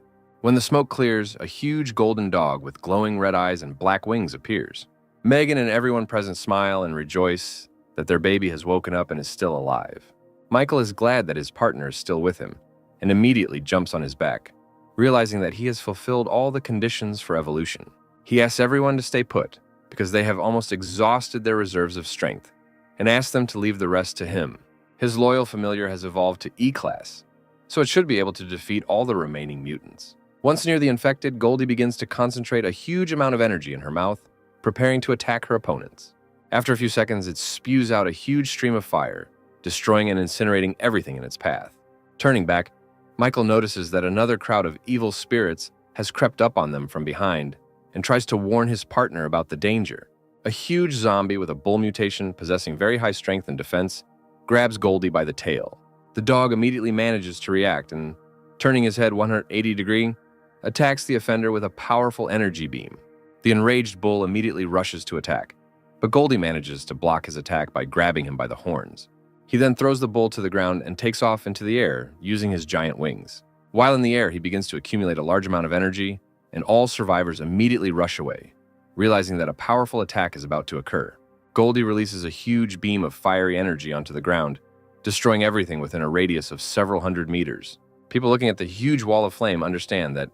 When the smoke clears, a huge golden dog with glowing red eyes and black wings appears. Megan and everyone present smile and rejoice that their baby has woken up and is still alive. Michael is glad that his partner is still with him and immediately jumps on his back, realizing that he has fulfilled all the conditions for evolution. He asks everyone to stay put because they have almost exhausted their reserves of strength and asks them to leave the rest to him. His loyal familiar has evolved to E-Class, so it should be able to defeat all the remaining mutants. Once near the infected, Goldie begins to concentrate a huge amount of energy in her mouth, preparing to attack her opponents. After a few seconds, it spews out a huge stream of fire, destroying and incinerating everything in its path. Turning back, Michael notices that another crowd of evil spirits has crept up on them from behind and tries to warn his partner about the danger. A huge zombie with a bull mutation possessing very high strength and defense grabs Goldie by the tail. The dog immediately manages to react and, turning his head 180 degrees, attacks the offender with a powerful energy beam. The enraged bull immediately rushes to attack, but Goldie manages to block his attack by grabbing him by the horns. He then throws the bull to the ground and takes off into the air using his giant wings. While in the air, he begins to accumulate a large amount of energy, and all survivors immediately rush away, realizing that a powerful attack is about to occur. Goldie releases a huge beam of fiery energy onto the ground, destroying everything within a radius of several hundred meters. People looking at the huge wall of flame understand that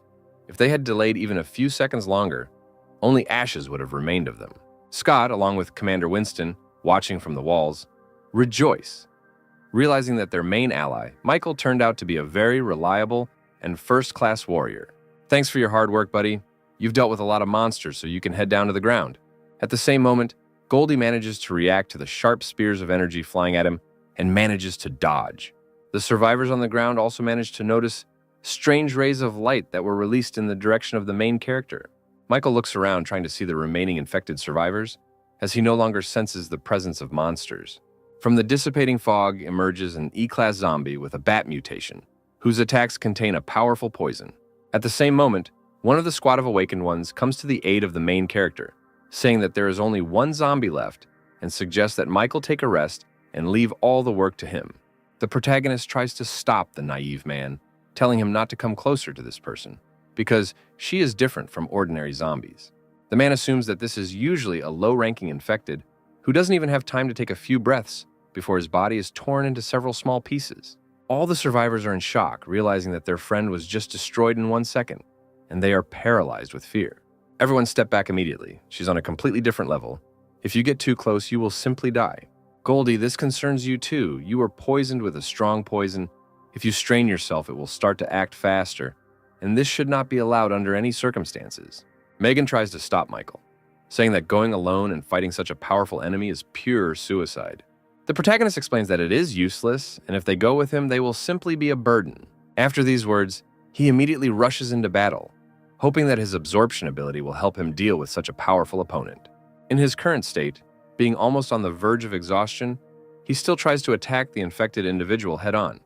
if they had delayed even a few seconds longer, only ashes would have remained of them. Scott, along with Commander Winston, watching from the walls, rejoice, realizing that their main ally, Michael, turned out to be a very reliable and first-class warrior. Thanks for your hard work, buddy. You've dealt with a lot of monsters, so you can head down to the ground. At the same moment, Goldie manages to react to the sharp spears of energy flying at him and manages to dodge. The survivors on the ground also managed to notice strange rays of light that were released in the direction of the main character. Michael looks around trying to see the remaining infected survivors, as he no longer senses the presence of monsters. From the dissipating fog emerges an E-Class zombie with a bat mutation, whose attacks contain a powerful poison. At the same moment, one of the squad of awakened ones comes to the aid of the main character, saying that there is only one zombie left and suggests that Michael take a rest and leave all the work to him. The protagonist tries to stop the naive man, telling him not to come closer to this person, because she is different from ordinary zombies. The man assumes that this is usually a low-ranking infected who doesn't even have time to take a few breaths before his body is torn into several small pieces. All the survivors are in shock, realizing that their friend was just destroyed in 1 second, and they are paralyzed with fear. Everyone step back immediately. She's on a completely different level. If you get too close, you will simply die. Goldie, this concerns you too. You are poisoned with a strong poison. If you strain yourself, it will start to act faster, and this should not be allowed under any circumstances. Megan tries to stop Michael, saying that going alone and fighting such a powerful enemy is pure suicide. The protagonist explains that it is useless, and if they go with him, they will simply be a burden. After these words, he immediately rushes into battle, hoping that his absorption ability will help him deal with such a powerful opponent. In his current state, being almost on the verge of exhaustion, he still tries to attack the infected individual head-on,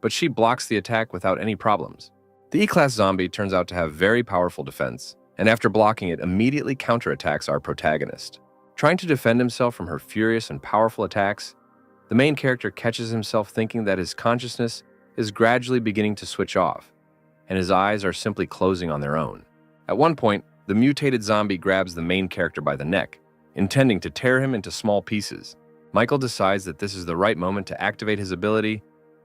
but she blocks the attack without any problems. The E-Class zombie turns out to have very powerful defense, and after blocking it, immediately counterattacks our protagonist. Trying to defend himself from her furious and powerful attacks, the main character catches himself thinking that his consciousness is gradually beginning to switch off, and his eyes are simply closing on their own. At one point, the mutated zombie grabs the main character by the neck, intending to tear him into small pieces. Michael decides that this is the right moment to activate his ability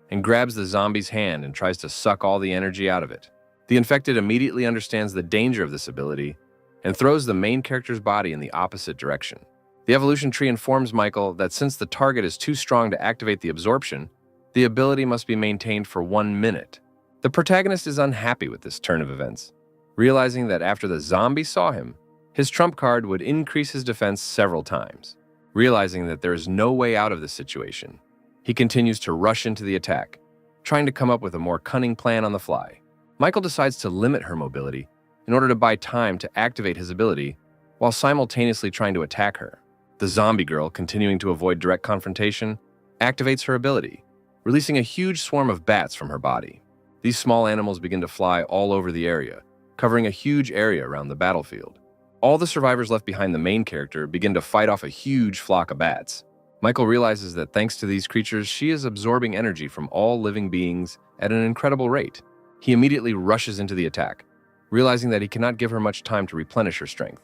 and grabs the zombie's hand and tries to suck all the energy out of it. The infected immediately understands the danger of this ability and throws the main character's body in the opposite direction. The evolution tree informs Michael that since the target is too strong to activate the absorption, the ability must be maintained for 1 minute. The protagonist is unhappy with this turn of events, realizing that after the zombie saw him, his trump card would increase his defense several times. Realizing that there is no way out of this situation, he continues to rush into the attack, trying to come up with a more cunning plan on the fly. Michael decides to limit her mobility in order to buy time to activate his ability while simultaneously trying to attack her. The zombie girl, continuing to avoid direct confrontation, activates her ability, releasing a huge swarm of bats from her body. These small animals begin to fly all over the area, covering a huge area around the battlefield. All the survivors left behind the main character begin to fight off a huge flock of bats. Michael realizes that thanks to these creatures, she is absorbing energy from all living beings at an incredible rate. He immediately rushes into the attack, realizing that he cannot give her much time to replenish her strength,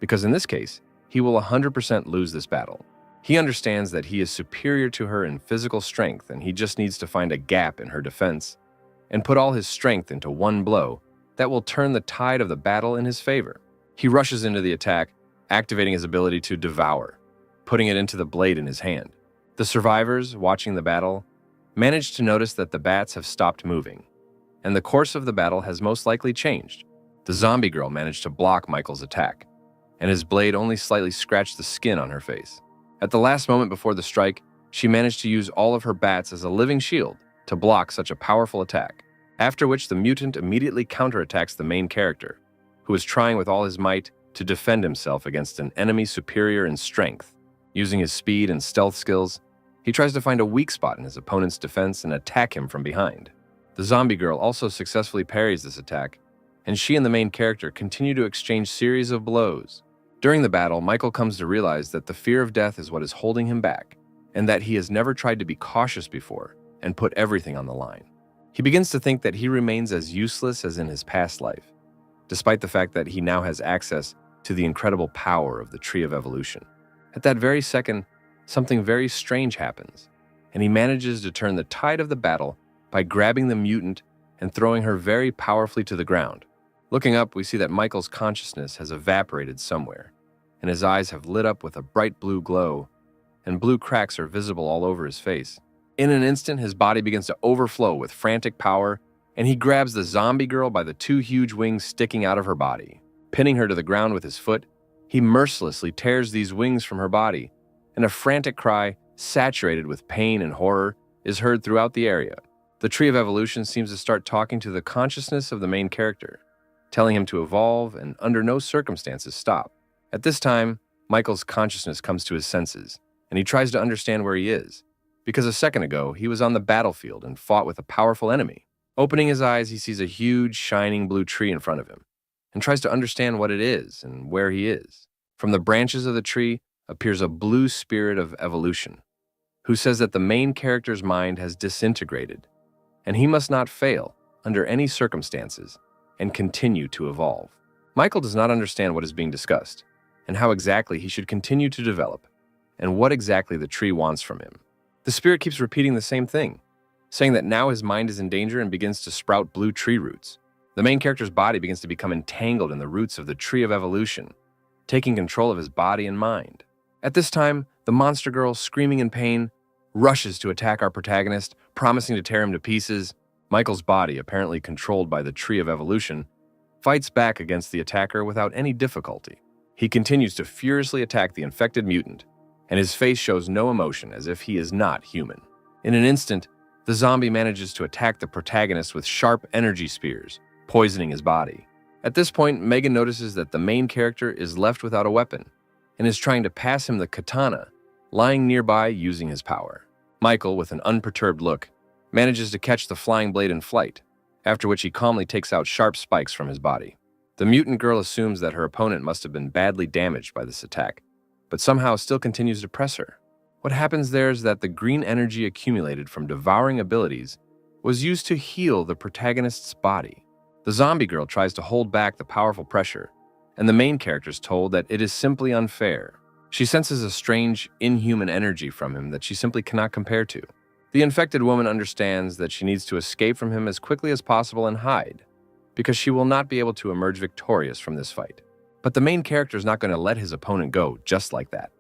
because in this case, he will 100% lose this battle. He understands that he is superior to her in physical strength and he just needs to find a gap in her defense and put all his strength into one blow that will turn the tide of the battle in his favor. He rushes into the attack, activating his ability to devour, putting it into the blade in his hand. The survivors, watching the battle, manage to notice that the bats have stopped moving, and the course of the battle has most likely changed. The zombie girl managed to block Michael's attack, and his blade only slightly scratched the skin on her face. At the last moment before the strike, she managed to use all of her bats as a living shield to block such a powerful attack, after which the mutant immediately counterattacks the main character, who is trying with all his might to defend himself against an enemy superior in strength. Using his speed and stealth skills, he tries to find a weak spot in his opponent's defense and attack him from behind. The zombie girl also successfully parries this attack, and she and the main character continue to exchange series of blows. During the battle, Michael comes to realize that the fear of death is what is holding him back, and that he has never tried to be cautious before and put everything on the line. He begins to think that he remains as useless as in his past life, despite the fact that he now has access to the incredible power of the Tree of Evolution. At that very second, something very strange happens, and he manages to turn the tide of the battle by grabbing the mutant and throwing her very powerfully to the ground. Looking up, we see that Michael's consciousness has evaporated somewhere, and his eyes have lit up with a bright blue glow, and blue cracks are visible all over his face. In an instant, his body begins to overflow with frantic power, and he grabs the zombie girl by the 2 huge wings sticking out of her body. Pinning her to the ground with his foot, he mercilessly tears these wings from her body, and a frantic cry, saturated with pain and horror, is heard throughout the area. The Tree of Evolution seems to start talking to the consciousness of the main character, telling him to evolve and under no circumstances stop. At this time, Michael's consciousness comes to his senses, and he tries to understand where he is, because a second ago he was on the battlefield and fought with a powerful enemy. Opening his eyes, he sees a huge, shining blue tree in front of him, and tries to understand what it is and where he is. From the branches of the tree appears a blue spirit of evolution, who says that the main character's mind has disintegrated, and he must not fail under any circumstances and continue to evolve. Michael does not understand what is being discussed, and how exactly he should continue to develop, and what exactly the tree wants from him. The spirit keeps repeating the same thing, saying that now his mind is in danger and begins to sprout blue tree roots. The main character's body begins to become entangled in the roots of the Tree of Evolution, taking control of his body and mind. At this time, the monster girl, screaming in pain, rushes to attack our protagonist, promising to tear him to pieces. Michael's body, apparently controlled by the Tree of Evolution, fights back against the attacker without any difficulty. He continues to furiously attack the infected mutant, and his face shows no emotion, as if he is not human. In an instant, the zombie manages to attack the protagonist with sharp energy spears, poisoning his body. At this point, Megan notices that the main character is left without a weapon and is trying to pass him the katana, lying nearby using his power. Michael, with an unperturbed look, manages to catch the flying blade in flight, after which he calmly takes out sharp spikes from his body. The mutant girl assumes that her opponent must have been badly damaged by this attack, but somehow still continues to press her. What happens there is that the green energy accumulated from devouring abilities was used to heal the protagonist's body. The zombie girl tries to hold back the powerful pressure, and the main character is told that it is simply unfair. She senses a strange, inhuman energy from him that she simply cannot compare to. The infected woman understands that she needs to escape from him as quickly as possible and hide, because she will not be able to emerge victorious from this fight. But the main character is not going to let his opponent go just like that,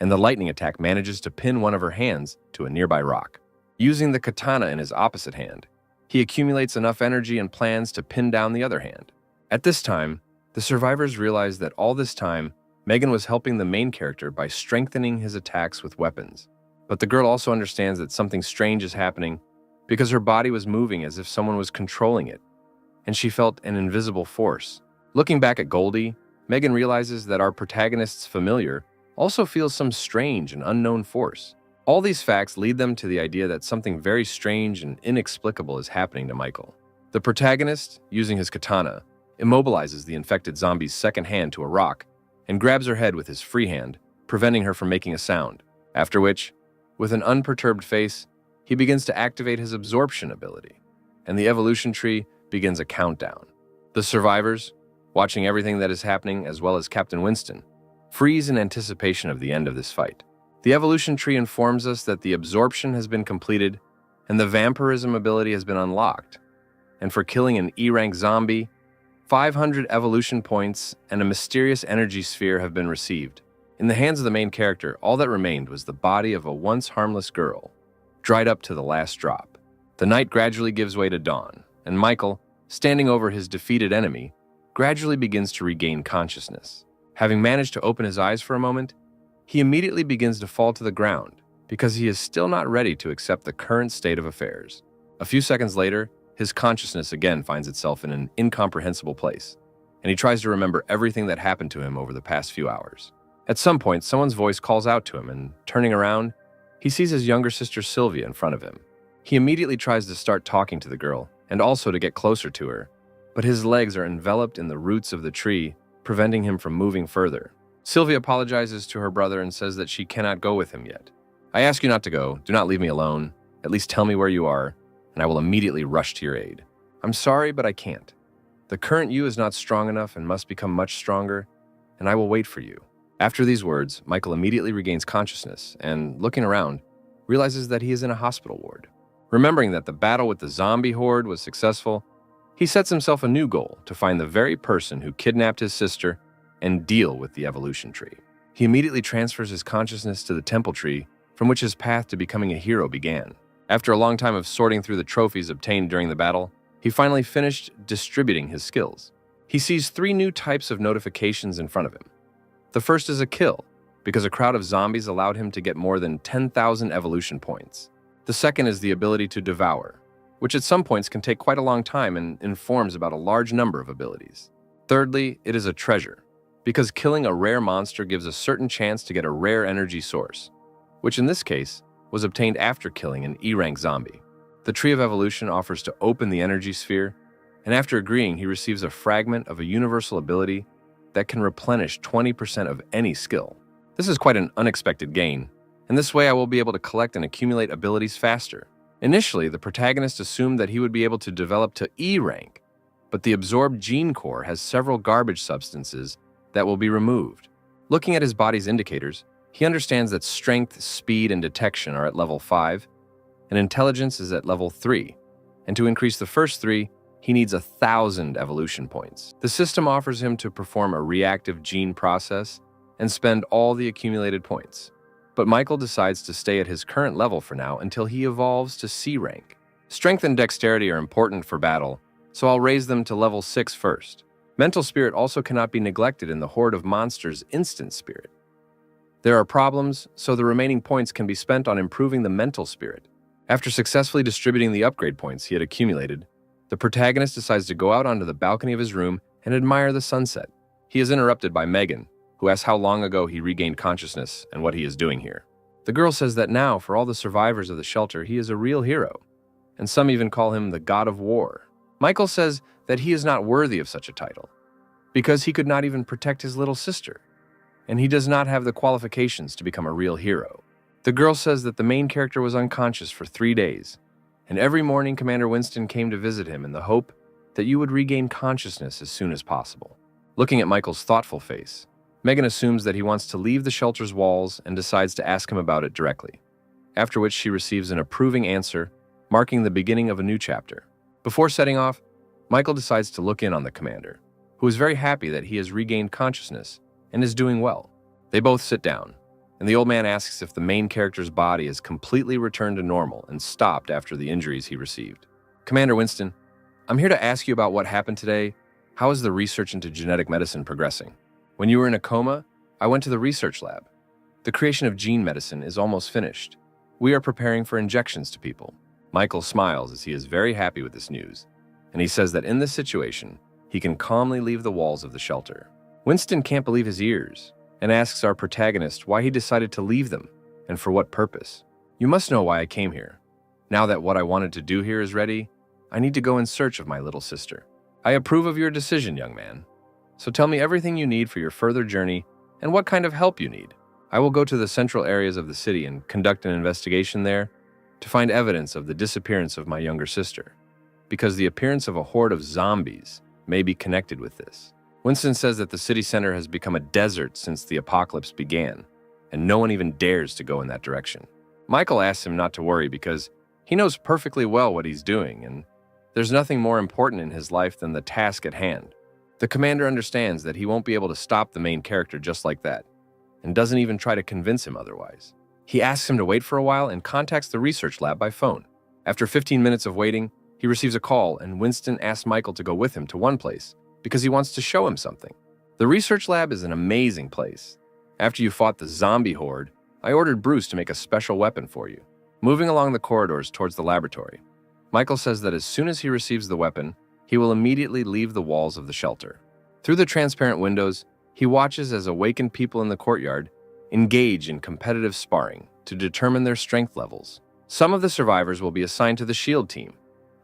and the lightning attack manages to pin one of her hands to a nearby rock. Using the katana in his opposite hand, he accumulates enough energy and plans to pin down the other hand. At this time, the survivors realize that all this time, Megan was helping the main character by strengthening his attacks with weapons. But the girl also understands that something strange is happening because her body was moving as if someone was controlling it, and she felt an invisible force. Looking back at Goldie, Megan realizes that our protagonist's familiar also feels some strange and unknown force. All these facts lead them to the idea that something very strange and inexplicable is happening to Michael. The protagonist, using his katana, immobilizes the infected zombie's second hand to a rock and grabs her head with his free hand, preventing her from making a sound. After which, with an unperturbed face, he begins to activate his absorption ability, and the evolution tree begins a countdown. The survivors, watching everything that is happening as well as Captain Winston, freeze in anticipation of the end of this fight. The evolution tree informs us that the absorption has been completed and the vampirism ability has been unlocked. And for killing an E-rank zombie, 500 evolution points and a mysterious energy sphere have been received. In the hands of the main character, all that remained was the body of a once harmless girl, dried up to the last drop. The night gradually gives way to dawn, and Michael, standing over his defeated enemy, gradually begins to regain consciousness. Having managed to open his eyes for a moment, he immediately begins to fall to the ground because he is still not ready to accept the current state of affairs. A few seconds later, his consciousness again finds itself in an incomprehensible place, and he tries to remember everything that happened to him over the past few hours. At some point, someone's voice calls out to him, and turning around, he sees his younger sister Sylvia in front of him. He immediately tries to start talking to the girl, and also to get closer to her, but his legs are enveloped in the roots of the tree, preventing him from moving further. Sylvia apologizes to her brother and says that she cannot go with him yet. "I ask you not to go. Do not leave me alone. At least tell me where you are, and I will immediately rush to your aid." "I'm sorry, but I can't. The current you is not strong enough and must become much stronger, and I will wait for you." After these words, Michael immediately regains consciousness and, looking around, realizes that he is in a hospital ward. Remembering that the battle with the zombie horde was successful, he sets himself a new goal to find the very person who kidnapped his sister and deal with the evolution tree. He immediately transfers his consciousness to the temple tree from which his path to becoming a hero began. After a long time of sorting through the trophies obtained during the battle, he finally finished distributing his skills. He sees 3 new types of notifications in front of him. The first is a kill, because a crowd of zombies allowed him to get more than 10,000 evolution points. The second is the ability to devour, which at some points can take quite a long time and informs about a large number of abilities. Thirdly, it is a treasure, because killing a rare monster gives a certain chance to get a rare energy source, which in this case was obtained after killing an E-rank zombie. The Tree of Evolution offers to open the energy sphere, and after agreeing, he receives a fragment of a universal ability that can replenish 20% of any skill. This is quite an unexpected gain, and this way I will be able to collect and accumulate abilities faster. Initially, the protagonist assumed that he would be able to develop to E rank, but the absorbed gene core has several garbage substances that will be removed. Looking at his body's indicators, he understands that strength, speed, and detection are at level 5, and intelligence is at level 3, and to increase the first 3, he needs 1,000 evolution points. The system offers him to perform a reactive gene process and spend all the accumulated points. But Michael decides to stay at his current level for now until he evolves to C rank. Strength and dexterity are important for battle, so I'll raise them to level 6 first. Mental spirit also cannot be neglected in the horde of monsters' instant spirit. There are problems, so the remaining points can be spent on improving the mental spirit. After successfully distributing the upgrade points he had accumulated, the protagonist decides to go out onto the balcony of his room and admire the sunset. He is interrupted by Megan, who asks how long ago he regained consciousness and what he is doing here. The girl says that now, for all the survivors of the shelter, he is a real hero, and some even call him the God of War. Michael says that he is not worthy of such a title, because he could not even protect his little sister, and he does not have the qualifications to become a real hero. The girl says that the main character was unconscious for 3 days, and every morning Commander Winston came to visit him in the hope that you would regain consciousness as soon as possible. Looking at Michael's thoughtful face, Megan assumes that he wants to leave the shelter's walls and decides to ask him about it directly, after which she receives an approving answer, marking the beginning of a new chapter. Before setting off, Michael decides to look in on the commander, who is very happy that he has regained consciousness and is doing well. They both sit down, and the old man asks if the main character's body has completely returned to normal and stopped after the injuries he received. Commander Winston, I'm here to ask you about what happened today. How is the research into genetic medicine progressing? When you were in a coma, I went to the research lab. The creation of gene medicine is almost finished. We are preparing for injections to people. Michael smiles as he is very happy with this news, and he says that in this situation, he can calmly leave the walls of the shelter. Winston can't believe his ears and asks our protagonist why he decided to leave them and for what purpose. You must know why I came here. Now that what I wanted to do here is ready, I need to go in search of my little sister. I approve of your decision, young man. So tell me everything you need for your further journey and what kind of help you need. I will go to the central areas of the city and conduct an investigation there to find evidence of the disappearance of my younger sister, because the appearance of a horde of zombies may be connected with this. Winston says that the city center has become a desert since the apocalypse began, and no one even dares to go in that direction. Michael asks him not to worry because he knows perfectly well what he's doing, and there's nothing more important in his life than the task at hand. The commander understands that he won't be able to stop the main character just like that, and doesn't even try to convince him otherwise. He asks him to wait for a while and contacts the research lab by phone. After 15 minutes of waiting, he receives a call, and Winston asks Michael to go with him to one place because he wants to show him something. The research lab is an amazing place. After you fought the zombie horde, I ordered Bruce to make a special weapon for you. Moving along the corridors towards the laboratory, Michael says that as soon as he receives the weapon, he will immediately leave the walls of the shelter. Through the transparent windows, he watches as awakened people in the courtyard engage in competitive sparring to determine their strength levels. Some of the survivors will be assigned to the SHIELD team.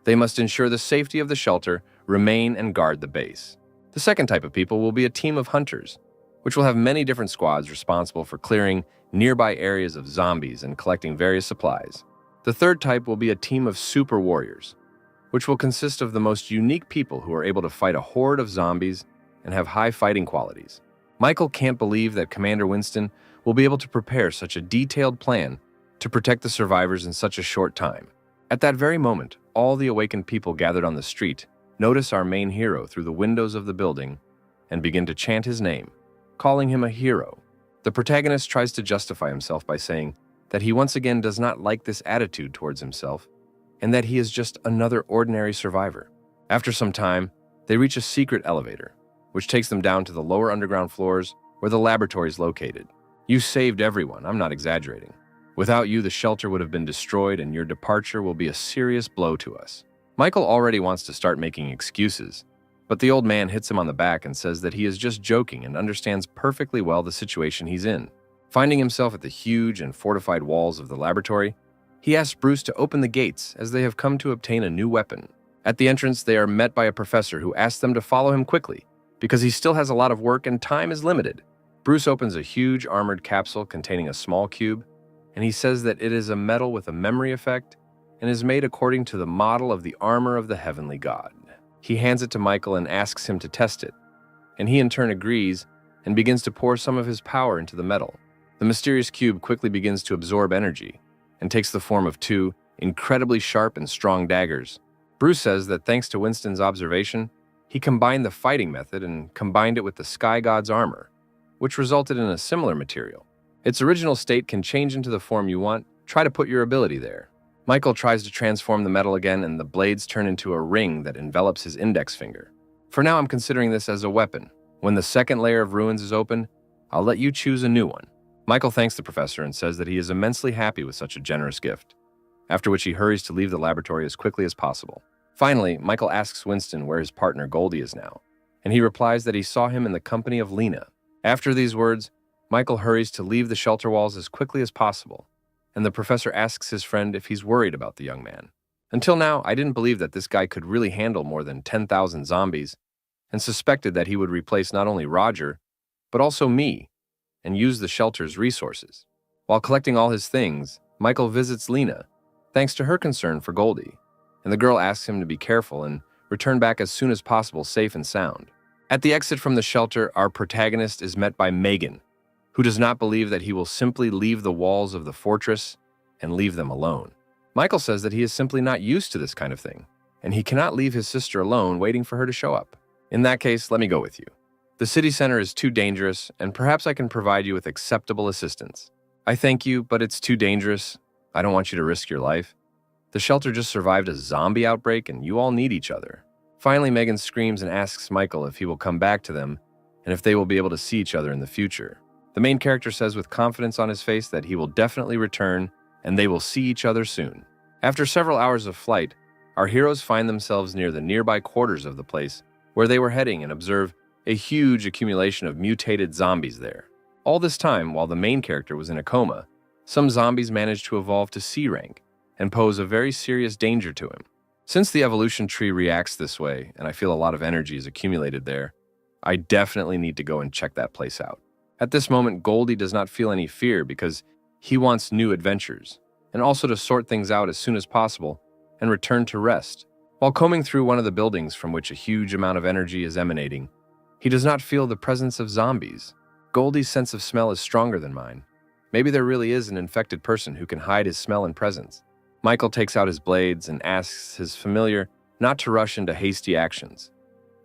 They must ensure the safety of the shelter, remain and guard the base. The second type of people will be a team of hunters, which will have many different squads responsible for clearing nearby areas of zombies and collecting various supplies. The third type will be a team of super warriors, which will consist of the most unique people who are able to fight a horde of zombies and have high fighting qualities. Michael can't believe that Commander Winston will be able to prepare such a detailed plan to protect the survivors in such a short time. At that very moment, all the awakened people gathered on the street notice our main hero through the windows of the building and begin to chant his name, calling him a hero. The protagonist tries to justify himself by saying that he once again does not like this attitude towards himself and that he is just another ordinary survivor. After some time, they reach a secret elevator, which takes them down to the lower underground floors where the laboratory is located. You saved everyone, I'm not exaggerating. Without you, the shelter would have been destroyed and your departure will be a serious blow to us. Michael already wants to start making excuses, but the old man hits him on the back and says that he is just joking and understands perfectly well the situation he's in. Finding himself at the huge and fortified walls of the laboratory, he asks Bruce to open the gates as they have come to obtain a new weapon. At the entrance, they are met by a professor who asks them to follow him quickly because he still has a lot of work and time is limited. Bruce opens a huge armored capsule containing a small cube, and he says that it is a metal with a memory effect and is made according to the model of the armor of the heavenly god. He hands it to Michael and asks him to test it, and he in turn agrees and begins to pour some of his power into the metal. The mysterious cube quickly begins to absorb energy and takes the form of two incredibly sharp and strong daggers. Bruce says that thanks to Winston's observation, he combined the fighting method and combined it with the sky god's armor, which resulted in a similar material. Its original state can change into the form you want. Try to put your ability there. Michael tries to transform the metal again, and the blades turn into a ring that envelops his index finger. For now, I'm considering this as a weapon. When the second layer of ruins is open, I'll let you choose a new one. Michael thanks the professor and says that he is immensely happy with such a generous gift, after which he hurries to leave the laboratory as quickly as possible. Finally, Michael asks Winston where his partner Goldie is now, and he replies that he saw him in the company of Lena. After these words, Michael hurries to leave the shelter walls as quickly as possible, and the professor asks his friend if he's worried about the young man. Until now, I didn't believe that this guy could really handle more than 10,000 zombies, and suspected that he would replace not only Roger, but also me, and use the shelter's resources. While collecting all his things, Michael visits Lena, thanks to her concern for Goldie, and the girl asks him to be careful and return back as soon as possible safe and sound. At the exit from the shelter, our protagonist is met by Megan, who does not believe that he will simply leave the walls of the fortress and leave them alone. Michael says that he is simply not used to this kind of thing, and he cannot leave his sister alone waiting for her to show up. In that case, let me go with you. The city center is too dangerous, and perhaps I can provide you with acceptable assistance. I thank you, but it's too dangerous. I don't want you to risk your life. The shelter just survived a zombie outbreak, and you all need each other. Finally, Megan screams and asks Michael if he will come back to them and if they will be able to see each other in the future. The main character says with confidence on his face that he will definitely return and they will see each other soon. After several hours of flight, our heroes find themselves near the nearby quarters of the place where they were heading and observe a huge accumulation of mutated zombies there. All this time, while the main character was in a coma, some zombies managed to evolve to C rank and pose a very serious danger to him. Since the evolution tree reacts this way, and I feel a lot of energy is accumulated there, I definitely need to go and check that place out. At this moment, Goldie does not feel any fear because he wants new adventures, and also to sort things out as soon as possible and return to rest. While combing through one of the buildings from which a huge amount of energy is emanating, he does not feel the presence of zombies. Goldie's sense of smell is stronger than mine. Maybe there really is an infected person who can hide his smell and presence. Michael takes out his blades and asks his familiar not to rush into hasty actions,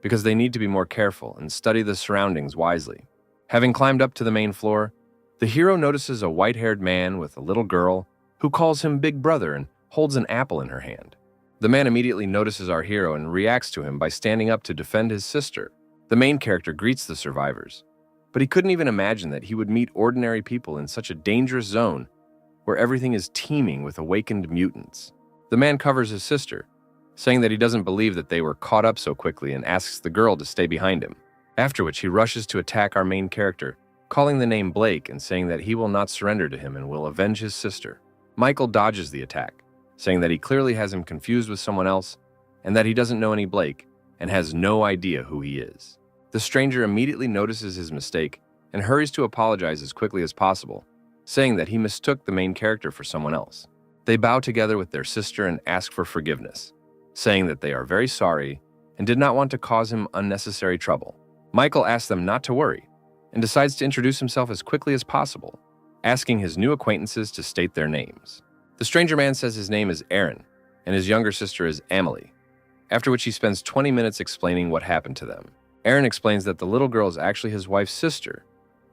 because they need to be more careful and study the surroundings wisely. Having climbed up to the main floor, the hero notices a white-haired man with a little girl who calls him Big Brother and holds an apple in her hand. The man immediately notices our hero and reacts to him by standing up to defend his sister. The main character greets the survivors, but he couldn't even imagine that he would meet ordinary people in such a dangerous zone where everything is teeming with awakened mutants. The man covers his sister, saying that he doesn't believe that they were caught up so quickly and asks the girl to stay behind him, after which he rushes to attack our main character, calling the name Blake and saying that he will not surrender to him and will avenge his sister. Michael dodges the attack, saying that he clearly has him confused with someone else and that he doesn't know any Blake and has no idea who he is. The stranger immediately notices his mistake and hurries to apologize as quickly as possible, saying that he mistook the main character for someone else. They bow together with their sister and ask for forgiveness, saying that they are very sorry and did not want to cause him unnecessary trouble. Michael asks them not to worry and decides to introduce himself as quickly as possible, asking his new acquaintances to state their names. The stranger man says his name is Aaron and his younger sister is Emily, after which he spends 20 minutes explaining what happened to them. Aaron explains that the little girl is actually his wife's sister,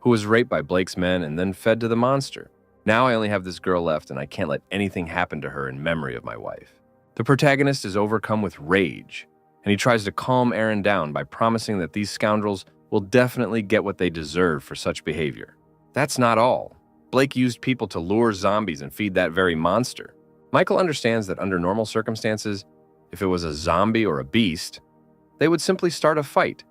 who was raped by Blake's men and then fed to the monster. Now I only have this girl left and I can't let anything happen to her in memory of my wife. The protagonist is overcome with rage, and he tries to calm Aaron down by promising that these scoundrels will definitely get what they deserve for such behavior. That's not all. Blake used people to lure zombies and feed that very monster. Michael understands that under normal circumstances, if it was a zombie or a beast, they would simply start a fight.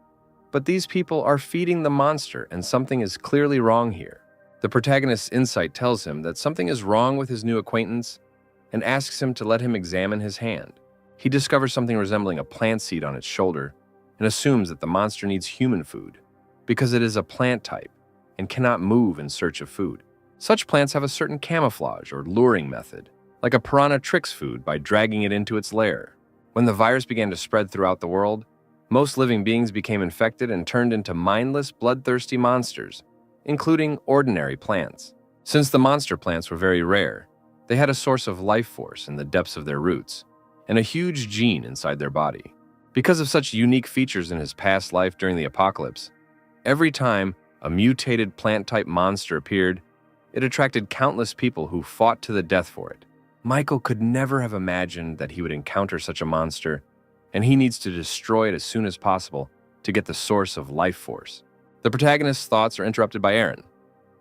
But these people are feeding the monster, and something is clearly wrong here. The protagonist's insight tells him that something is wrong with his new acquaintance and asks him to let him examine his hand. He discovers something resembling a plant seed on its shoulder and assumes that the monster needs human food because it is a plant type and cannot move in search of food. Such plants have a certain camouflage or luring method, like a piranha tricks food by dragging it into its lair. When the virus began to spread throughout the world, most living beings became infected and turned into mindless, bloodthirsty monsters, including ordinary plants. Since the monster plants were very rare, they had a source of life force in the depths of their roots and a huge gene inside their body. Because of such unique features in his past life during the apocalypse, every time a mutated plant-type monster appeared, it attracted countless people who fought to the death for it. Michael could never have imagined that he would encounter such a monster, and he needs to destroy it as soon as possible to get the source of life force. The protagonist's thoughts are interrupted by Aaron,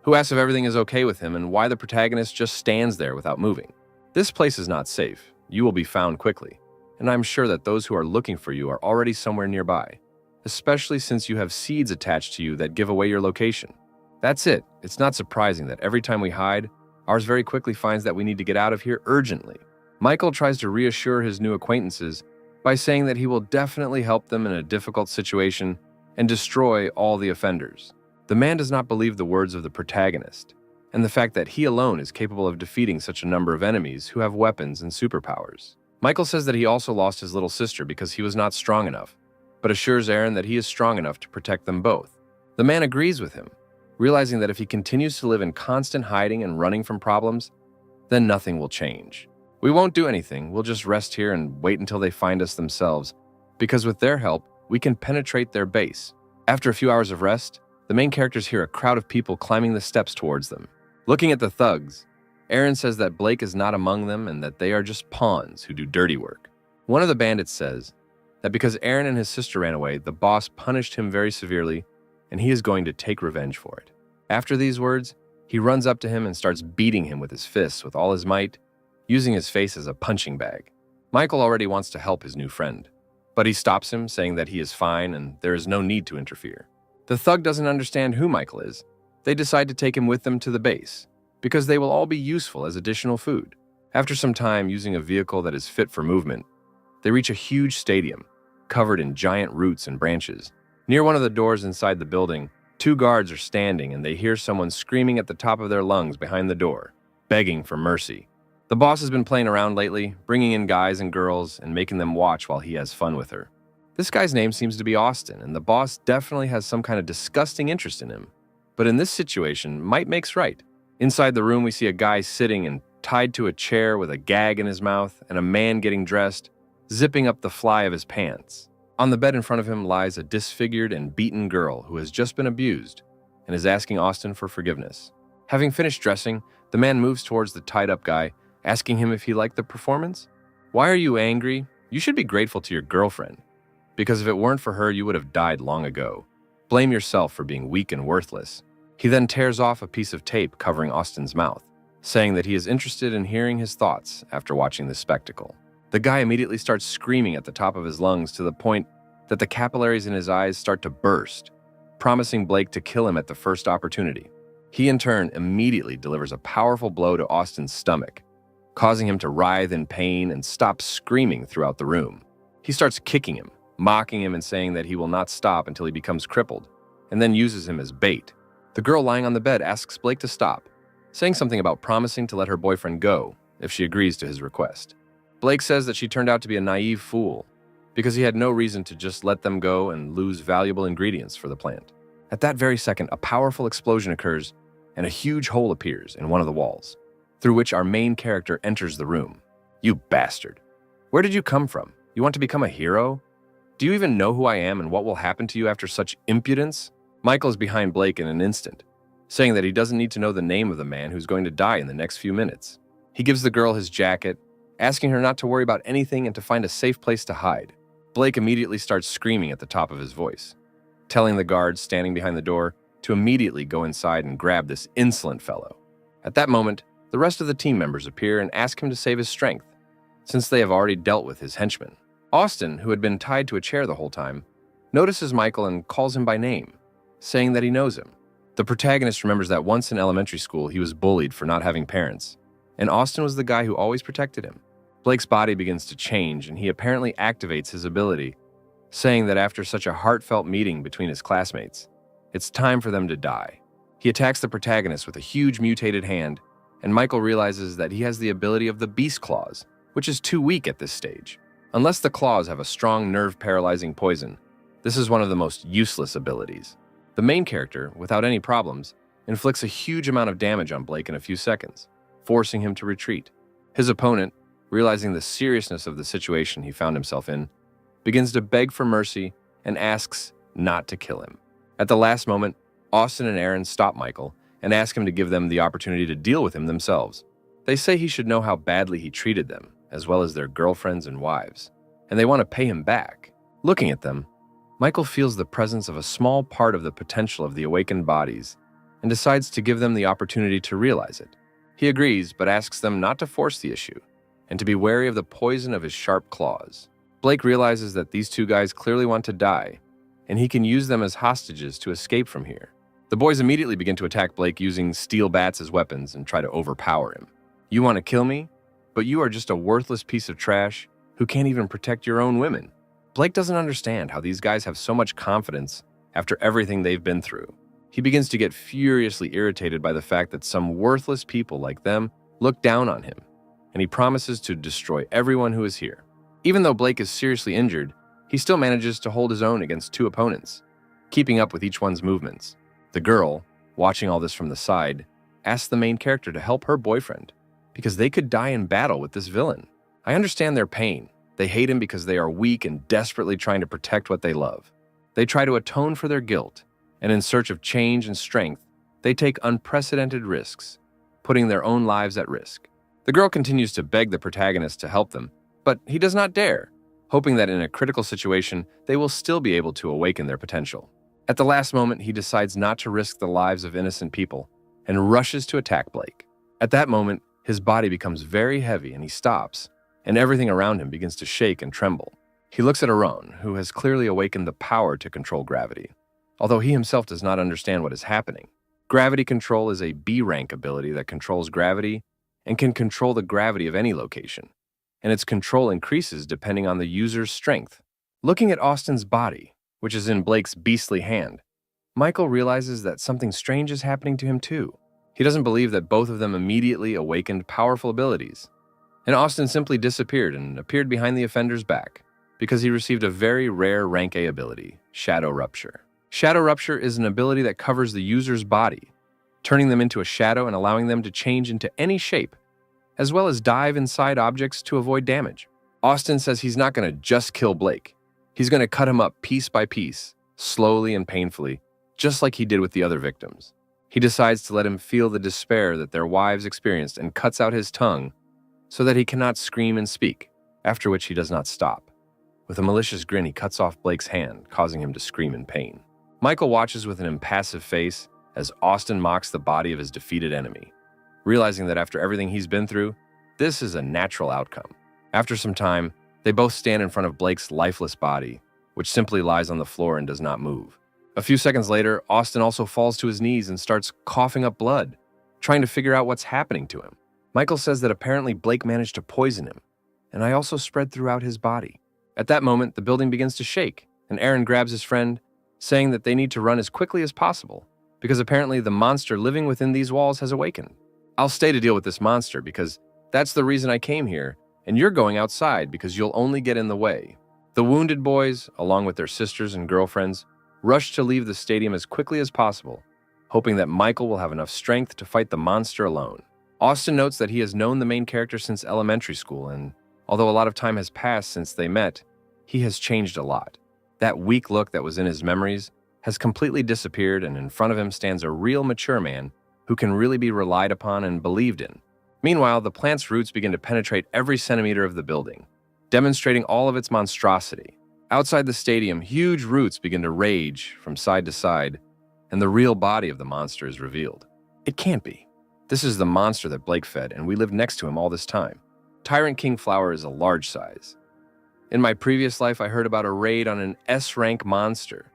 who asks if everything is okay with him and why the protagonist just stands there without moving. This place is not safe. You will be found quickly, and I'm sure that those who are looking for you are already somewhere nearby, especially since you have seeds attached to you that give away your location. That's it. It's not surprising that every time we hide, ours very quickly finds that we need to get out of here urgently. Michael tries to reassure his new acquaintances by saying that he will definitely help them in a difficult situation and destroy all the offenders. The man does not believe the words of the protagonist, and the fact that he alone is capable of defeating such a number of enemies who have weapons and superpowers. Michael says that he also lost his little sister because he was not strong enough, but assures Aaron that he is strong enough to protect them both. The man agrees with him, realizing that if he continues to live in constant hiding and running from problems, then nothing will change. We won't do anything, we'll just rest here and wait until they find us themselves, because with their help, we can penetrate their base. After a few hours of rest, the main characters hear a crowd of people climbing the steps towards them. Looking at the thugs, Aaron says that Blake is not among them and that they are just pawns who do dirty work. One of the bandits says that because Aaron and his sister ran away, the boss punished him very severely and he is going to take revenge for it. After these words, he runs up to him and starts beating him with his fists with all his might, using his face as a punching bag. Michael already wants to help his new friend, but he stops him, saying that he is fine and there is no need to interfere. The thug doesn't understand who Michael is. They decide to take him with them to the base, because they will all be useful as additional food. After some time using a vehicle that is fit for movement, they reach a huge stadium, covered in giant roots and branches. Near one of the doors inside the building, 2 guards are standing and they hear someone screaming at the top of their lungs behind the door, begging for mercy. The boss has been playing around lately, bringing in guys and girls and making them watch while he has fun with her. This guy's name seems to be Austin, and the boss definitely has some kind of disgusting interest in him. But in this situation, might makes right. Inside the room, we see a guy sitting and tied to a chair with a gag in his mouth and a man getting dressed, zipping up the fly of his pants. On the bed in front of him lies a disfigured and beaten girl who has just been abused and is asking Austin for forgiveness. Having finished dressing, the man moves towards the tied-up guy, asking him if he liked the performance. "Why are you angry? You should be grateful to your girlfriend, because if it weren't for her, you would have died long ago. Blame yourself for being weak and worthless." He then tears off a piece of tape covering Austin's mouth, saying that he is interested in hearing his thoughts after watching this spectacle. The guy immediately starts screaming at the top of his lungs to the point that the capillaries in his eyes start to burst, promising Blake to kill him at the first opportunity. He in turn immediately delivers a powerful blow to Austin's stomach, causing him to writhe in pain and stop screaming throughout the room. He starts kicking him, mocking him and saying that he will not stop until he becomes crippled, and then uses him as bait. The girl lying on the bed asks Blake to stop, saying something about promising to let her boyfriend go if she agrees to his request. Blake says that she turned out to be a naive fool, because he had no reason to just let them go and lose valuable ingredients for the plant. At that very second, a powerful explosion occurs and a huge hole appears in one of the walls, through which our main character enters the room. "You bastard. Where did you come from? You want to become a hero? Do you even know who I am and what will happen to you after such impudence?" Michael is behind Blake in an instant, saying that he doesn't need to know the name of the man who's going to die in the next few minutes. He gives the girl his jacket, asking her not to worry about anything and to find a safe place to hide. Blake immediately starts screaming at the top of his voice, telling the guards standing behind the door to immediately go inside and grab this insolent fellow. At that moment, the rest of the team members appear and ask him to save his strength, since they have already dealt with his henchmen. Austin, who had been tied to a chair the whole time, notices Michael and calls him by name, saying that he knows him. The protagonist remembers that once in elementary school he was bullied for not having parents, and Austin was the guy who always protected him. Blake's body begins to change, and he apparently activates his ability, saying that after such a heartfelt meeting between his classmates, it's time for them to die. He attacks the protagonist with a huge mutated hand, and Michael realizes that he has the ability of the Beast Claws, which is too weak at this stage. Unless the claws have a strong nerve-paralyzing poison, this is one of the most useless abilities. The main character, without any problems, inflicts a huge amount of damage on Blake in a few seconds, forcing him to retreat. His opponent, realizing the seriousness of the situation he found himself in, begins to beg for mercy and asks not to kill him. At the last moment, Austin and Aaron stop Michael and ask him to give them the opportunity to deal with him themselves. They say he should know how badly he treated them, as well as their girlfriends and wives, and they want to pay him back. Looking at them, Michael feels the presence of a small part of the potential of the awakened bodies and decides to give them the opportunity to realize it. He agrees, but asks them not to force the issue and to be wary of the poison of his sharp claws. Blake realizes that these 2 guys clearly want to die, and he can use them as hostages to escape from here. The boys immediately begin to attack Blake using steel bats as weapons and try to overpower him. "You want to kill me? But you are just a worthless piece of trash who can't even protect your own women." Blake doesn't understand how these guys have so much confidence after everything they've been through. He begins to get furiously irritated by the fact that some worthless people like them look down on him, and he promises to destroy everyone who is here. Even though Blake is seriously injured, he still manages to hold his own against two opponents, keeping up with each one's movements. The girl, watching all this from the side, asks the main character to help her boyfriend, because they could die in battle with this villain. I understand their pain. They hate him because they are weak and desperately trying to protect what they love. They try to atone for their guilt, and in search of change and strength, they take unprecedented risks, putting their own lives at risk. The girl continues to beg the protagonist to help them, but he does not dare, hoping that in a critical situation, they will still be able to awaken their potential. At the last moment, he decides not to risk the lives of innocent people and rushes to attack Blake. At that moment, his body becomes very heavy and he stops, and everything around him begins to shake and tremble. He looks at Aaron, who has clearly awakened the power to control gravity, although he himself does not understand what is happening. Gravity control is a B-rank ability that controls gravity and can control the gravity of any location, and its control increases depending on the user's strength. Looking at Austin's body, which is in Blake's beastly hand, Michael realizes that something strange is happening to him too. He doesn't believe that both of them immediately awakened powerful abilities, and Austin simply disappeared and appeared behind the offender's back because he received a very rare rank A ability, Shadow Rupture. Shadow Rupture is an ability that covers the user's body, turning them into a shadow and allowing them to change into any shape, as well as dive inside objects to avoid damage. Austin says he's not going to just kill Blake. He's going to cut him up piece by piece, slowly and painfully, just like he did with the other victims. He decides to let him feel the despair that their wives experienced and cuts out his tongue so that he cannot scream and speak, after which he does not stop. With a malicious grin, he cuts off Blake's hand, causing him to scream in pain. Michael watches with an impassive face as Austin mocks the body of his defeated enemy, realizing that after everything he's been through, this is a natural outcome. After some time, they both stand in front of Blake's lifeless body, which simply lies on the floor and does not move. A few seconds later, Austin also falls to his knees and starts coughing up blood, trying to figure out what's happening to him. Michael says that apparently Blake managed to poison him, and I also spread throughout his body. At that moment, the building begins to shake, and Aaron grabs his friend, saying that they need to run as quickly as possible, because apparently the monster living within these walls has awakened. I'll stay to deal with this monster because that's the reason I came here, and you're going outside because you'll only get in the way. The wounded boys, along with their sisters and girlfriends, rush to leave the stadium as quickly as possible, hoping that Michael will have enough strength to fight the monster alone. Austin notes that he has known the main character since elementary school, and although a lot of time has passed since they met, he has changed a lot. That weak look that was in his memories has completely disappeared, and in front of him stands a real mature man who can really be relied upon and believed in. Meanwhile, the plant's roots begin to penetrate every centimeter of the building, demonstrating all of its monstrosity. Outside the stadium, huge roots begin to rage from side to side, and the real body of the monster is revealed. It can't be. This is the monster that Blake fed, and we lived next to him all this time. Tyrant King Flower is a large size. In my previous life, I heard about a raid on an S-rank monster.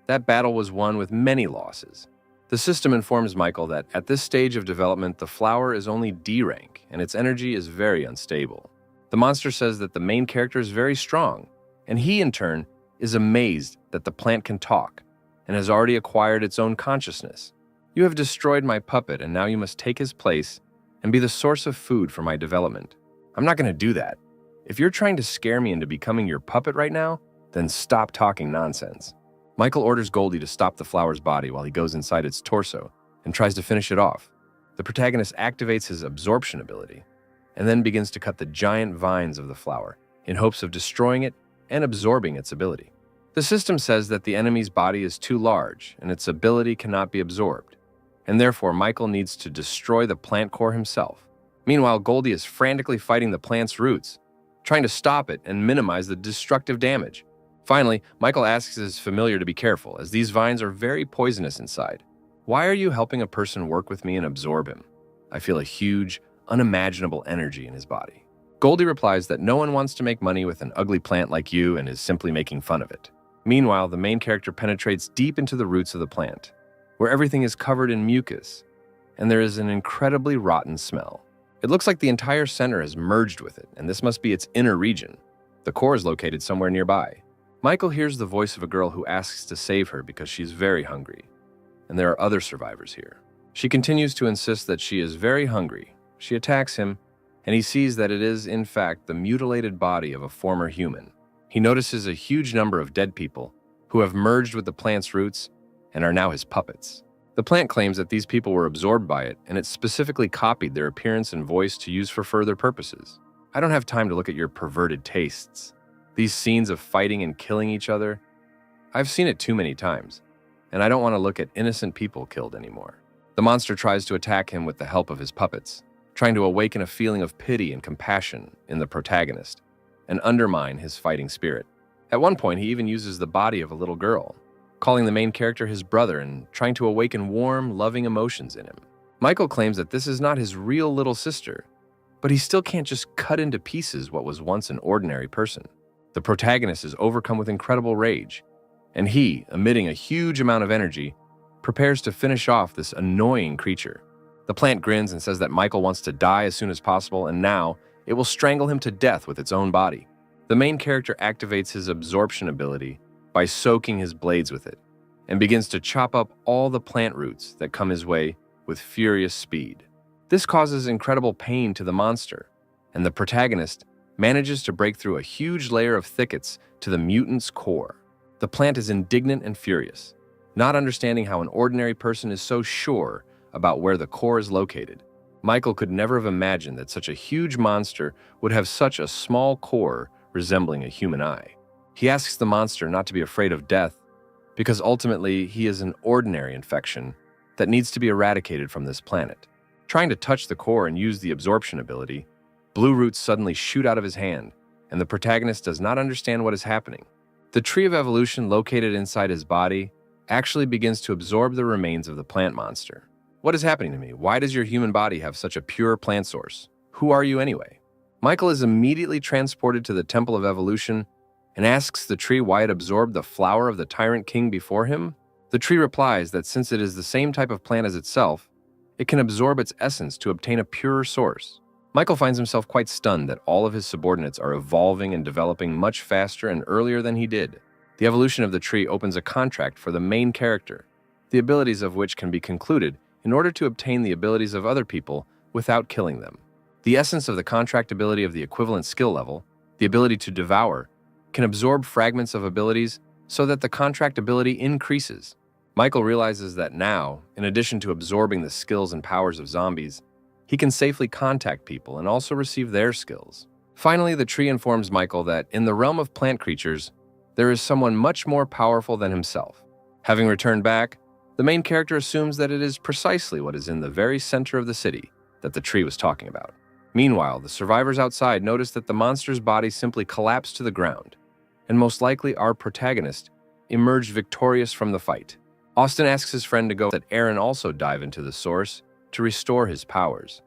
That battle was won with many losses. The system informs Michael that at this stage of development, the flower is only D-rank, and its energy is very unstable. The monster says that the main character is very strong, and he, in turn, is amazed that the plant can talk, and has already acquired its own consciousness. You have destroyed my puppet, and now you must take his place and be the source of food for my development. I'm not going to do that. If you're trying to scare me into becoming your puppet right now, then stop talking nonsense. Michael orders Goldie to stop the flower's body while he goes inside its torso and tries to finish it off. The protagonist activates his absorption ability and then begins to cut the giant vines of the flower in hopes of destroying it and absorbing its ability. The system says that the enemy's body is too large and its ability cannot be absorbed, and therefore Michael needs to destroy the plant core himself. Meanwhile, Goldie is frantically fighting the plant's roots, trying to stop it and minimize the destructive damage. Finally, Michael asks his familiar to be careful, as these vines are very poisonous inside. Why are you helping a person work with me and absorb him? I feel a huge, unimaginable energy in his body. Goldie replies that no one wants to make money with an ugly plant like you and is simply making fun of it. Meanwhile, the main character penetrates deep into the roots of the plant, where everything is covered in mucus, and there is an incredibly rotten smell. It looks like the entire center has merged with it, and this must be its inner region. The core is located somewhere nearby. Michael hears the voice of a girl who asks to save her because she's very hungry, and there are other survivors here. She continues to insist that she is very hungry. She attacks him, and he sees that it is, in fact, the mutilated body of a former human. He notices a huge number of dead people who have merged with the plant's roots and are now his puppets. The plant claims that these people were absorbed by it, and it specifically copied their appearance and voice to use for further purposes. I don't have time to look at your perverted tastes. These scenes of fighting and killing each other, I've seen it too many times, and I don't want to look at innocent people killed anymore. The monster tries to attack him with the help of his puppets, trying to awaken a feeling of pity and compassion in the protagonist and undermine his fighting spirit. At one point, he even uses the body of a little girl, calling the main character his brother and trying to awaken warm, loving emotions in him. Michael claims that this is not his real little sister, but he still can't just cut into pieces what was once an ordinary person. The protagonist is overcome with incredible rage, and he, emitting a huge amount of energy, prepares to finish off this annoying creature. The plant grins and says that Michael wants to die as soon as possible, and now it will strangle him to death with its own body. The main character activates his absorption ability by soaking his blades with it, and begins to chop up all the plant roots that come his way with furious speed. This causes incredible pain to the monster, and the protagonist manages to break through a huge layer of thickets to the mutant's core. The plant is indignant and furious, not understanding how an ordinary person is so sure about where the core is located. Michael could never have imagined that such a huge monster would have such a small core resembling a human eye. He asks the monster not to be afraid of death, because ultimately he is an ordinary infection that needs to be eradicated from this planet. Trying to touch the core and use the absorption ability, blue roots suddenly shoot out of his hand, and the protagonist does not understand what is happening. The tree of evolution located inside his body actually begins to absorb the remains of the plant monster. What is happening to me? Why does your human body have such a pure plant source? Who are you anyway? Michael is immediately transported to the Temple of Evolution and asks the tree why it absorbed the flower of the Tyrant King before him. The tree replies that since it is the same type of plant as itself, it can absorb its essence to obtain a purer source. Michael finds himself quite stunned that all of his subordinates are evolving and developing much faster and earlier than he did. The evolution of the tree opens a contract for the main character, the abilities of which can be concluded in order to obtain the abilities of other people without killing them. The essence of the contract ability of the equivalent skill level, the ability to devour, can absorb fragments of abilities so that the contract ability increases. Michael realizes that now, in addition to absorbing the skills and powers of zombies, he can safely contact people and also receive their skills. Finally, the tree informs Michael that in the realm of plant creatures, there is someone much more powerful than himself. Having returned back, the main character assumes that it is precisely what is in the very center of the city that the tree was talking about. Meanwhile, the survivors outside notice that the monster's body simply collapsed to the ground, and most likely our protagonist emerged victorious from the fight. Austin asks his friend to go that Aaron also dive into the source to restore his powers,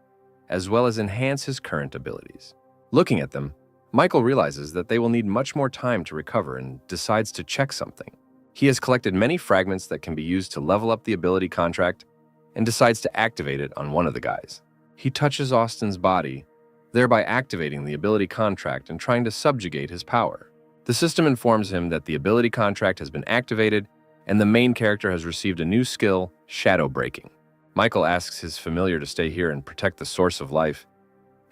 as well as enhance his current abilities. Looking at them, Michael realizes that they will need much more time to recover and decides to check something. He has collected many fragments that can be used to level up the ability contract and decides to activate it on one of the guys. He touches Austin's body, thereby activating the ability contract and trying to subjugate his power. The system informs him that the ability contract has been activated and the main character has received a new skill, shadow breaking. Michael asks his familiar to stay here and protect the source of life,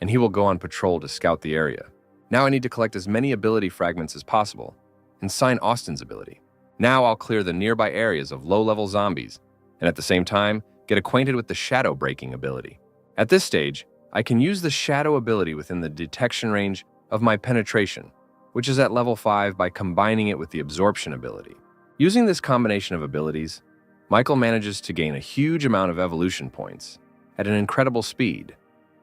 and he will go on patrol to scout the area. Now I need to collect as many ability fragments as possible and sign Austin's ability. Now I'll clear the nearby areas of low-level zombies and at the same time get acquainted with the shadow breaking ability. At this stage, I can use the shadow ability within the detection range of my penetration, which is at level 5 by combining it with the absorption ability. Using this combination of abilities, Michael manages to gain a huge amount of evolution points at an incredible speed,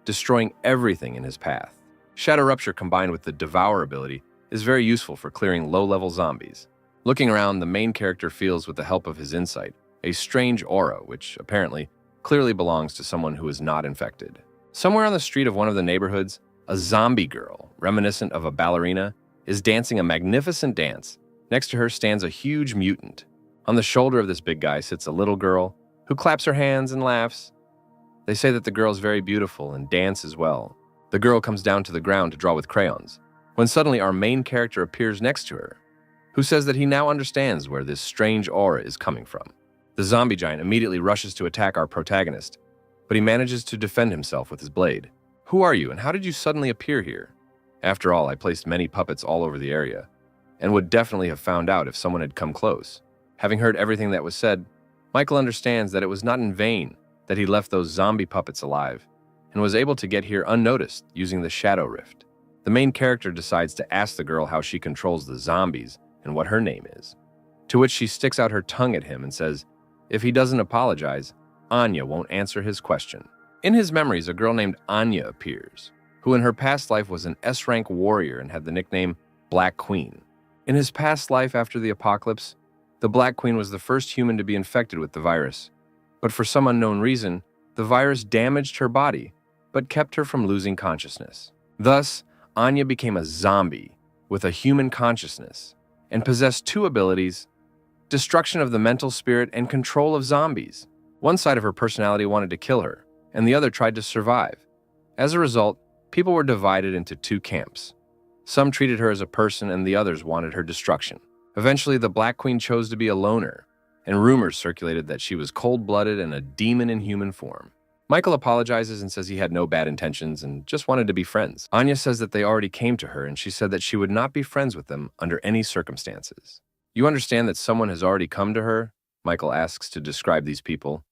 destroying everything in his path. Shadow Rupture combined with the Devour ability is very useful for clearing low-level zombies. Looking around, the main character feels, with the help of his insight, a strange aura which apparently clearly belongs to someone who is not infected. Somewhere on the street of one of the neighborhoods, a zombie girl, reminiscent of a ballerina, is dancing a magnificent dance. Next to her stands a huge mutant. On the shoulder of this big guy sits a little girl who claps her hands and laughs. They say that the girl is very beautiful and dances well. The girl comes down to the ground to draw with crayons, when suddenly our main character appears next to her, who says that he now understands where this strange aura is coming from. The zombie giant immediately rushes to attack our protagonist, but he manages to defend himself with his blade. Who are you, and how did you suddenly appear here? After all, I placed many puppets all over the area, and would definitely have found out if someone had come close. Having heard everything that was said, Michael understands that it was not in vain that he left those zombie puppets alive and was able to get here unnoticed using the Shadow Rift. The main character decides to ask the girl how she controls the zombies and what her name is, to which she sticks out her tongue at him and says if he doesn't apologize, Anya won't answer his question. In his memories, a girl named Anya appears, who in her past life was an S-rank warrior and had the nickname Black Queen. In his past life after the apocalypse, the Black Queen was the first human to be infected with the virus, but for some unknown reason, the virus damaged her body, but kept her from losing consciousness. Thus, Anya became a zombie with a human consciousness and possessed two abilities: destruction of the mental spirit and control of zombies. One side of her personality wanted to kill her, and the other tried to survive. As a result, people were divided into two camps. Some treated her as a person and the others wanted her destruction. Eventually, the Black Queen chose to be a loner, and rumors circulated that she was cold-blooded and a demon in human form. Michael apologizes and says he had no bad intentions and just wanted to be friends. Anya says that they already came to her and she said that she would not be friends with them under any circumstances. You understand that someone has already come to her? Michael asks to describe these people.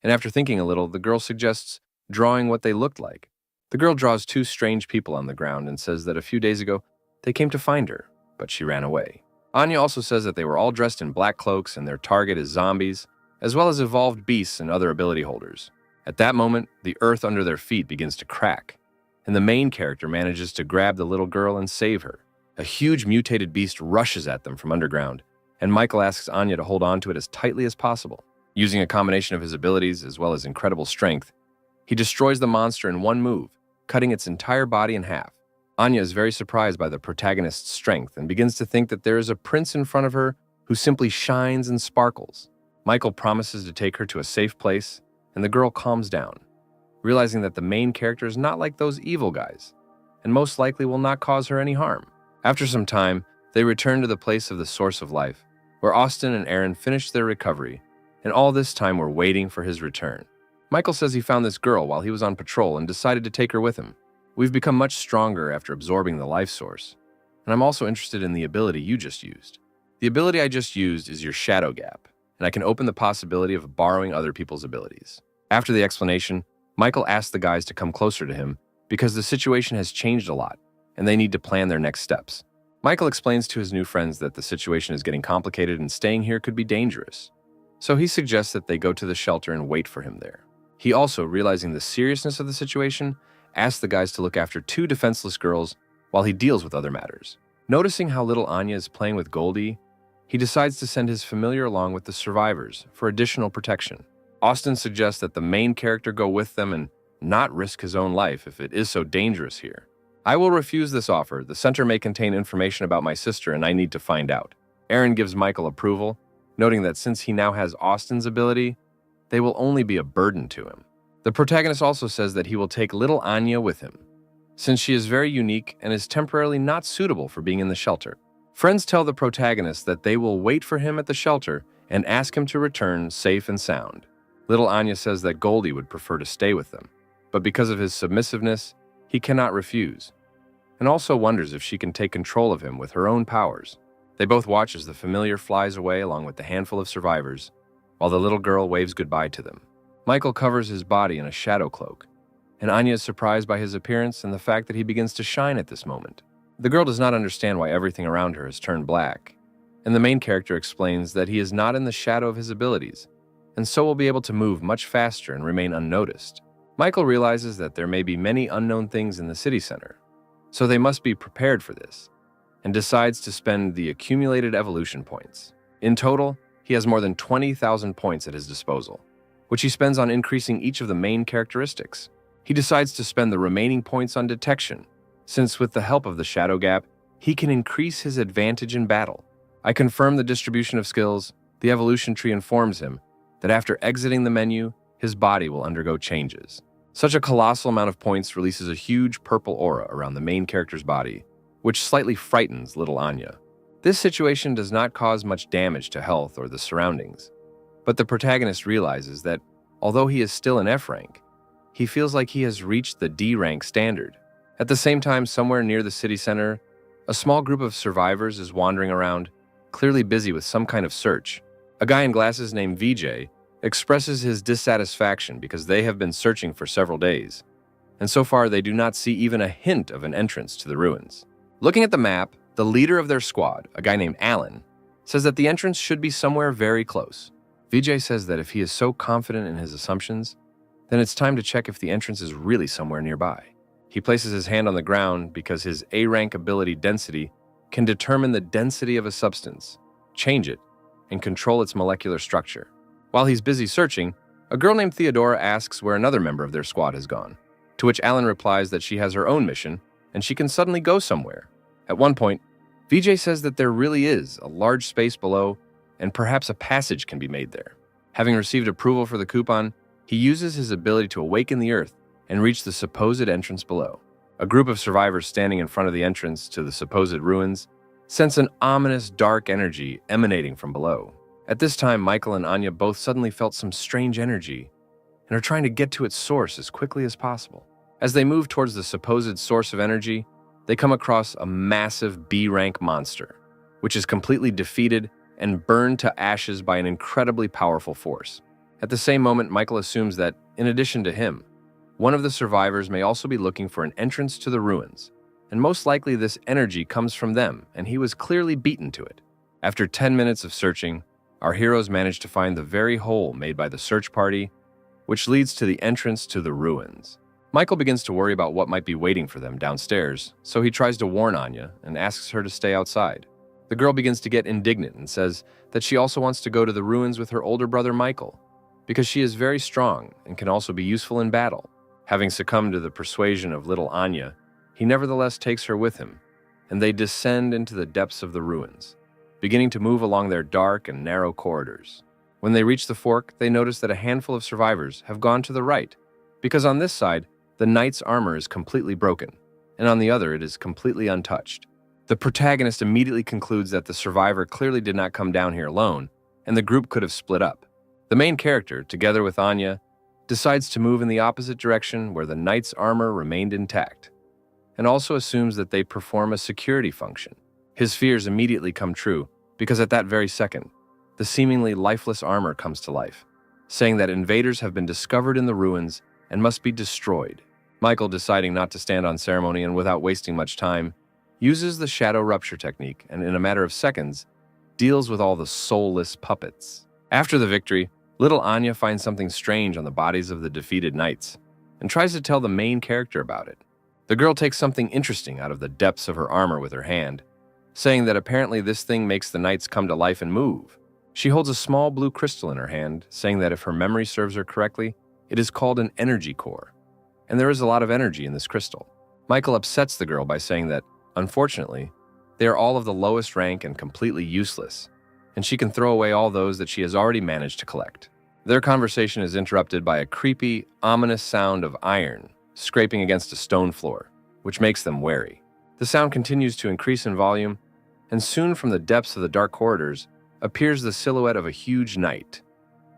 And after thinking a little, the girl suggests drawing what they looked like. The girl draws two strange people on the ground and says that a few days ago they came to find her, but she ran away. Anya also says that they were all dressed in black cloaks and their target is zombies, as well as evolved beasts and other ability holders. At that moment, the earth under their feet begins to crack, and the main character manages to grab the little girl and save her. A huge mutated beast rushes at them from underground, and Michael asks Anya to hold on to it as tightly as possible. Using a combination of his abilities as well as incredible strength, he destroys the monster in one move, cutting its entire body in half. Anya is very surprised by the protagonist's strength and begins to think that there is a prince in front of her who simply shines and sparkles. Michael promises to take her to a safe place, and the girl calms down, realizing that the main character is not like those evil guys, and most likely will not cause her any harm. After some time, they return to the place of the source of life, where Austin and Aaron finish their recovery, and all this time were waiting for his return. Michael says he found this girl while he was on patrol and decided to take her with him. We've become much stronger after absorbing the life source, and I'm also interested in the ability you just used. The ability I just used is your shadow gap, and I can open the possibility of borrowing other people's abilities. After the explanation, Michael asks the guys to come closer to him because the situation has changed a lot, and they need to plan their next steps. Michael explains to his new friends that the situation is getting complicated and staying here could be dangerous, so he suggests that they go to the shelter and wait for him there. He also, realizing the seriousness of the situation, asks the guys to look after two defenseless girls while he deals with other matters. Noticing how little Anya is playing with Goldie, he decides to send his familiar along with the survivors for additional protection. Austin suggests that the main character go with them and not risk his own life if it is so dangerous here. I will refuse this offer. The center may contain information about my sister and I need to find out. Aaron gives Michael approval, noting that since he now has Austin's ability, they will only be a burden to him. The protagonist also says that he will take little Anya with him, since she is very unique and is temporarily not suitable for being in the shelter. Friends tell the protagonist that they will wait for him at the shelter and ask him to return safe and sound. Little Anya says that Goldie would prefer to stay with them, but because of his submissiveness, he cannot refuse, and also wonders if she can take control of him with her own powers. They both watch as the familiar flies away along with the handful of survivors, while the little girl waves goodbye to them. Michael covers his body in a shadow cloak, and Anya is surprised by his appearance and the fact that he begins to shine at this moment. The girl does not understand why everything around her has turned black, and the main character explains that he is not in the shadow of his abilities, and so will be able to move much faster and remain unnoticed. Michael realizes that there may be many unknown things in the city center, so they must be prepared for this, and decides to spend the accumulated evolution points. In total, he has more than 20,000 points at his disposal, which he spends on increasing each of the main characteristics. He decides to spend the remaining points on detection, since with the help of the shadow gap, he can increase his advantage in battle. I confirm the distribution of skills. The evolution tree informs him that after exiting the menu, his body will undergo changes. Such a colossal amount of points releases a huge purple aura around the main character's body, which slightly frightens little Anya. This situation does not cause much damage to health or the surroundings, but the protagonist realizes that, although he is still in F rank, he feels like he has reached the D rank standard. At the same time, somewhere near the city center, A small group of survivors is wandering around, clearly busy with some kind of search. A guy in glasses named VJ expresses his dissatisfaction because they have been searching for several days, and so far they do not see even a hint of an entrance to the ruins. Looking at the map, the leader of their squad, a guy named Alan, says that the entrance should be somewhere very close. VJ says that if he is so confident in his assumptions, then it's time to check if the entrance is really somewhere nearby. He places his hand on the ground because his A-rank ability density can determine the density of a substance, change it, and control its molecular structure. While he's busy searching, a girl named Theodora asks where another member of their squad has gone, to which Alan replies that she has her own mission and she can suddenly go somewhere. At one point, VJ says that there really is a large space below and perhaps a passage can be made there. Having received approval for the coupon, he uses his ability to awaken the earth and reach the supposed entrance below. A group of survivors standing in front of the entrance to the supposed ruins sense an ominous dark energy emanating from below. At this time, Michael and Anya both suddenly felt some strange energy and are trying to get to its source as quickly as possible. As they move towards the supposed source of energy, they come across a massive B-rank monster, which is completely defeated and burned to ashes by an incredibly powerful force. At the same moment, Michael assumes that, in addition to him, one of the survivors may also be looking for an entrance to the ruins, and most likely this energy comes from them, and he was clearly beaten to it. After 10 minutes of searching, our heroes manage to find the very hole made by the search party, which leads to the entrance to the ruins. Michael begins to worry about what might be waiting for them downstairs, so he tries to warn Anya and asks her to stay outside. The girl begins to get indignant and says that she also wants to go to the ruins with her older brother Michael, because she is very strong and can also be useful in battle. Having succumbed to the persuasion of little Anya, he nevertheless takes her with him, and they descend into the depths of the ruins, beginning to move along their dark and narrow corridors. When they reach the fork, they notice that a handful of survivors have gone to the right, because on this side, the knight's armor is completely broken, and on the other it is completely untouched. The protagonist immediately concludes that the survivor clearly did not come down here alone, and the group could have split up. The main character, together with Anya, decides to move in the opposite direction where the knight's armor remained intact, and also assumes that they perform a security function. His fears immediately come true, because at that very second, the seemingly lifeless armor comes to life, saying that invaders have been discovered in the ruins and must be destroyed. Michael, deciding not to stand on ceremony and without wasting much time, uses the shadow rupture technique and in a matter of seconds, deals with all the soulless puppets. After the victory, little Anya finds something strange on the bodies of the defeated knights and tries to tell the main character about it. The girl takes something interesting out of the depths of her armor with her hand, saying that apparently this thing makes the knights come to life and move. She holds a small blue crystal in her hand, saying that if her memory serves her correctly, it is called an energy core, and there is a lot of energy in this crystal. Michael upsets the girl by saying that, unfortunately, they are all of the lowest rank and completely useless, and she can throw away all those that she has already managed to collect. Their conversation is interrupted by a creepy, ominous sound of iron scraping against a stone floor, which makes them wary. The sound continues to increase in volume, and soon from the depths of the dark corridors appears the silhouette of a huge knight,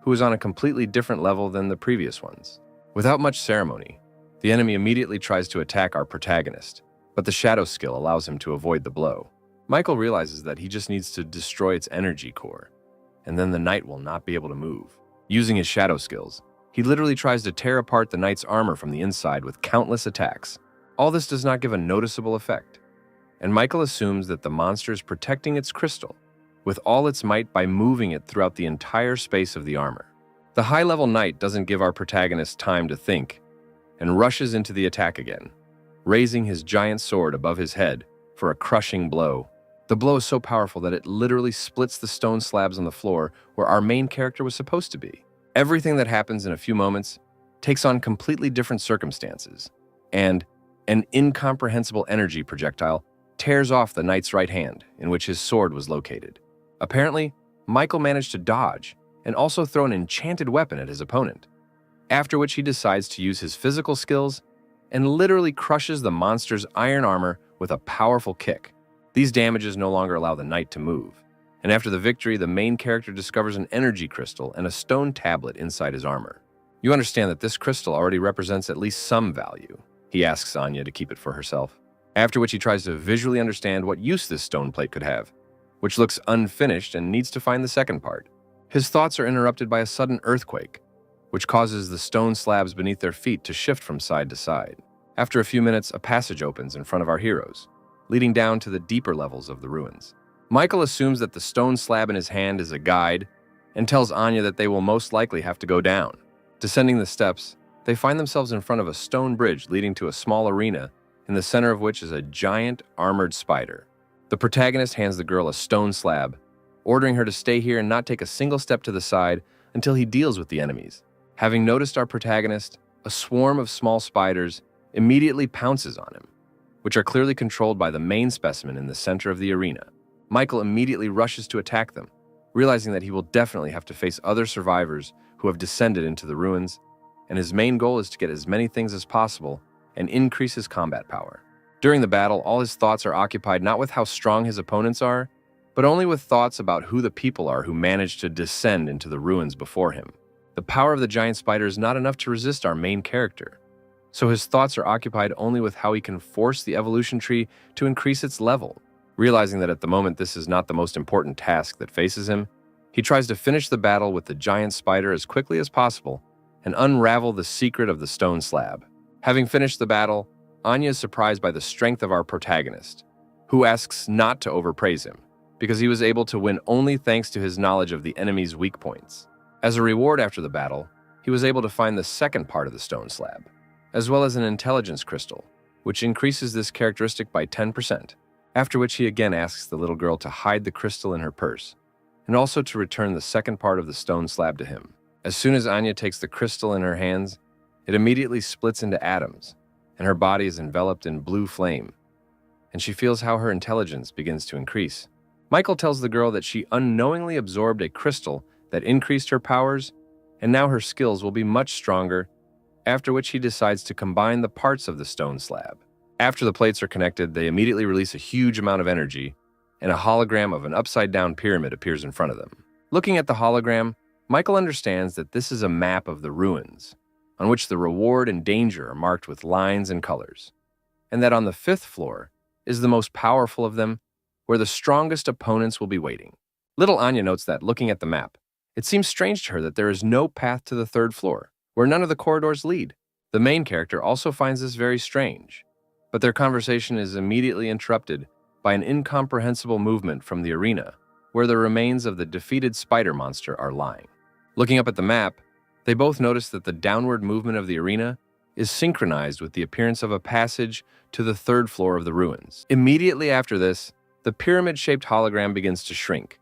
who is on a completely different level than the previous ones. Without much ceremony, the enemy immediately tries to attack our protagonist, but the shadow skill allows him to avoid the blow. Michael realizes that he just needs to destroy its energy core, and then the knight will not be able to move. Using his shadow skills, he literally tries to tear apart the knight's armor from the inside with countless attacks. All this does not give a noticeable effect, and Michael assumes that the monster is protecting its crystal with all its might by moving it throughout the entire space of the armor. The high-level knight doesn't give our protagonist time to think and rushes into the attack again, raising his giant sword above his head for a crushing blow. The blow is so powerful that it literally splits the stone slabs on the floor where our main character was supposed to be. Everything that happens in a few moments takes on completely different circumstances, and an incomprehensible energy projectile tears off the knight's right hand, in which his sword was located. Apparently, Michael managed to dodge and also throw an enchanted weapon at his opponent, after which he decides to use his physical skills and literally crushes the monster's iron armor with a powerful kick. These damages no longer allow the knight to move, and after the victory, the main character discovers an energy crystal and a stone tablet inside his armor. You understand that this crystal already represents at least some value. He asks Anya to keep it for herself. after which he tries to visually understand what use this stone plate could have, which looks unfinished and needs to find the second part. His thoughts are interrupted by a sudden earthquake, which causes the stone slabs beneath their feet to shift from side to side. After a few minutes, a passage opens in front of our heroes, leading down to the deeper levels of the ruins. Michael assumes that the stone slab in his hand is a guide and tells Anya that they will most likely have to go down. Descending the steps, they find themselves in front of a stone bridge leading to a small arena, in the center of which is a giant armored spider. The protagonist hands the girl a stone slab, ordering her to stay here and not take a single step to the side until he deals with the enemies. Having noticed our protagonist, a swarm of small spiders immediately pounces on him, which are clearly controlled by the main specimen in the center of the arena. Michael immediately rushes to attack them, realizing that he will definitely have to face other survivors who have descended into the ruins, and his main goal is to get as many things as possible and increase his combat power. During the battle, all his thoughts are occupied not with how strong his opponents are, but only with thoughts about who the people are who managed to descend into the ruins before him. The power of the giant spider is not enough to resist our main character, so his thoughts are occupied only with how he can force the evolution tree to increase its level. Realizing that at the moment this is not the most important task that faces him, he tries to finish the battle with the giant spider as quickly as possible and unravel the secret of the stone slab. Having finished the battle, Anya is surprised by the strength of our protagonist, who asks not to overpraise him, because he was able to win only thanks to his knowledge of the enemy's weak points. As a reward after the battle, he was able to find the second part of the stone slab, as well as an intelligence crystal, which increases this characteristic by 10%. After which he again asks the little girl to hide the crystal in her purse, and also to return the second part of the stone slab to him. As soon as Anya takes the crystal in her hands, it immediately splits into atoms, and her body is enveloped in blue flame, and she feels how her intelligence begins to increase. Michael tells the girl that she unknowingly absorbed a crystal that increased her powers, and now her skills will be much stronger, after which he decides to combine the parts of the stone slab. After the plates are connected, they immediately release a huge amount of energy, and a hologram of an upside-down pyramid appears in front of them. Looking at the hologram, Michael understands that this is a map of the ruins, on which the reward and danger are marked with lines and colors, and that on the 5th floor is the most powerful of them, where the strongest opponents will be waiting. Little Anya notes that, looking at the map, it seems strange to her that there is no path to the 3rd floor, where none of the corridors lead. The main character also finds this very strange, but their conversation is immediately interrupted by an incomprehensible movement from the arena, where the remains of the defeated spider monster are lying. Looking up at the map, they both notice that the downward movement of the arena is synchronized with the appearance of a passage to the 3rd floor of the ruins. Immediately after this, the pyramid-shaped hologram begins to shrink,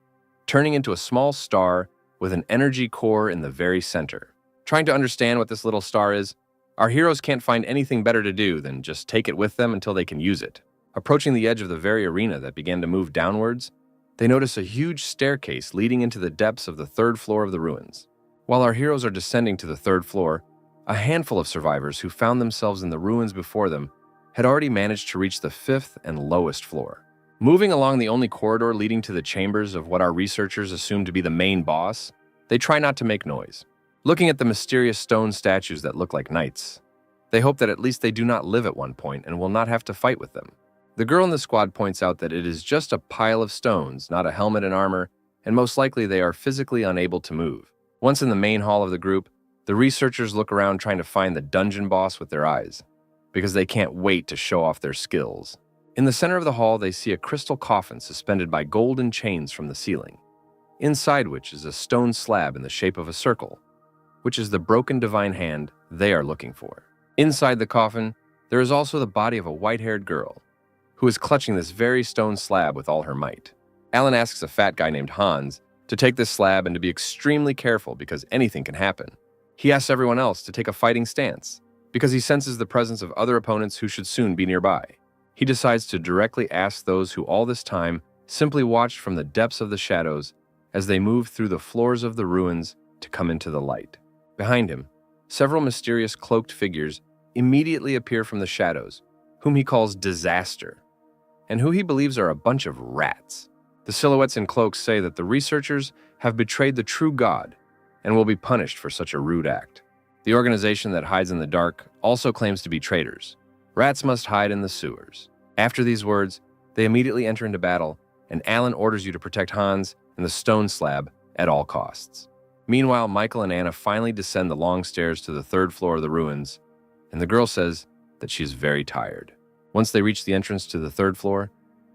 turning into a small star with an energy core in the very center. Trying to understand what this little star is, our heroes can't find anything better to do than just take it with them until they can use it. Approaching the edge of the very arena that began to move downwards, they notice a huge staircase leading into the depths of the 3rd floor of the ruins. While our heroes are descending to the 3rd floor, a handful of survivors who found themselves in the ruins before them had already managed to reach the 5th and lowest floor. Moving along the only corridor leading to the chambers of what our researchers assume to be the main boss, they try not to make noise. Looking at the mysterious stone statues that look like knights, they hope that at least they do not live at one point and will not have to fight with them. The girl in the squad points out that it is just a pile of stones, not a helmet and armor, and most likely they are physically unable to move. Once in the main hall of the group, the researchers look around trying to find the dungeon boss with their eyes, because they can't wait to show off their skills. In the center of the hall, they see a crystal coffin suspended by golden chains from the ceiling, inside which is a stone slab in the shape of a circle, which is the broken divine hand they are looking for. Inside the coffin, there is also the body of a white-haired girl, who is clutching this very stone slab with all her might. Alan asks a fat guy named Hans to take this slab and to be extremely careful because anything can happen. He asks everyone else to take a fighting stance, because he senses the presence of other opponents who should soon be nearby. He decides to directly ask those who all this time simply watched from the depths of the shadows as they move through the floors of the ruins to come into the light. Behind him, several mysterious cloaked figures immediately appear from the shadows, whom he calls Disaster, and who he believes are a bunch of rats. The silhouettes and cloaks say that the researchers have betrayed the true God and will be punished for such a rude act. The organization that hides in the dark also claims to be traitors. Rats must hide in the sewers. After these words, they immediately enter into battle, and Alan orders you to protect Hans and the stone slab at all costs. Meanwhile, Michael and Anna finally descend the long stairs to the third floor of the ruins, and the girl says that she is very tired. Once they reach the entrance to the third floor,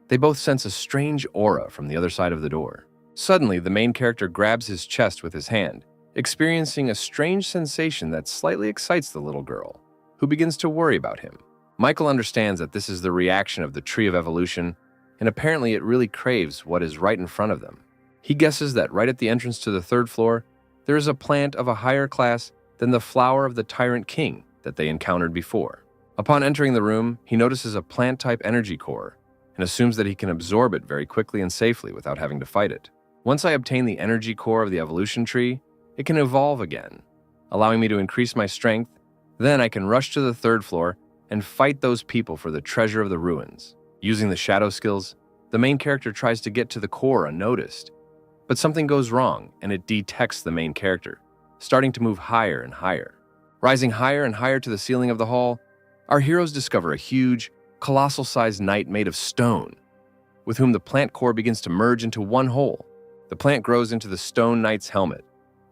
they both sense a strange aura from the other side of the door. Suddenly, the main character grabs his chest with his hand, experiencing a strange sensation that slightly excites the little girl, who begins to worry about him. Michael understands that this is the reaction of the Tree of Evolution, and apparently it really craves what is right in front of them. He guesses that right at the entrance to the third floor, there is a plant of a higher class than the flower of the Tyrant King that they encountered before. Upon entering the room, he notices a plant-type energy core and assumes that he can absorb it very quickly and safely without having to fight it. Once I obtain the energy core of the evolution tree, it can evolve again, allowing me to increase my strength. Then I can rush to the third floor and fight those people for the treasure of the ruins. Using the shadow skills, the main character tries to get to the core unnoticed, but something goes wrong and it detects the main character, starting to move higher and higher. Rising higher and higher to the ceiling of the hall, our heroes discover a huge, colossal-sized knight made of stone, with whom the plant core begins to merge into one whole. The plant grows into the stone knight's helmet,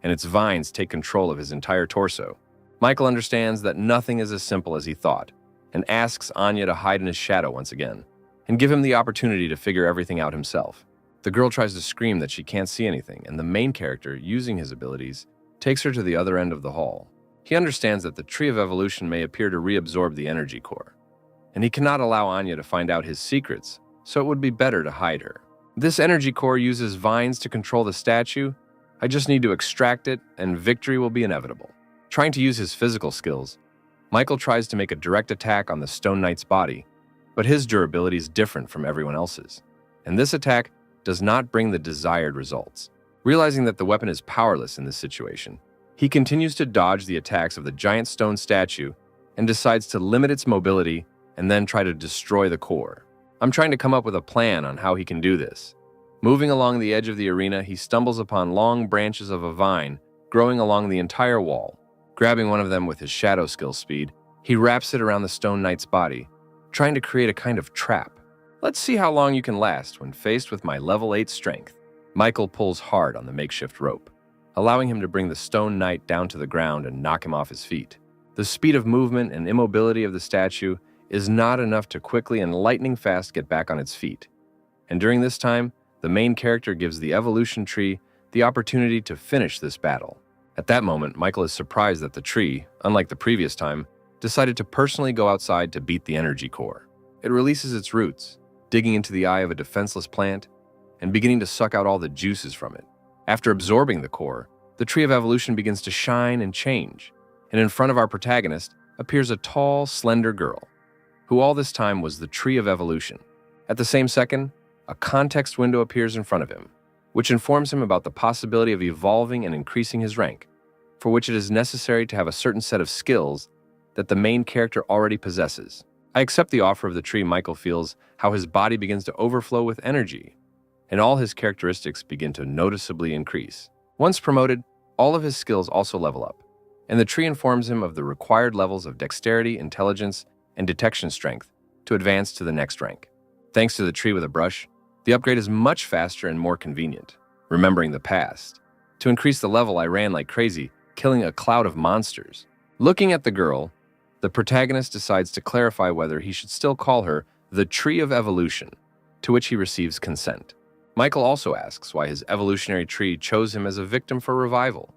and its vines take control of his entire torso. Michael understands that nothing is as simple as he thought, and asks Anya to hide in his shadow once again, and give him the opportunity to figure everything out himself. The girl tries to scream that she can't see anything, and the main character, using his abilities, takes her to the other end of the hall. He understands that the Tree of Evolution may appear to reabsorb the energy core, and he cannot allow Anya to find out his secrets, so it would be better to hide her. This energy core uses vines to control the statue. I just need to extract it, and victory will be inevitable. Trying to use his physical skills, Michael tries to make a direct attack on the Stone Knight's body, but his durability is different from everyone else's, and this attack does not bring the desired results. Realizing that the weapon is powerless in this situation, he continues to dodge the attacks of the giant stone statue and decides to limit its mobility and then try to destroy the core. I'm trying to come up with a plan on how he can do this. Moving along the edge of the arena, he stumbles upon long branches of a vine growing along the entire wall. Grabbing one of them with his shadow skill speed, he wraps it around the Stone Knight's body, trying to create a kind of trap. Let's see how long you can last when faced with my level 8 strength. Michael pulls hard on the makeshift rope, allowing him to bring the Stone Knight down to the ground and knock him off his feet. The speed of movement and immobility of the statue is not enough to quickly and lightning fast get back on its feet. And during this time, the main character gives the evolution tree the opportunity to finish this battle. At that moment, Michael is surprised that the tree, unlike the previous time, decided to personally go outside to beat the energy core. It releases its roots, digging into the eye of a defenseless plant and beginning to suck out all the juices from it. After absorbing the core, the Tree of Evolution begins to shine and change, and in front of our protagonist appears a tall, slender girl, who all this time was the Tree of Evolution. At the same second, a context window appears in front of him, which informs him about the possibility of evolving and increasing his rank, for which it is necessary to have a certain set of skills that the main character already possesses. I accept the offer of the tree. Michael feels how his body begins to overflow with energy, and all his characteristics begin to noticeably increase. Once promoted, all of his skills also level up, and the tree informs him of the required levels of dexterity, intelligence, and detection strength to advance to the next rank. Thanks to the tree with a brush, the upgrade is much faster and more convenient. Remembering the past, to increase the level, I ran like crazy, killing a cloud of monsters. Looking at the girl, the protagonist decides to clarify whether he should still call her the Tree of Evolution, to which he receives consent. Michael also asks why his evolutionary tree chose him as a victim for revival,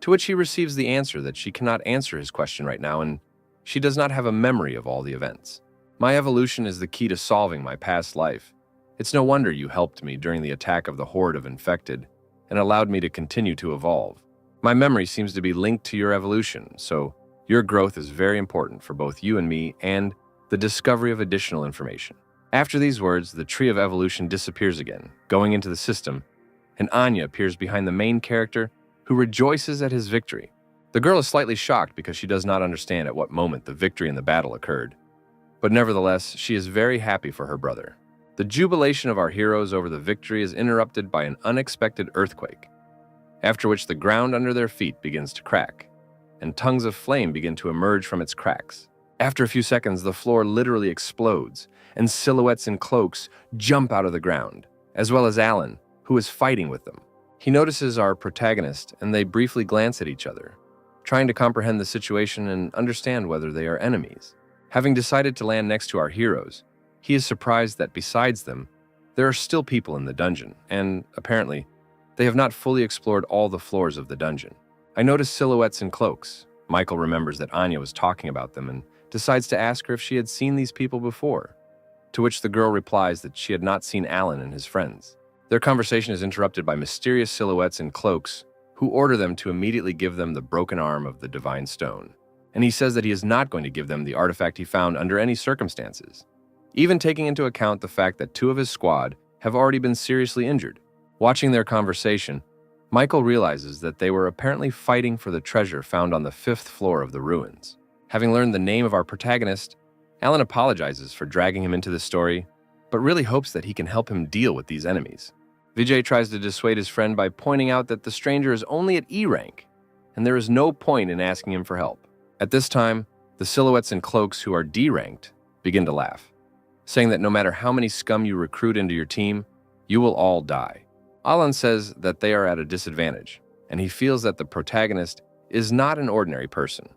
to which he receives the answer that she cannot answer his question right now and she does not have a memory of all the events. My evolution is the key to solving my past life. It's no wonder you helped me during the attack of the horde of infected and allowed me to continue to evolve. My memory seems to be linked to your evolution, so your growth is very important for both you and me and the discovery of additional information. After these words, the Tree of Evolution disappears again, going into the system, and Anya appears behind the main character, who rejoices at his victory. The girl is slightly shocked because she does not understand at what moment the victory in the battle occurred, but nevertheless, she is very happy for her brother. The jubilation of our heroes over the victory is interrupted by an unexpected earthquake, after which the ground under their feet begins to crack, and tongues of flame begin to emerge from its cracks. After a few seconds, the floor literally explodes, and silhouettes in cloaks jump out of the ground, as well as Alan, who is fighting with them. He notices our protagonist, and they briefly glance at each other, trying to comprehend the situation and understand whether they are enemies. Having decided to land next to our heroes, he is surprised that besides them, there are still people in the dungeon, and apparently, they have not fully explored all the floors of the dungeon. I notice silhouettes in cloaks. Michael remembers that Anya was talking about them and decides to ask her if she had seen these people before, to which the girl replies that she had not seen Alan and his friends. Their conversation is interrupted by mysterious silhouettes in cloaks who order them to immediately give them the broken arm of the divine stone. And he says that he is not going to give them the artifact he found under any circumstances, even taking into account the fact that 2 of his squad have already been seriously injured. Watching their conversation, Michael realizes that they were apparently fighting for the treasure found on the 5th floor of the ruins. Having learned the name of our protagonist, Alan apologizes for dragging him into the story, but really hopes that he can help him deal with these enemies. Vijay tries to dissuade his friend by pointing out that the stranger is only at E rank, and there is no point in asking him for help. At this time, the silhouettes in cloaks who are D ranked begin to laugh, saying that no matter how many scum you recruit into your team, you will all die. Alan says that they are at a disadvantage, and he feels that the protagonist is not an ordinary person,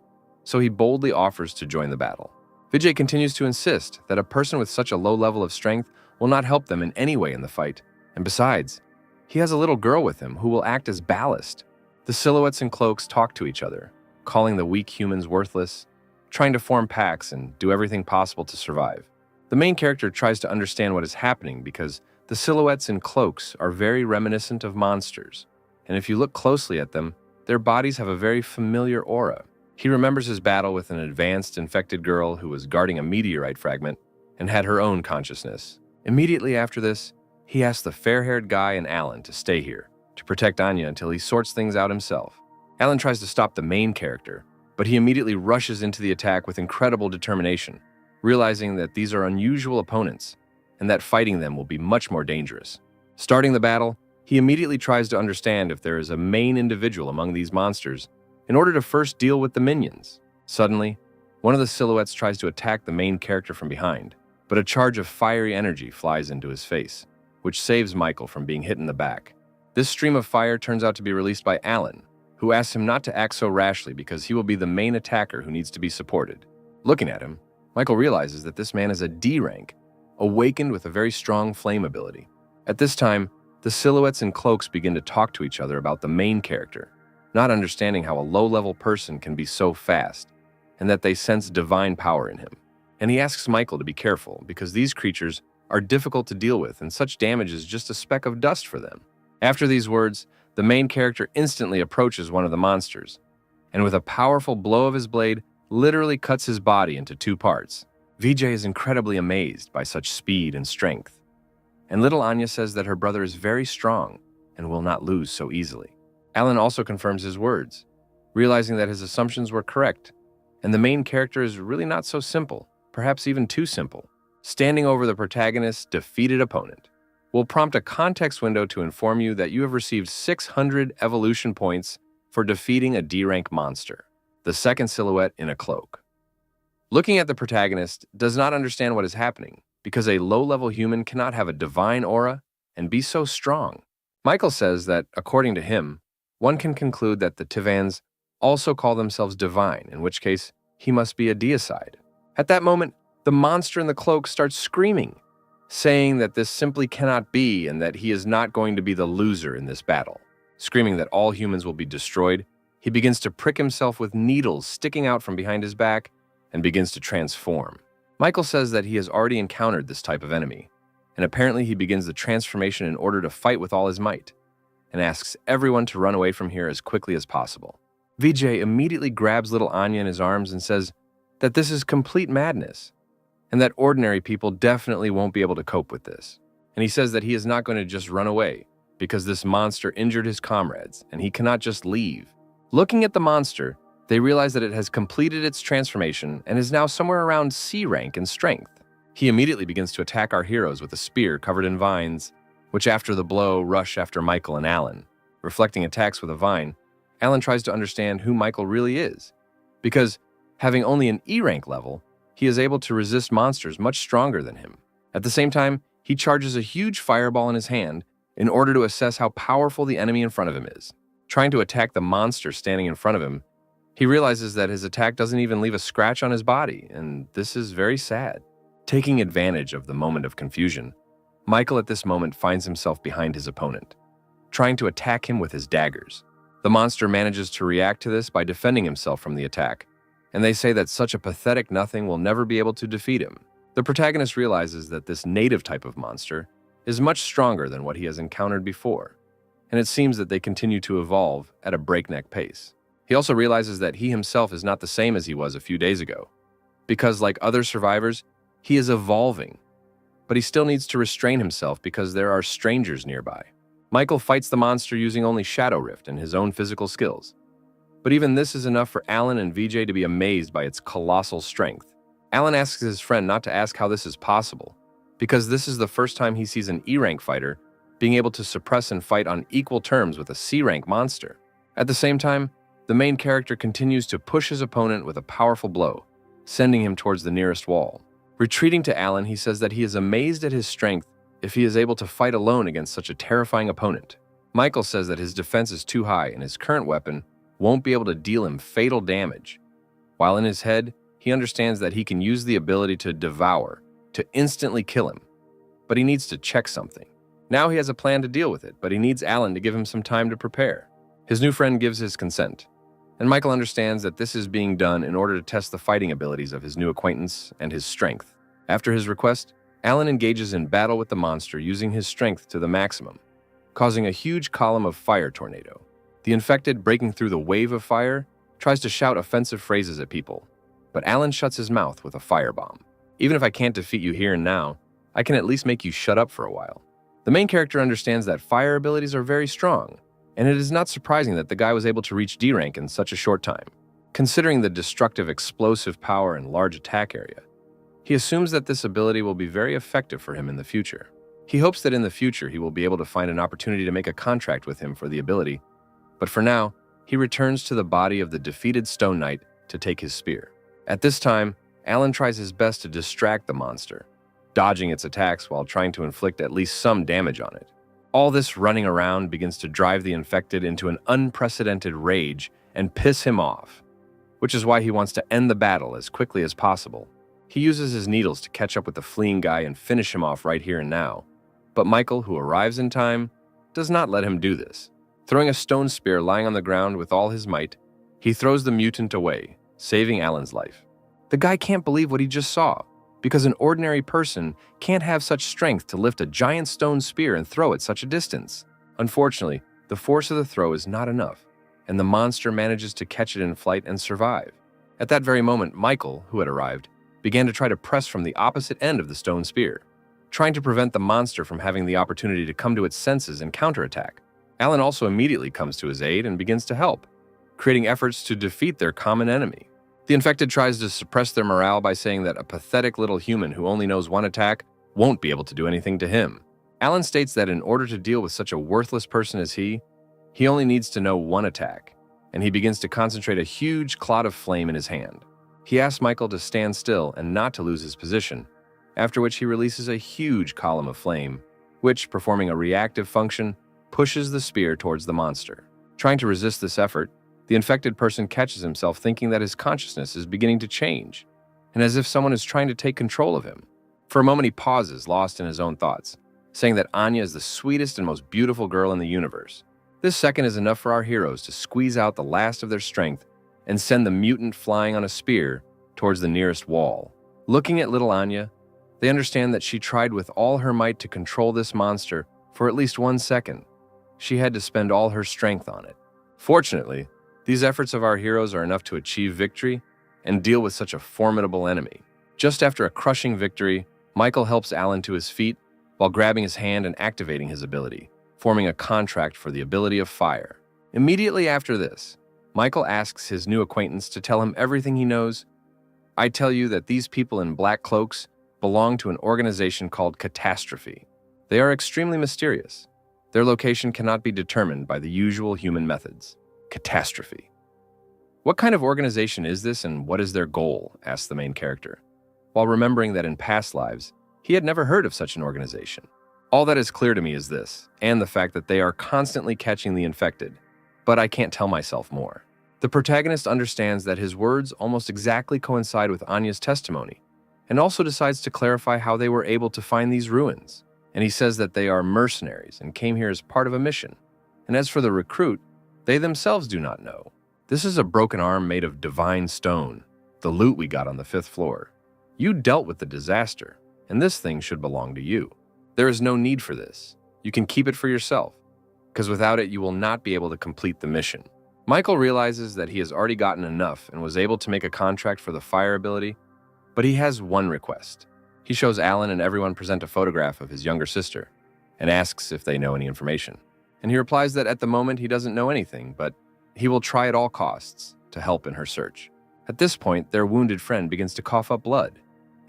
so he boldly offers to join the battle. Vijay continues to insist that a person with such a low level of strength will not help them in any way in the fight, and besides, he has a little girl with him who will act as ballast. The silhouettes and cloaks talk to each other, calling the weak humans worthless, trying to form packs and do everything possible to survive. The main character tries to understand what is happening because the silhouettes and cloaks are very reminiscent of monsters, and if you look closely at them, their bodies have a very familiar aura. He remembers his battle with an advanced infected girl who was guarding a meteorite fragment and had her own consciousness. Immediately after this, he asks the fair-haired guy and Alan to stay here, to protect Anya until he sorts things out himself. Alan tries to stop the main character, but he immediately rushes into the attack with incredible determination, realizing that these are unusual opponents and that fighting them will be much more dangerous. Starting the battle, he immediately tries to understand if there is a main individual among these monsters in order to first deal with the minions. Suddenly, one of the silhouettes tries to attack the main character from behind, but a charge of fiery energy flies into his face, which saves Michael from being hit in the back. This stream of fire turns out to be released by Alan, who asks him not to act so rashly because he will be the main attacker who needs to be supported. Looking at him, Michael realizes that this man is a D rank, awakened with a very strong flame ability. At this time, the silhouettes and cloaks begin to talk to each other about the main character, not understanding how a low-level person can be so fast, and that they sense divine power in him. And he asks Michael to be careful because these creatures are difficult to deal with and such damage is just a speck of dust for them. After these words, the main character instantly approaches one of the monsters, and with a powerful blow of his blade, literally cuts his body into 2 parts. Vijay is incredibly amazed by such speed and strength, and little Anya says that her brother is very strong and will not lose so easily. Alan also confirms his words, realizing that his assumptions were correct, and the main character is really not so simple, perhaps even too simple. Standing over the protagonist's defeated opponent will prompt a context window to inform you that you have received 600 evolution points for defeating a D-rank monster, the second silhouette in a cloak. Looking at the protagonist does not understand what is happening because a low-level human cannot have a divine aura and be so strong. Michael says that, according to him, one can conclude that the Tivans also call themselves divine, in which case he must be a deicide. At that moment, the monster in the cloak starts screaming, saying that this simply cannot be and that he is not going to be the loser in this battle. Screaming that all humans will be destroyed, he begins to prick himself with needles sticking out from behind his back and begins to transform. Michael says that he has already encountered this type of enemy, and apparently he begins the transformation in order to fight with all his might, and asks everyone to run away from here as quickly as possible. Vijay immediately grabs little Anya in his arms and says that this is complete madness, and that ordinary people definitely won't be able to cope with this. And he says that he is not going to just run away because this monster injured his comrades, and he cannot just leave. Looking at the monster, they realize that it has completed its transformation and is now somewhere around C rank in strength. He immediately begins to attack our heroes with a spear covered in vines, which after the blow rush after Michael and Alan. Reflecting attacks with a vine, Alan tries to understand who Michael really is, because having only an E rank level, he is able to resist monsters much stronger than him. At the same time, he charges a huge fireball in his hand in order to assess how powerful the enemy in front of him is. Trying to attack the monster standing in front of him, he realizes that his attack doesn't even leave a scratch on his body, and this is very sad. Taking advantage of the moment of confusion, Michael at this moment finds himself behind his opponent, trying to attack him with his daggers. The monster manages to react to this by defending himself from the attack, and they say that such a pathetic nothing will never be able to defeat him. The protagonist realizes that this native type of monster is much stronger than what he has encountered before, and it seems that they continue to evolve at a breakneck pace. He also realizes that he himself is not the same as he was a few days ago, because like other survivors, he is evolving, but he still needs to restrain himself because there are strangers nearby. Michael fights the monster using only Shadow Rift and his own physical skills, but even this is enough for Alan and VJ to be amazed by its colossal strength. Alan asks his friend not to ask how this is possible, because this is the first time he sees an E-rank fighter being able to suppress and fight on equal terms with a C-rank monster. At the same time, the main character continues to push his opponent with a powerful blow, sending him towards the nearest wall. Retreating to Alan, he says that he is amazed at his strength if he is able to fight alone against such a terrifying opponent. Michael says that his defense is too high and his current weapon won't be able to deal him fatal damage. While in his head, he understands that he can use the ability to devour, to instantly kill him. But he needs to check something. Now he has a plan to deal with it, but he needs Alan to give him some time to prepare. His new friend gives his consent, and Michael understands that this is being done in order to test the fighting abilities of his new acquaintance and his strength. After his request, Alan engages in battle with the monster using his strength to the maximum, causing a huge column of fire tornado. The infected, breaking through the wave of fire, tries to shout offensive phrases at people, but Alan shuts his mouth with a firebomb. Even if I can't defeat you here and now, I can at least make you shut up for a while. The main character understands that fire abilities are very strong, and it is not surprising that the guy was able to reach D rank in such a short time. Considering the destructive explosive power and large attack area, he assumes that this ability will be very effective for him in the future. He hopes that in the future he will be able to find an opportunity to make a contract with him for the ability, but for now, he returns to the body of the defeated Stone Knight to take his spear. At this time, Alan tries his best to distract the monster, dodging its attacks while trying to inflict at least some damage on it. All this running around begins to drive the infected into an unprecedented rage and piss him off, which is why he wants to end the battle as quickly as possible. He uses his needles to catch up with the fleeing guy and finish him off right here and now, but Michael, who arrives in time, does not let him do this. Throwing a stone spear lying on the ground with all his might, he throws the mutant away, saving Alan's life. The guy can't believe what he just saw, because an ordinary person can't have such strength to lift a giant stone spear and throw it such a distance. Unfortunately, the force of the throw is not enough, and the monster manages to catch it in flight and survive. At that very moment, Michael, who had arrived, began to try to press from the opposite end of the stone spear, trying to prevent the monster from having the opportunity to come to its senses and counterattack. Alan also immediately comes to his aid and begins to help, creating efforts to defeat their common enemy. The infected tries to suppress their morale by saying that a pathetic little human who only knows one attack won't be able to do anything to him. Alan states that in order to deal with such a worthless person as he only needs to know one attack, and he begins to concentrate a huge cloud of flame in his hand. He asks Michael to stand still and not to lose his position, after which he releases a huge column of flame, which, performing a reactive function, pushes the spear towards the monster. Trying to resist this effort, the infected person catches himself thinking that his consciousness is beginning to change, and as if someone is trying to take control of him. For a moment he pauses, lost in his own thoughts, saying that Anya is the sweetest and most beautiful girl in the universe. This second is enough for our heroes to squeeze out the last of their strength and send the mutant flying on a spear towards the nearest wall. Looking at little Anya, they understand that she tried with all her might to control this monster for at least 1 second. She had to spend all her strength on it. Fortunately, these efforts of our heroes are enough to achieve victory and deal with such a formidable enemy. Just after a crushing victory, Michael helps Alan to his feet while grabbing his hand and activating his ability, forming a contract for the ability of fire. Immediately after this, Michael asks his new acquaintance to tell him everything he knows. I tell you that these people in black cloaks belong to an organization called Catastrophe. They are extremely mysterious. Their location cannot be determined by the usual human methods. Catastrophe. What kind of organization is this and what is their goal? Asks the main character. while remembering that in past lives, he had never heard of such an organization. All that is clear to me is this, and the fact that they are constantly catching the infected, but I can't tell myself more. The protagonist understands that his words almost exactly coincide with Anya's testimony, and also decides to clarify how they were able to find these ruins. And he says that they are mercenaries and came here as part of a mission. And as for the recruit, they themselves do not know. This is a broken arm made of divine stone, the loot we got on the 5th floor. You dealt with the disaster, and this thing should belong to you. There is no need for this. You can keep it for yourself, because without it you will not be able to complete the mission. Michael realizes that he has already gotten enough and was able to make a contract for the fire ability, but he has one request. He shows Alan and everyone present a photograph of his younger sister and asks if they know any information. And he replies that at the moment he doesn't know anything, but he will try at all costs to help in her search. At this point, their wounded friend begins to cough up blood,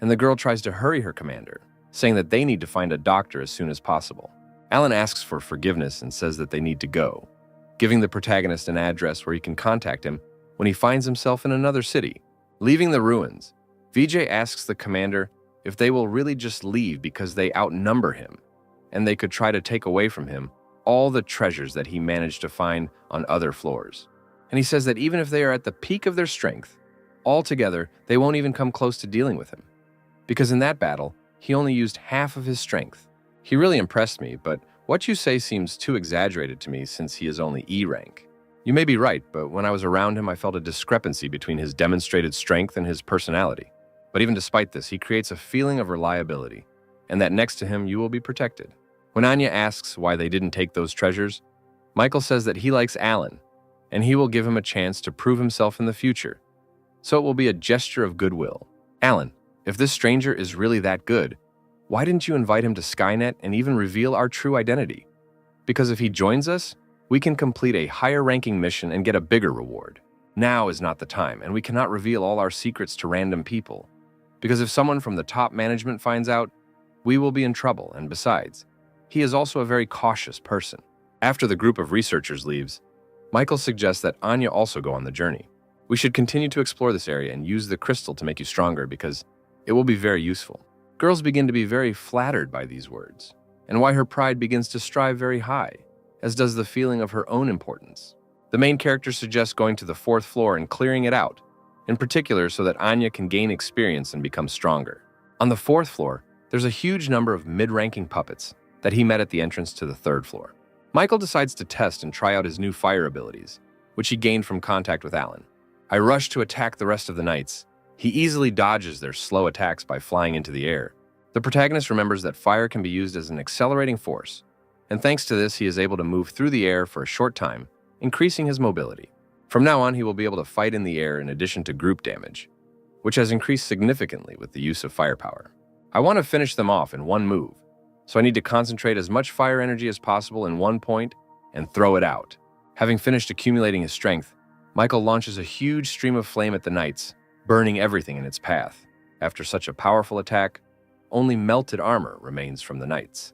and the girl tries to hurry her commander, saying that they need to find a doctor as soon as possible. Alan asks for forgiveness and says that they need to go, giving the protagonist an address where he can contact him when he finds himself in another city. Leaving the ruins, Vijay asks the commander if they will really just leave because they outnumber him, and they could try to take away from him all the treasures that he managed to find on other floors. And he says that even if they are at the peak of their strength, altogether they won't even come close to dealing with him, because in that battle, he only used half of his strength. He really impressed me, but what you say seems too exaggerated to me since he is only E rank. You may be right, but when I was around him, I felt a discrepancy between his demonstrated strength and his personality. But even despite this, he creates a feeling of reliability, and that next to him you will be protected. When Anya asks why they didn't take those treasures, Michael says that he likes Alan, and he will give him a chance to prove himself in the future. So it will be a gesture of goodwill. Alan, if this stranger is really that good, why didn't you invite him to Skynet and even reveal our true identity? Because if he joins us, we can complete a higher-ranking mission and get a bigger reward. Now is not the time, and we cannot reveal all our secrets to random people. Because if someone from the top management finds out, we will be in trouble, and besides, he is also a very cautious person. After the group of researchers leaves, Michael suggests that Anya also go on the journey. We should continue to explore this area and use the crystal to make you stronger because it will be very useful. Girls begin to be very flattered by these words, and why her pride begins to strive very high, as does the feeling of her own importance. The main character suggests going to the 4th floor and clearing it out, in particular so that Anya can gain experience and become stronger. On the 4th floor, there's a huge number of mid-ranking puppets that he met at the entrance to the 3rd floor. Michael decides to test and try out his new fire abilities, which he gained from contact with Alan. I rush to attack the rest of the knights. He easily dodges their slow attacks by flying into the air. The protagonist remembers that fire can be used as an accelerating force, and thanks to this, he is able to move through the air for a short time, increasing his mobility. From now on, he will be able to fight in the air in addition to group damage, which has increased significantly with the use of firepower. I want to finish them off in one move, so I need to concentrate as much fire energy as possible in one point and throw it out. Having finished accumulating his strength, Michael launches a huge stream of flame at the knights, burning everything in its path. After such a powerful attack, only melted armor remains from the knights,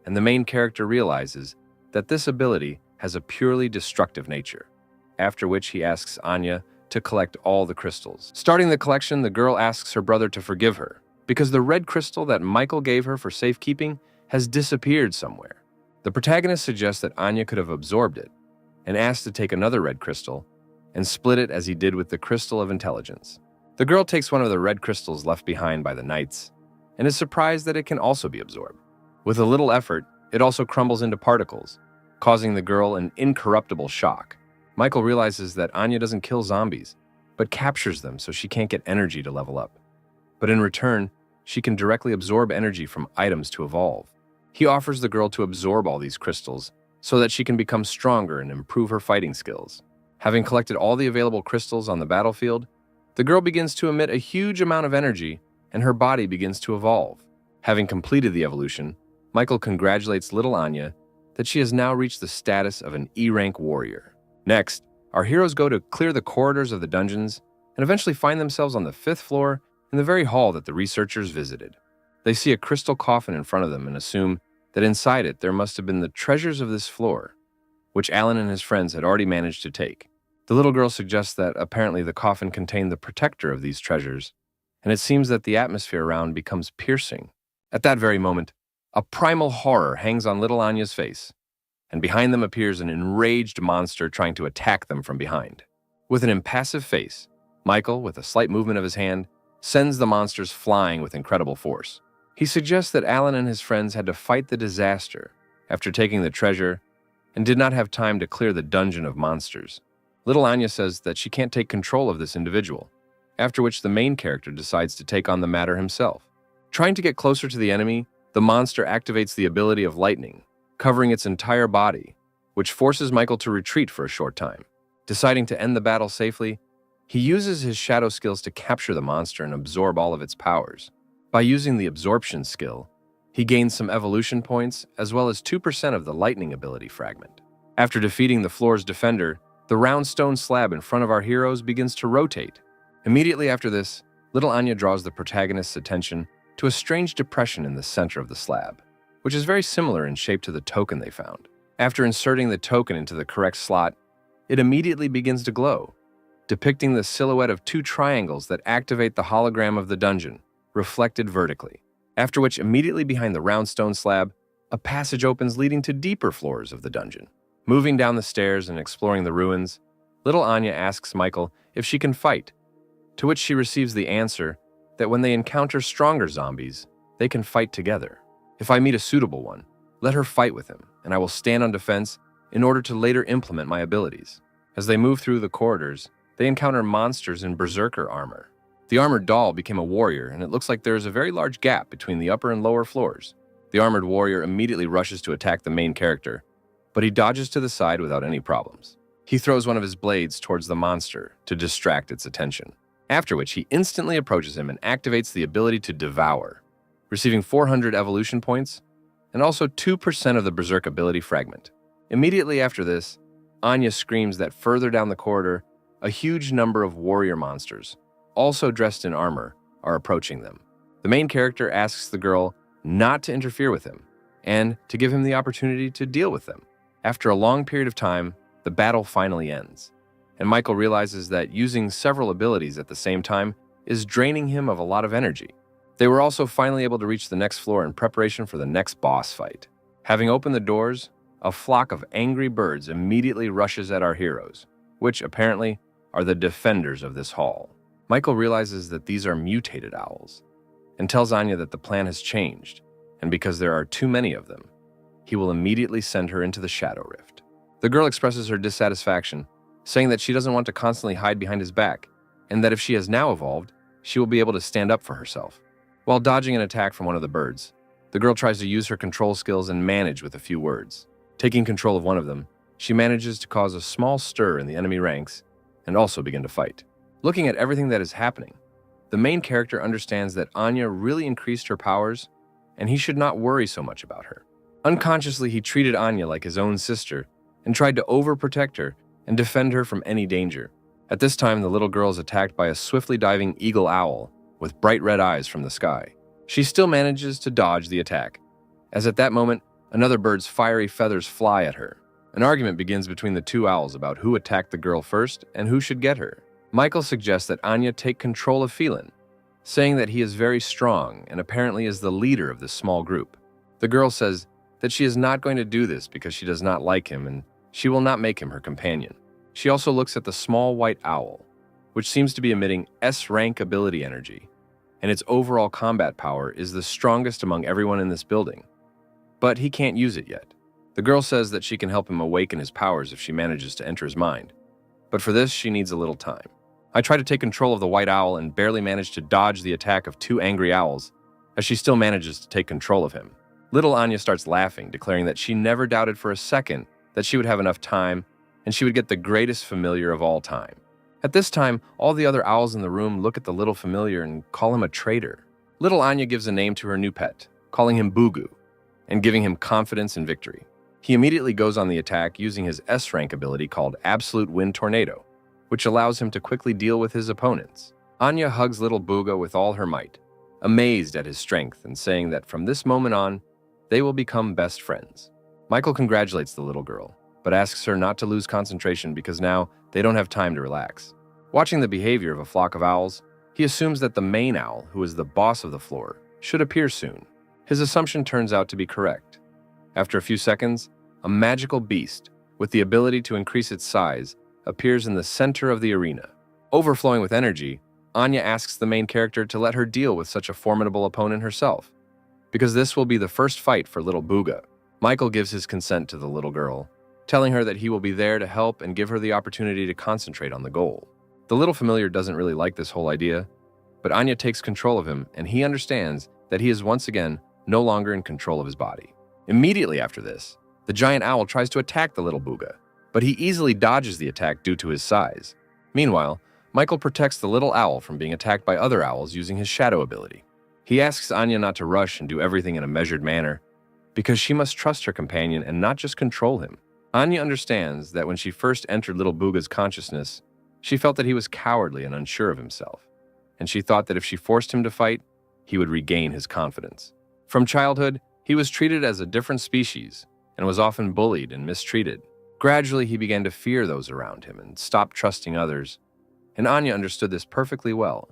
and the main character realizes that this ability has a purely destructive nature, after which he asks Anya to collect all the crystals. Starting the collection, the girl asks her brother to forgive her, because the red crystal that Michael gave her for safekeeping has disappeared somewhere. The protagonist suggests that Anya could have absorbed it, and asks to take another red crystal and split it as he did with the crystal of intelligence. The girl takes one of the red crystals left behind by the knights, and is surprised that it can also be absorbed. With a little effort, it also crumbles into particles, causing the girl an incorruptible shock. Michael realizes that Anya doesn't kill zombies, but captures them so she can't get energy to level up. But in return, she can directly absorb energy from items to evolve. He offers the girl to absorb all these crystals so that she can become stronger and improve her fighting skills. Having collected all the available crystals on the battlefield, the girl begins to emit a huge amount of energy and her body begins to evolve. Having completed the evolution, Michael congratulates little Anya that she has now reached the status of an E-rank warrior. Next, our heroes go to clear the corridors of the dungeons and eventually find themselves on the 5th floor in the very hall that the researchers visited. They see a crystal coffin in front of them and assume that inside it there must have been the treasures of this floor, which Alan and his friends had already managed to take. The little girl suggests that apparently the coffin contained the protector of these treasures, and it seems that the atmosphere around becomes piercing. At that very moment, a primal horror hangs on little Anya's face, and behind them appears an enraged monster trying to attack them from behind. With an impassive face, Michael, with a slight movement of his hand, sends the monsters flying with incredible force. He suggests that Alan and his friends had to fight the disaster after taking the treasure and did not have time to clear the dungeon of monsters. Little Anya says that she can't take control of this individual, after which the main character decides to take on the matter himself. Trying to get closer to the enemy, the monster activates the ability of lightning, covering its entire body, which forces Michael to retreat for a short time. Deciding to end the battle safely, he uses his shadow skills to capture the monster and absorb all of its powers. By using the absorption skill, he gains some evolution points as well as 2% of the lightning ability fragment. After defeating the floor's defender, the round stone slab in front of our heroes begins to rotate. Immediately after this, little Anya draws the protagonist's attention to a strange depression in the center of the slab, which is very similar in shape to the token they found. After inserting the token into the correct slot, it immediately begins to glow, depicting the silhouette of two triangles that activate the hologram of the dungeon, reflected vertically. After which, immediately behind the round stone slab, a passage opens leading to deeper floors of the dungeon. Moving down the stairs and exploring the ruins, little Anya asks Michael if she can fight, to which she receives the answer that when they encounter stronger zombies, they can fight together. If I meet a suitable one, let her fight with him, and I will stand on defense in order to later implement my abilities. As they move through the corridors, they encounter monsters in berserker armor. The armored doll became a warrior, and it looks like there is a very large gap between the upper and lower floors. The armored warrior immediately rushes to attack the main character, but he dodges to the side without any problems. He throws one of his blades towards the monster to distract its attention, after which he instantly approaches him and activates the ability to devour, receiving 400 evolution points and also 2% of the berserk ability fragment. Immediately after this, Anya screams that further down the corridor, a huge number of warrior monsters, also dressed in armor, are approaching them. The main character asks the girl not to interfere with him and to give him the opportunity to deal with them. After a long period of time, the battle finally ends, and Michael realizes that using several abilities at the same time is draining him of a lot of energy. They were also finally able to reach the next floor in preparation for the next boss fight. Having opened the doors, a flock of angry birds immediately rushes at our heroes, which apparently are the defenders of this hall. Michael realizes that these are mutated owls and tells Anya that the plan has changed, and because there are too many of them, he will immediately send her into the Shadow Rift. The girl expresses her dissatisfaction, saying that she doesn't want to constantly hide behind his back, and that if she has now evolved, she will be able to stand up for herself. While dodging an attack from one of the birds, the girl tries to use her control skills and manage with a few words. Taking control of one of them, she manages to cause a small stir in the enemy ranks and also begin to fight. Looking at everything that is happening, the main character understands that Anya really increased her powers and he should not worry so much about her. Unconsciously, he treated Anya like his own sister and tried to overprotect her and defend her from any danger. At this time, the little girl is attacked by a swiftly diving eagle owl with bright red eyes from the sky. She still manages to dodge the attack, as at that moment, another bird's fiery feathers fly at her. An argument begins between the two owls about who attacked the girl first and who should get her. Michael suggests that Anya take control of Phelan, saying that he is very strong and apparently is the leader of this small group. The girl says that she is not going to do this because she does not like him and she will not make him her companion. She also looks at the small white owl, which seems to be emitting S-rank ability energy, and its overall combat power is the strongest among everyone in this building. But he can't use it yet. The girl says that she can help him awaken his powers if she manages to enter his mind, but for this she needs a little time. I try to take control of the white owl and barely manage to dodge the attack of two angry owls, as she still manages to take control of him. Little Anya starts laughing, declaring that she never doubted for a second that she would have enough time and she would get the greatest familiar of all time. At this time, all the other owls in the room look at the little familiar and call him a traitor. Little Anya gives a name to her new pet, calling him Bugu, and giving him confidence and victory. He immediately goes on the attack using his S-rank ability called Absolute Wind Tornado, which allows him to quickly deal with his opponents. Anya hugs little Buga with all her might, amazed at his strength and saying that from this moment on, they will become best friends. Michael congratulates the little girl, but asks her not to lose concentration because now they don't have time to relax. Watching the behavior of a flock of owls, He assumes that the main owl, who is the boss of the floor, should appear soon. His assumption turns out to be correct. After a few seconds, a magical beast, with the ability to increase its size, appears in the center of the arena. Overflowing with energy, Anya asks the main character to let her deal with such a formidable opponent herself, because this will be the first fight for little Booga. Michael gives his consent to the little girl, telling her that he will be there to help and give her the opportunity to concentrate on the goal. The little familiar doesn't really like this whole idea, but Anya takes control of him, and he understands that he is once again no longer in control of his body. Immediately after this, the giant owl tries to attack the little Booga, but he easily dodges the attack due to his size. Meanwhile, Michael protects the little owl from being attacked by other owls using his shadow ability. He asks Anya not to rush and do everything in a measured manner, because she must trust her companion and not just control him. Anya understands that when she first entered little Booga's consciousness, she felt that he was cowardly and unsure of himself, and she thought that if she forced him to fight, he would regain his confidence. From childhood, he was treated as a different species and was often bullied and mistreated. Gradually, he began to fear those around him and stopped trusting others, and Anya understood this perfectly well,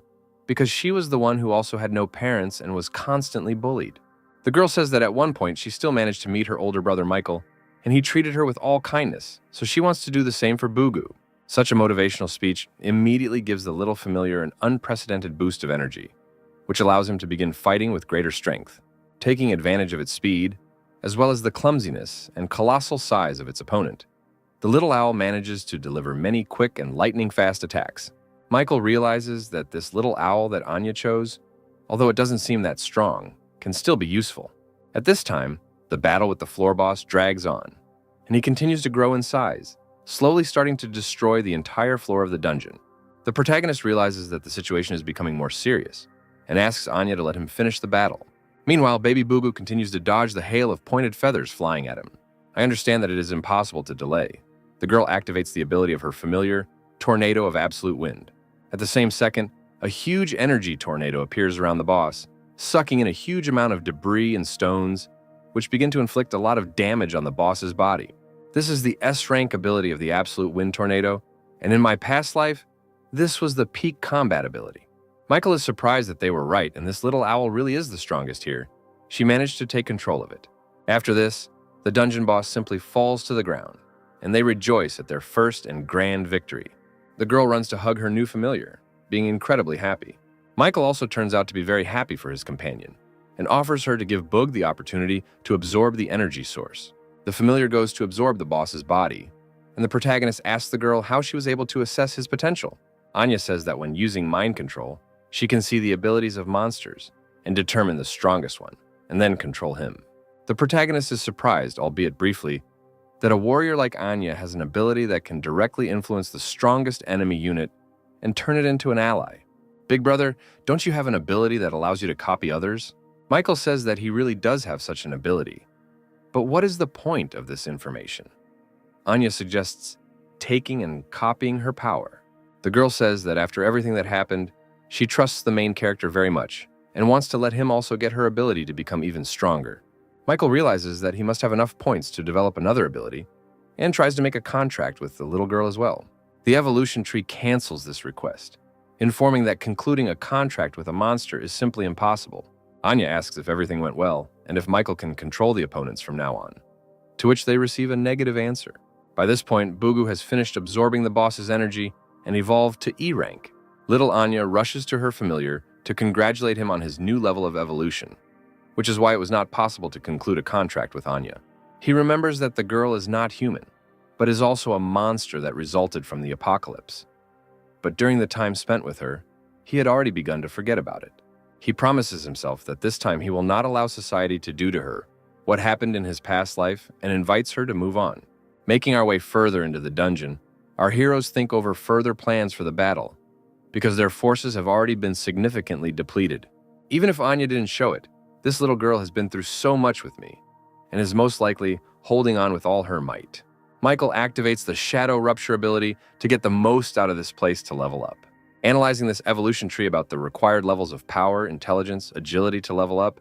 because she was the one who also had no parents and was constantly bullied. The girl says that at one point she still managed to meet her older brother Michael, and he treated her with all kindness, so she wants to do the same for Bugu. Such a motivational speech immediately gives the little familiar an unprecedented boost of energy, which allows him to begin fighting with greater strength, taking advantage of its speed, as well as the clumsiness and colossal size of its opponent. The little owl manages to deliver many quick and lightning-fast attacks. Michael realizes that this little owl that Anya chose, although it doesn't seem that strong, can still be useful. At this time, the battle with the floor boss drags on, and he continues to grow in size, slowly starting to destroy the entire floor of the dungeon. The protagonist realizes that the situation is becoming more serious, and asks Anya to let him finish the battle. Meanwhile, baby Bugu continues to dodge the hail of pointed feathers flying at him. I understand that it is impossible to delay. The girl activates the ability of her familiar, Tornado of Absolute Wind. At the same second, a huge energy tornado appears around the boss, sucking in a huge amount of debris and stones, which begin to inflict a lot of damage on the boss's body. This is the S-rank ability of the Absolute Wind Tornado, and in my past life, this was the peak combat ability. Michael is surprised that they were right, and this little owl really is the strongest here. She managed to take control of it. After this, the dungeon boss simply falls to the ground, and they rejoice at their first and grand victory. The girl runs to hug her new familiar, being incredibly happy. Michael also turns out to be very happy for his companion, and offers her to give Boog the opportunity to absorb the energy source. The familiar goes to absorb the boss's body, and the protagonist asks the girl how she was able to assess his potential. Anya says that when using mind control, she can see the abilities of monsters and determine the strongest one, and then control him. The protagonist is surprised, albeit briefly, that a warrior like Anya has an ability that can directly influence the strongest enemy unit and turn it into an ally. Big brother, don't you have an ability that allows you to copy others? Michael says that he really does have such an ability. But what is the point of this information? Anya suggests taking and copying her power. The girl says that after everything that happened, she trusts the main character very much and wants to let him also get her ability to become even stronger. Michael realizes that he must have enough points to develop another ability and tries to make a contract with the little girl as well. The evolution tree cancels this request, informing that concluding a contract with a monster is simply impossible. Anya asks if everything went well and if Michael can control the opponents from now on, to which they receive a negative answer. By this point, Bugu has finished absorbing the boss's energy and evolved to E rank. Little Anya rushes to her familiar to congratulate him on his new level of evolution, which is why it was not possible to conclude a contract with Anya. He remembers that the girl is not human, but is also a monster that resulted from the apocalypse. But during the time spent with her, he had already begun to forget about it. He promises himself that this time he will not allow society to do to her what happened in his past life and invites her to move on. Making our way further into the dungeon, our heroes think over further plans for the battle, because their forces have already been significantly depleted. Even if Anya didn't show it, this little girl has been through so much with me, and is most likely holding on with all her might. Michael activates the Shadow Rupture ability to get the most out of this place to level up. Analyzing this evolution tree about the required levels of power, intelligence, agility to level up,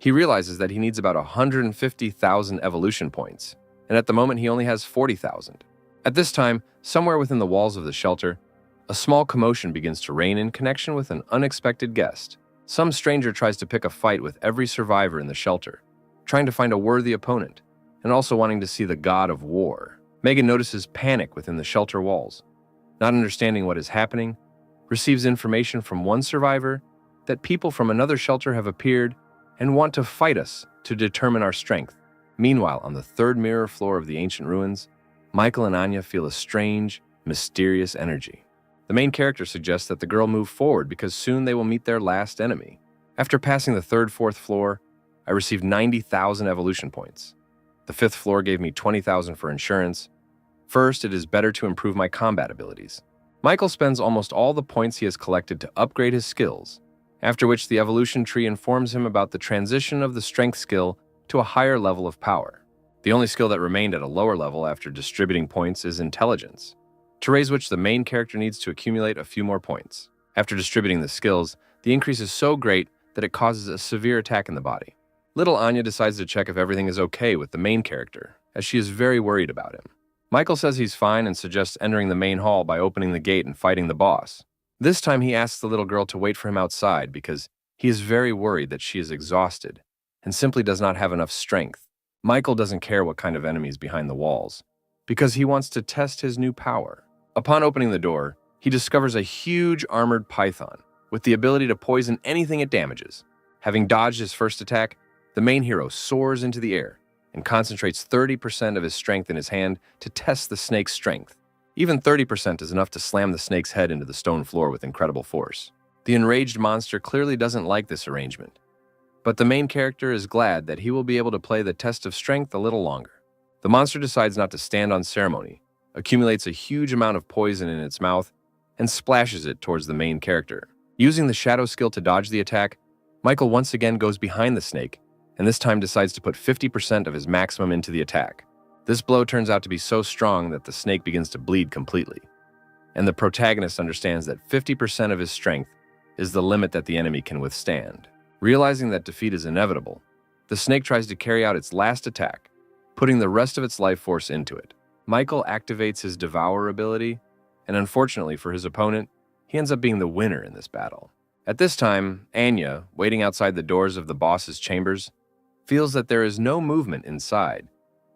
he realizes that he needs about 150,000 evolution points, and at the moment he only has 40,000. At this time, somewhere within the walls of the shelter, A small commotion begins to reign in connection with an unexpected guest. Some stranger tries to pick a fight with every survivor in the shelter, trying to find a worthy opponent, and also wanting to see the god of war. Megan notices panic within the shelter walls. Not understanding what is happening, receives information from one survivor that people from another shelter have appeared and want to fight us to determine our strength. Meanwhile, on the third mirror floor of the ancient ruins, Michael and Anya feel a strange, mysterious energy. The main character suggests that the girl move forward because soon they will meet their last enemy. After passing the third, fourth floor, I received 90,000 evolution points. The fifth floor gave me 20,000 for insurance. First, it is better to improve my combat abilities. Michael spends almost all the points he has collected to upgrade his skills, after which the evolution tree informs him about the transition of the strength skill to a higher level of power. The only skill that remained at a lower level after distributing points is intelligence, to raise which the main character needs to accumulate a few more points. After distributing the skills, the increase is so great that it causes a severe attack in the body. Little Anya decides to check if everything is okay with the main character, as she is very worried about him. Michael says he's fine and suggests entering the main hall by opening the gate and fighting the boss. This time he asks the little girl to wait for him outside because he is very worried that she is exhausted and simply does not have enough strength. Michael doesn't care what kind of enemies behind the walls because he wants to test his new power. Upon opening the door, he discovers a huge armored python with the ability to poison anything it damages. Having dodged his first attack, the main hero soars into the air and concentrates 30% of his strength in his hand to test the snake's strength. Even 30% is enough to slam the snake's head into the stone floor with incredible force. The enraged monster clearly doesn't like this arrangement, but the main character is glad that he will be able to play the test of strength a little longer. The monster decides not to stand on ceremony, accumulates a huge amount of poison in its mouth, and splashes it towards the main character. Using the shadow skill to dodge the attack, Michael once again goes behind the snake, and this time decides to put 50% of his maximum into the attack. This blow turns out to be so strong that the snake begins to bleed completely, and the protagonist understands that 50% of his strength is the limit that the enemy can withstand. Realizing that defeat is inevitable, the snake tries to carry out its last attack, putting the rest of its life force into it. Michael activates his Devour ability, and unfortunately for his opponent, he ends up being the winner in this battle. At this time, Anya, waiting outside the doors of the boss's chambers, feels that there is no movement inside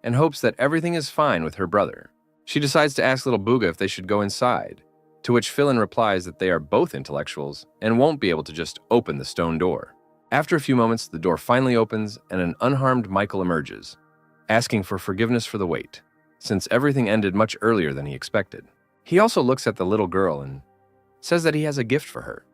and hopes that everything is fine with her brother. She decides to ask little Booga if they should go inside, to which Philin replies that they are both intellectuals and won't be able to just open the stone door. After a few moments, the door finally opens and an unharmed Michael emerges, asking for forgiveness for the wait, since everything ended much earlier than he expected. He also looks at the little girl and says that he has a gift for her,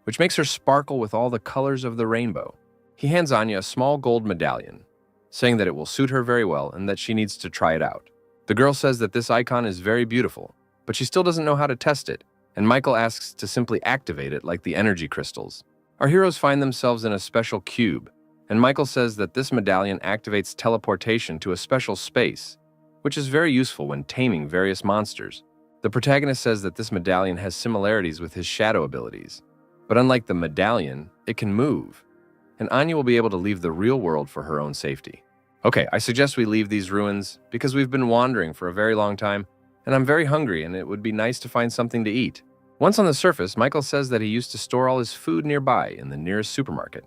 which makes her sparkle with all the colors of the rainbow. He hands Anya a small gold medallion, saying that it will suit her very well and that she needs to try it out. The girl says that this icon is very beautiful, but she still doesn't know how to test it, and Michael asks to simply activate it like the energy crystals. Our heroes find themselves in a special cube, and Michael says that this medallion activates teleportation to a special space, which is very useful when taming various monsters. The protagonist says that this medallion has similarities with his shadow abilities, but unlike the medallion, it can move, and Anya will be able to leave the real world for her own safety. Okay, I suggest we leave these ruins because we've been wandering for a very long time, and I'm very hungry and it would be nice to find something to eat. Once on the surface, Michael says that he used to store all his food nearby in the nearest supermarket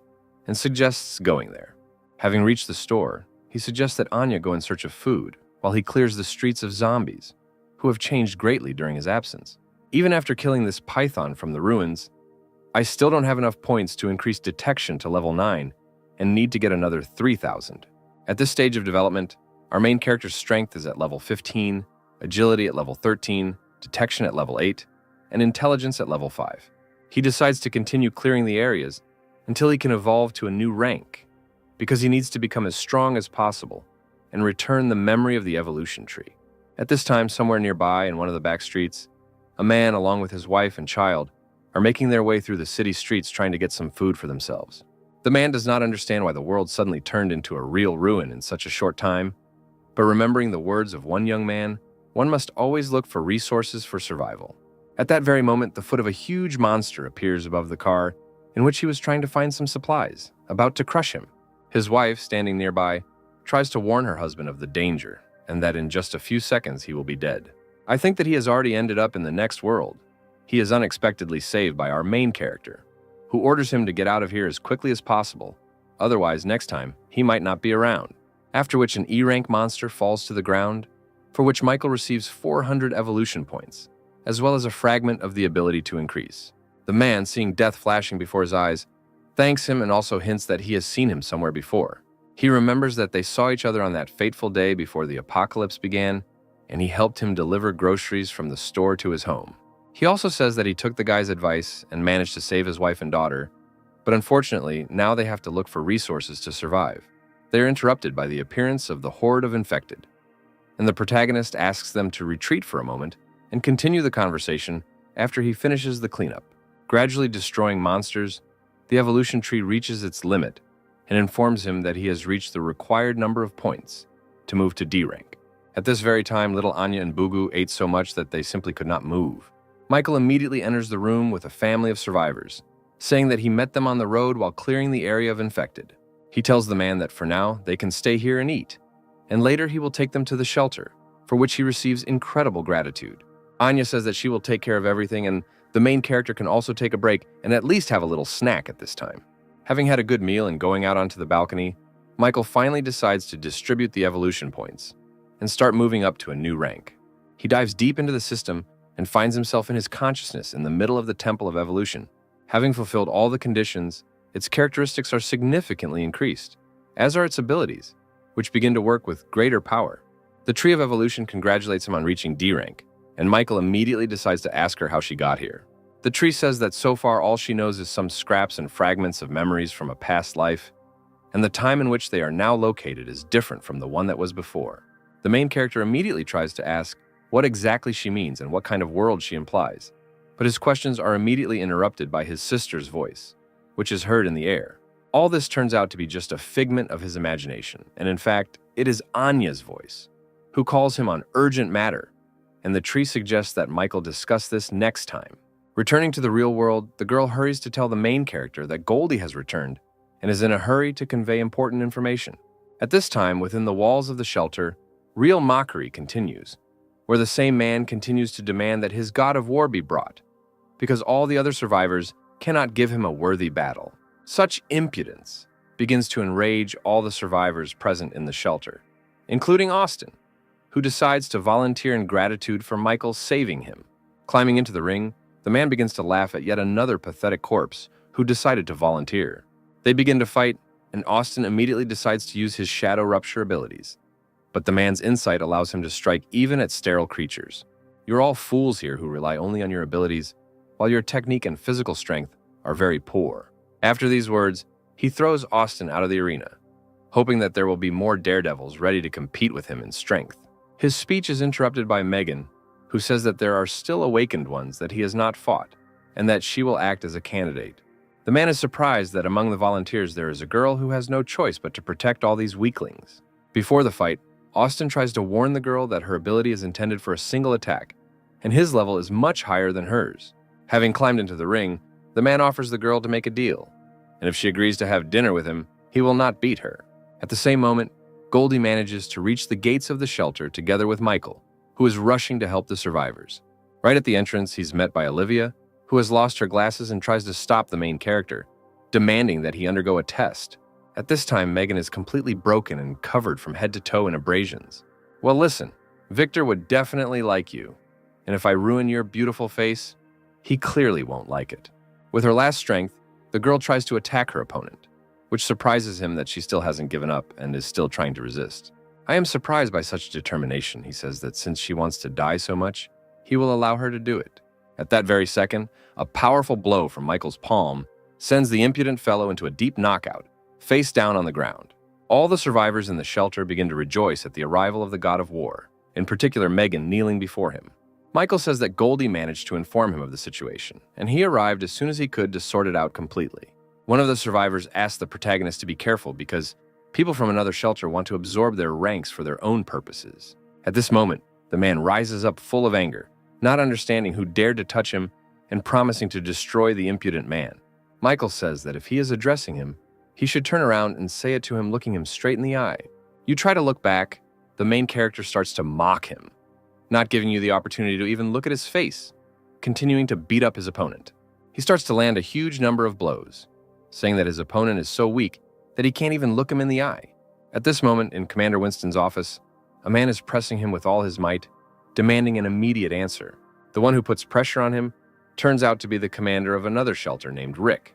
and suggests going there. Having reached the store, he suggests that Anya go in search of food while he clears the streets of zombies, who have changed greatly during his absence. Even after killing this python from the ruins, I still don't have enough points to increase detection to level 9 and need to get another 3,000. At this stage of development, our main character's strength is at level 15, agility at level 13, detection at level 8, and intelligence at level 5. He decides to continue clearing the areas until he can evolve to a new rank, because he needs to become as strong as possible and return the memory of the evolution tree. At this time, somewhere nearby in one of the back streets, a man along with his wife and child are making their way through the city streets trying to get some food for themselves. The man does not understand why the world suddenly turned into a real ruin in such a short time, but remembering the words of one young man, one must always look for resources for survival. At that very moment, the foot of a huge monster appears above the car in which he was trying to find some supplies, about to crush him. His wife, standing nearby, tries to warn her husband of the danger and that in just a few seconds he will be dead. I think that he has already ended up in the next world, he is unexpectedly saved by our main character, who orders him to get out of here as quickly as possible, otherwise next time he might not be around. After which an E-rank monster falls to the ground, for which Michael receives 400 evolution points, as well as a fragment of the ability to increase. The man, seeing death flashing before his eyes, thanks him and also hints that he has seen him somewhere before. He remembers that they saw each other on that fateful day before the apocalypse began, and he helped him deliver groceries from the store to his home. He also says that he took the guy's advice and managed to save his wife and daughter, but unfortunately, now they have to look for resources to survive. They are interrupted by the appearance of the horde of infected, and the protagonist asks them to retreat for a moment and continue the conversation after he finishes the cleanup. Gradually destroying monsters, the evolution tree reaches its limit and informs him that he has reached the required number of points to move to D rank. At this very time, little Anya and Bugu ate so much that they simply could not move. Michael immediately enters the room with a family of survivors, saying that he met them on the road while clearing the area of infected. He tells the man that for now, they can stay here and eat, and later he will take them to the shelter, for which he receives incredible gratitude. Anya says that she will take care of everything, and the main character can also take a break and at least have a little snack at this time. Having had a good meal and going out onto the balcony, Michael finally decides to distribute the evolution points and start moving up to a new rank. He dives deep into the system and finds himself in his consciousness in the middle of the Temple of Evolution. Having fulfilled all the conditions, its characteristics are significantly increased, as are its abilities, which begin to work with greater power. The Tree of Evolution congratulates him on reaching D rank, and Michael immediately decides to ask her how she got here. The tree says that so far all she knows is some scraps and fragments of memories from a past life, and the time in which they are now located is different from the one that was before. The main character immediately tries to ask what exactly she means and what kind of world she implies, but his questions are immediately interrupted by his sister's voice, which is heard in the air. All this turns out to be just a figment of his imagination, and in fact, it is Anya's voice, who calls him on urgent matter, and the tree suggests that Michael discuss this next time. Returning to the real world, the girl hurries to tell the main character that Goldie has returned and is in a hurry to convey important information. At this time, within the walls of the shelter, real mockery continues, where the same man continues to demand that his god of war be brought, because all the other survivors cannot give him a worthy battle. Such impudence begins to enrage all the survivors present in the shelter, including Austin, who decides to volunteer in gratitude for Michael saving him. Climbing into the ring, the man begins to laugh at yet another pathetic corpse who decided to volunteer. They begin to fight, and Austin immediately decides to use his shadow rupture abilities. But the man's insight allows him to strike even at sterile creatures. You're all fools here who rely only on your abilities, while your technique and physical strength are very poor. After these words, he throws Austin out of the arena, hoping that there will be more daredevils ready to compete with him in strength. His speech is interrupted by Megan, who says that there are still awakened ones that he has not fought, and that she will act as a candidate. The man is surprised that among the volunteers there is a girl who has no choice but to protect all these weaklings. Before the fight, Austin tries to warn the girl that her ability is intended for a single attack, and his level is much higher than hers. Having climbed into the ring, the man offers the girl to make a deal, and if she agrees to have dinner with him, he will not beat her. At the same moment, Goldie manages to reach the gates of the shelter together with Michael, who is rushing to help the survivors. Right at the entrance, he's met by Olivia, who has lost her glasses and tries to stop the main character, demanding that he undergo a test. At this time, Megan is completely broken and covered from head to toe in abrasions. Well, listen, Victor would definitely like you, and if I ruin your beautiful face, he clearly won't like it. With her last strength, the girl tries to attack her opponent, which surprises him that she still hasn't given up and is still trying to resist. I am surprised by such determination. He says that since she wants to die so much, he will allow her to do it. At that very second, a powerful blow from Michael's palm sends the impudent fellow into a deep knockout, face down on the ground. All the survivors in the shelter begin to rejoice at the arrival of the god of war, in particular Megan kneeling before him. Michael says that Goldie managed to inform him of the situation, and he arrived as soon as he could to sort it out completely. One of the survivors asks the protagonist to be careful because people from another shelter want to absorb their ranks for their own purposes. At this moment, the man rises up full of anger, not understanding who dared to touch him and promising to destroy the impudent man. Michael says that if he is addressing him, he should turn around and say it to him looking him straight in the eye. You try to look back, the main character starts to mock him, not giving you the opportunity to even look at his face, continuing to beat up his opponent. He starts to land a huge number of blows, saying that his opponent is so weak that he can't even look him in the eye. At this moment, in Commander Winston's office, a man is pressing him with all his might, demanding an immediate answer. The one who puts pressure on him turns out to be the commander of another shelter named Rick,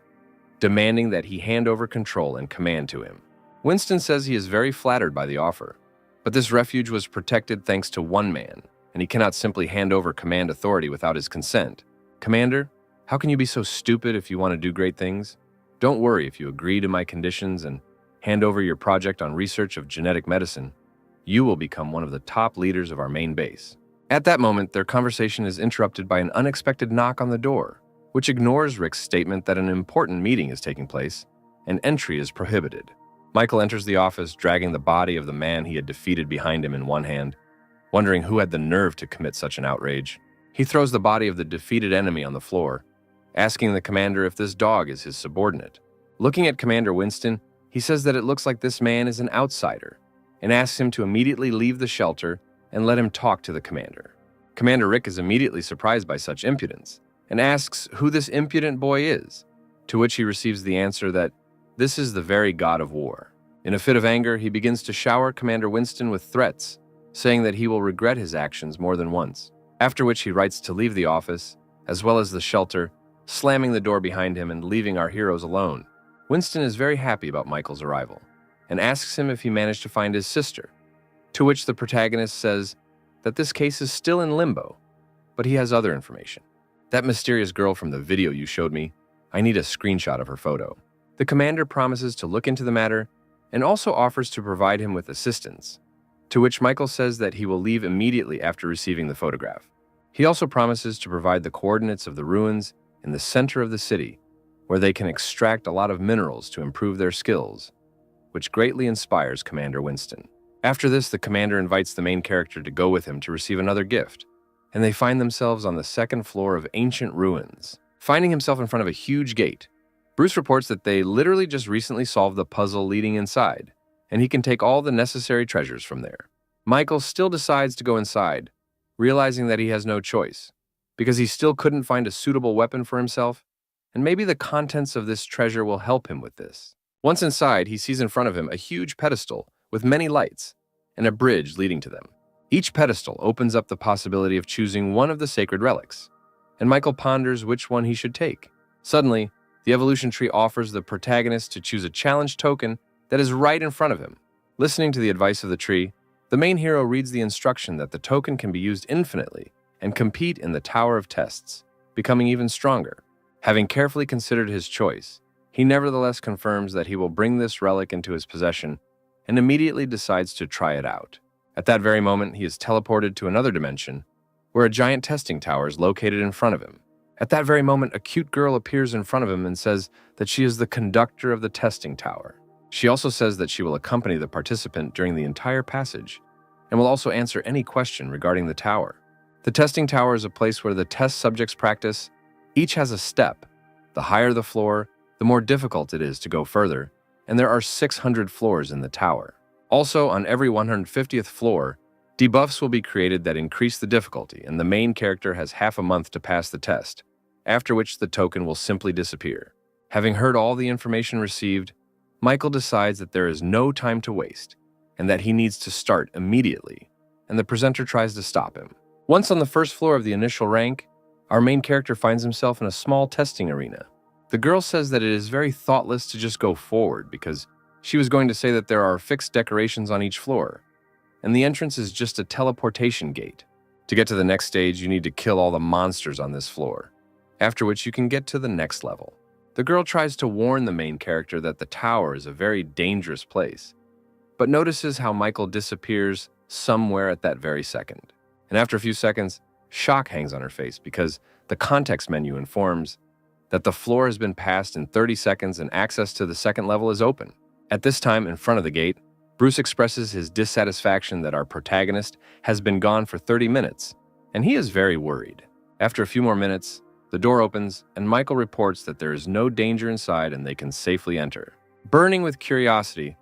demanding that he hand over control and command to him. Winston says he is very flattered by the offer, but this refuge was protected thanks to one man, and he cannot simply hand over command authority without his consent. Commander, how can you be so stupid if you want to do great things? Don't worry if you agree to my conditions and hand over your project on research of genetic medicine. You will become one of the top leaders of our main base. At that moment, their conversation is interrupted by an unexpected knock on the door, which ignores Rick's statement that an important meeting is taking place and entry is prohibited. Michael enters the office, dragging the body of the man he had defeated behind him in one hand, wondering who had the nerve to commit such an outrage. He throws the body of the defeated enemy on the floor, asking the commander if this dog is his subordinate. Looking at Commander Winston, he says that it looks like this man is an outsider, and asks him to immediately leave the shelter and let him talk to the commander. Commander Rick is immediately surprised by such impudence, and asks who this impudent boy is, to which he receives the answer that this is the very god of war. In a fit of anger, he begins to shower Commander Winston with threats, saying that he will regret his actions more than once, after which he writes to leave the office, as well as the shelter, slamming the door behind him and leaving our heroes alone. Winston is very happy about Michael's arrival, and asks him if he managed to find his sister, to which the protagonist says that this case is still in limbo, but he has other information. That mysterious girl from the video you showed me, I need a screenshot of her photo. The commander promises to look into the matter and also offers to provide him with assistance, to which Michael says that he will leave immediately after receiving the photograph. He also promises to provide the coordinates of the ruins in the center of the city, where they can extract a lot of minerals to improve their skills, which greatly inspires Commander Winston. After this, the commander invites the main character to go with him to receive another gift, and they find themselves on the second floor of ancient ruins. Finding himself in front of a huge gate, Bruce reports that they literally just recently solved the puzzle leading inside, and he can take all the necessary treasures from there. Michael still decides to go inside, realizing that he has no choice, because he still couldn't find a suitable weapon for himself, and maybe the contents of this treasure will help him with this. Once inside, he sees in front of him a huge pedestal with many lights and a bridge leading to them. Each pedestal opens up the possibility of choosing one of the sacred relics, and Michael ponders which one he should take. Suddenly, the evolution tree offers the protagonist to choose a challenge token that is right in front of him. Listening to the advice of the tree, the main hero reads the instruction that the token can be used infinitely and compete in the Tower of Tests, becoming even stronger. Having carefully considered his choice, he nevertheless confirms that he will bring this relic into his possession and immediately decides to try it out. At that very moment, he is teleported to another dimension where a giant testing tower is located in front of him. At that very moment, a cute girl appears in front of him and says that she is the conductor of the testing tower. She also says that she will accompany the participant during the entire passage and will also answer any question regarding the tower. The testing tower is a place where the test subjects practice. Each has a step. The higher the floor, the more difficult it is to go further, and there are 600 floors in the tower. Also, on every 150th floor, debuffs will be created that increase the difficulty, and the main character has half a month to pass the test, after which the token will simply disappear. Having heard all the information received, Michael decides that there is no time to waste, and that he needs to start immediately, and the presenter tries to stop him. Once on the first floor of the initial rank, our main character finds himself in a small testing arena. The girl says that it is very thoughtless to just go forward because she was going to say that there are fixed decorations on each floor, and the entrance is just a teleportation gate. To get to the next stage, you need to kill all the monsters on this floor, after which you can get to the next level. The girl tries to warn the main character that the tower is a very dangerous place, but notices how Michael disappears somewhere at that very second. And after a few seconds, shock hangs on her face because the context menu informs that the floor has been passed in 30 seconds and access to the second level is open. At this time, in front of the gate, Bruce expresses his dissatisfaction that our protagonist has been gone for 30 minutes, and he is very worried. After a few more minutes, the door opens, and Michael reports that there is no danger inside and they can safely enter. Burning with curiosity,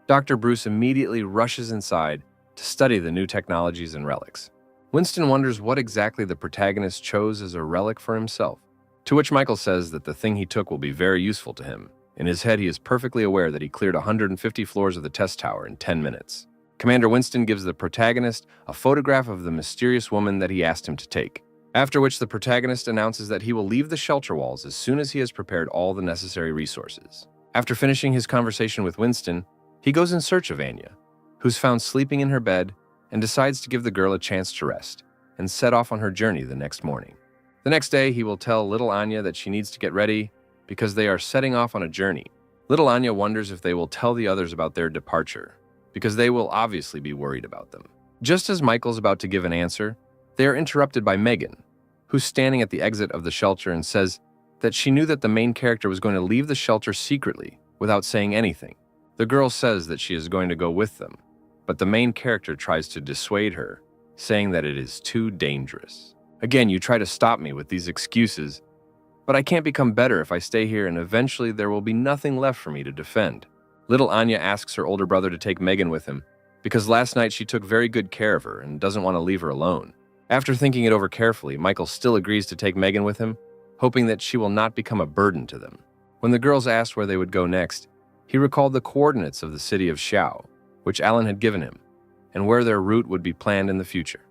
Dr. Bruce immediately rushes inside to study the new technologies and relics. Winston wonders what exactly the protagonist chose as a relic for himself, to which Michael says that the thing he took will be very useful to him. In his head, he is perfectly aware that he cleared 150 floors of the test tower in 10 minutes. Commander Winston gives the protagonist a photograph of the mysterious woman that he asked him to take, after which the protagonist announces that he will leave the shelter walls as soon as he has prepared all the necessary resources. After finishing his conversation with Winston, he goes in search of Anya, who's found sleeping in her bed, and decides to give the girl a chance to rest, and set off on her journey the next morning. The next day, he will tell little Anya that she needs to get ready because they are setting off on a journey. Little Anya wonders if they will tell the others about their departure, because they will obviously be worried about them. Just as Michael's about to give an answer, they are interrupted by Megan, who's standing at the exit of the shelter and says that she knew that the main character was going to leave the shelter secretly without saying anything. The girl says that she is going to go with them, but the main character tries to dissuade her, saying that it is too dangerous. Again, you try to stop me with these excuses, but I can't become better if I stay here, and eventually there will be nothing left for me to defend. Little Anya asks her older brother to take Megan with him, because last night she took very good care of her and doesn't want to leave her alone. After thinking it over carefully, Michael still agrees to take Megan with him, hoping that she will not become a burden to them. When the girls asked where they would go next, he recalled the coordinates of the city of Xiao, which Alan had given him, and where their route would be planned in the future.